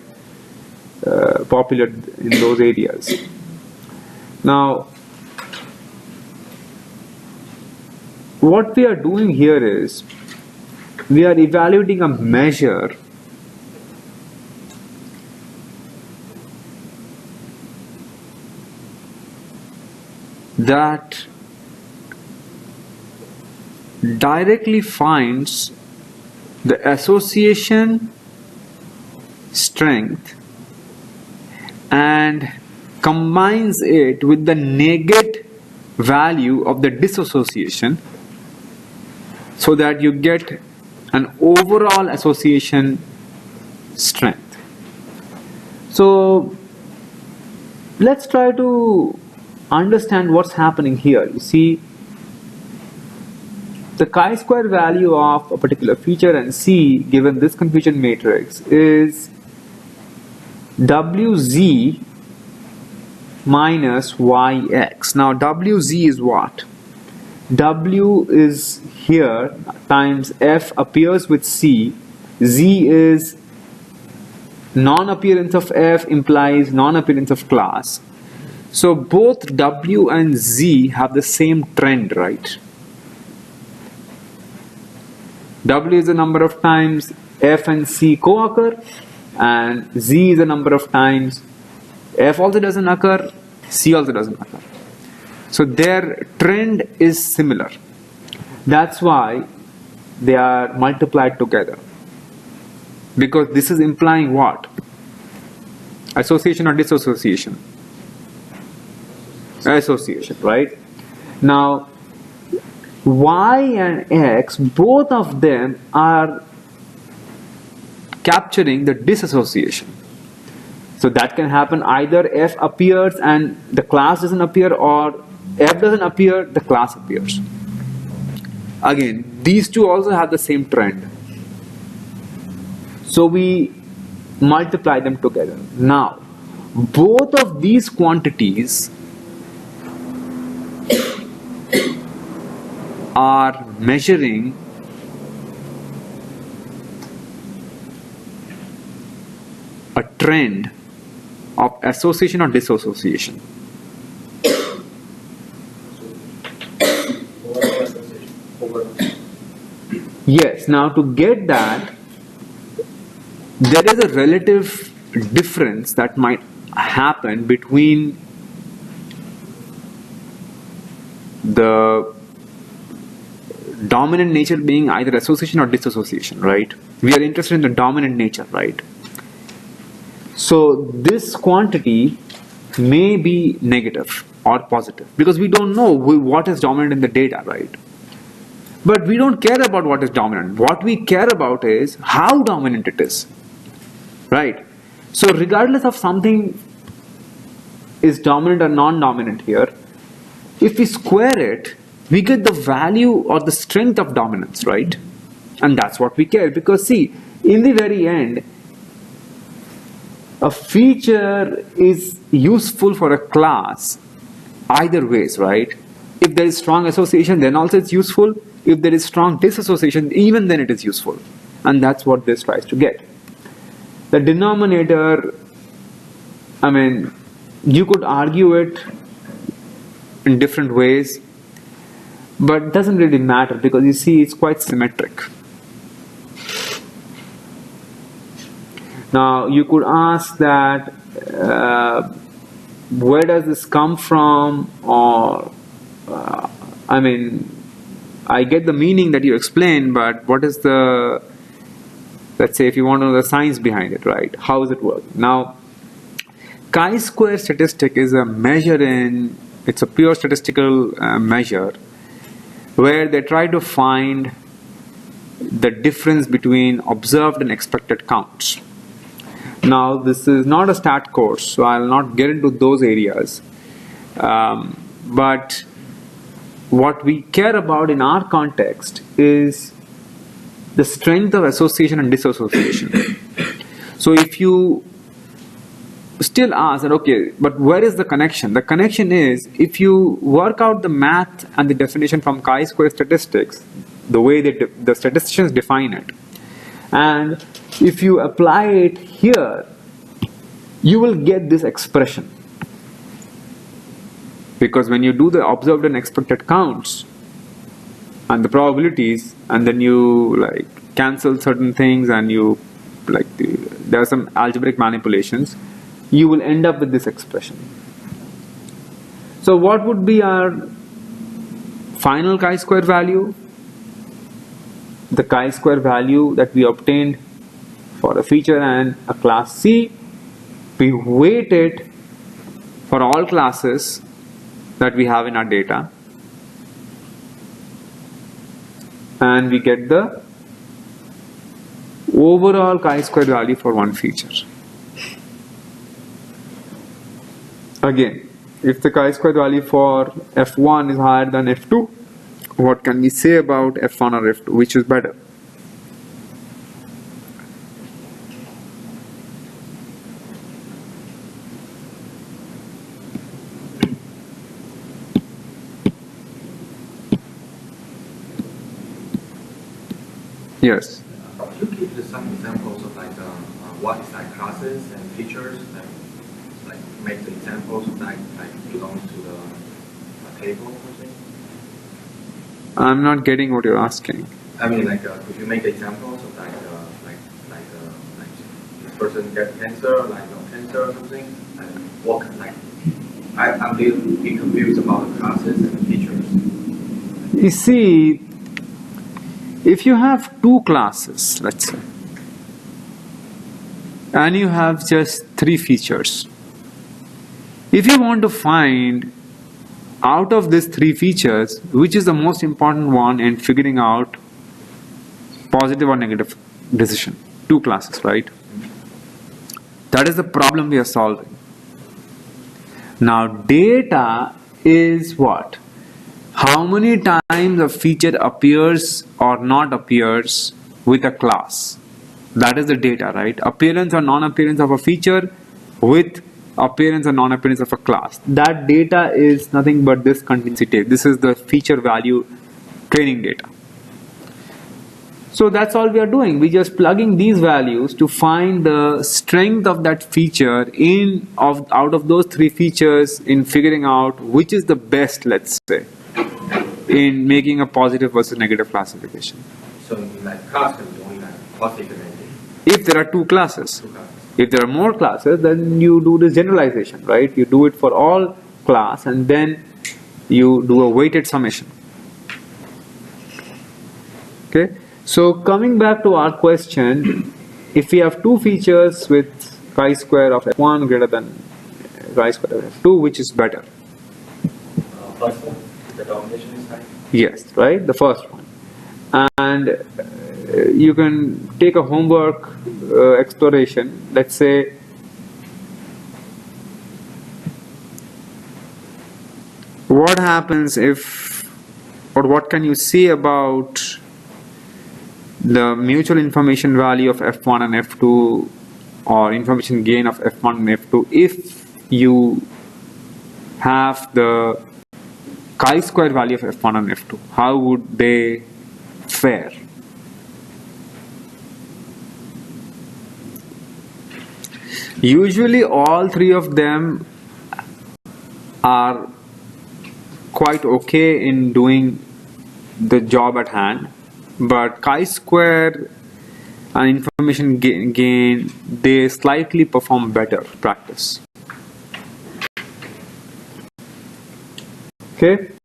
popular in those areas. Now, what we are doing here is we are evaluating a measure that directly finds the association strength and combines it with the negate value of the dissociation so that you get an overall association strength. So let's try to understand what's happening here. You see, the chi-square value of a particular feature and C given this confusion matrix is WZ minus YX. Now WZ is what? W is here times F appears with C. Z is non-appearance of F implies non-appearance of class. So both W and Z have the same trend, right? W is the number of times F and C co-occur, and Z is the number of times F also doesn't occur, C also doesn't occur. So their trend is similar. That's why they are multiplied together. Because this is implying what? Association or dissociation? Association, right? Now, Y and X, both of them are capturing the dissociation. So that can happen either F appears and the class doesn't appear, or F doesn't appear, the class appears. Again, these two also have the same trend. So we multiply them together. Now, both of these quantities are measuring a trend of association or dissociation. Yes, now to get that, there is a relative difference that might happen between the dominant nature being either association or dissociation, right? We are interested in the dominant nature, right? So this quantity may be negative or positive because we don't know what is dominant in the data, right? But we don't care about what is dominant. What we care about is how dominant it is, right? So regardless of something is dominant or non-dominant here, if we square it, we get the value or the strength of dominance, right? And that's what we care, because see, in the very end, a feature is useful for a class either ways, right? If there is strong association, then also it's useful. If there is strong dissociation, even then it is useful. And that's what this tries to get. The denominator, I mean, you could argue it in different ways, but it doesn't really matter because you see it's quite symmetric. Now you could ask that where does this come from, or I mean, I get the meaning that you explained, but what is the, let's say if you want to know the science behind it, right? How does it work? Now, chi-square statistic is a measure in, it's a pure statistical measure where they try to find the difference between observed and expected counts. Now, this is not a stat course, so I'll not get into those areas. But what we care about in our context is the strength of association and disassociation. So if you still ask that, okay, but where is the connection? The connection is, if you work out the math and the definition from chi-square statistics, the way that the statisticians define it, and if you apply it here, you will get this expression. Because when you do the observed and expected counts and the probabilities, and then you like cancel certain things and you like there are some algebraic manipulations, you will end up with this expression. So what would be our final chi-square value? The chi-square value that we obtained for a feature and a class C, we weight it for all classes that we have in our data, and we get the overall chi-square value for one feature. Again, if the chi-square value for F1 is higher than F2, what can we say about F1 or F2, which is better? Yes. Could you give some examples of like what is like classes and features, like make the examples like belong to the table or something? I'm not getting what you're asking. I mean, like could you make examples of like this person get cancer, like no cancer or something, and what like I'm a little bit confused about the classes and the features. You see, if you have two classes, let's say, and you have just 3 features, if you want to find out of these 3 features, which is the most important one in figuring out positive or negative decision, 2 classes, right? That is the problem we are solving. Now, data is what? How many times a feature appears or not appears with a class. That is the data, right? Appearance or non-appearance of a feature with appearance or non-appearance of a class. That data is nothing but this contingency tape. This is the feature value training data. So that's all we are doing. We're just plugging these values to find the strength of that feature out of those 3 features in figuring out which is the best, let's say, in making a positive versus negative classification. So in like class can be only like positive and negative. If there are 2 classes. If there are more classes, then you do this generalization, right? You do it for all class and then you do a weighted summation. Okay? So coming back to our question, if we have 2 features with chi-square of F1 greater than chi-square of F2, which is better? First one, the domination is high. Yes, right? The first one. And you can take a homework exploration. Let's say what happens if, or what can you say about the mutual information value of F1 and F2, or information gain of F1 and F2, if you have the chi-square value of F1 and F2? How would they fare? Usually all 3 of them are quite okay in doing the job at hand, but chi-square and information gain, they slightly perform better practice. Okay.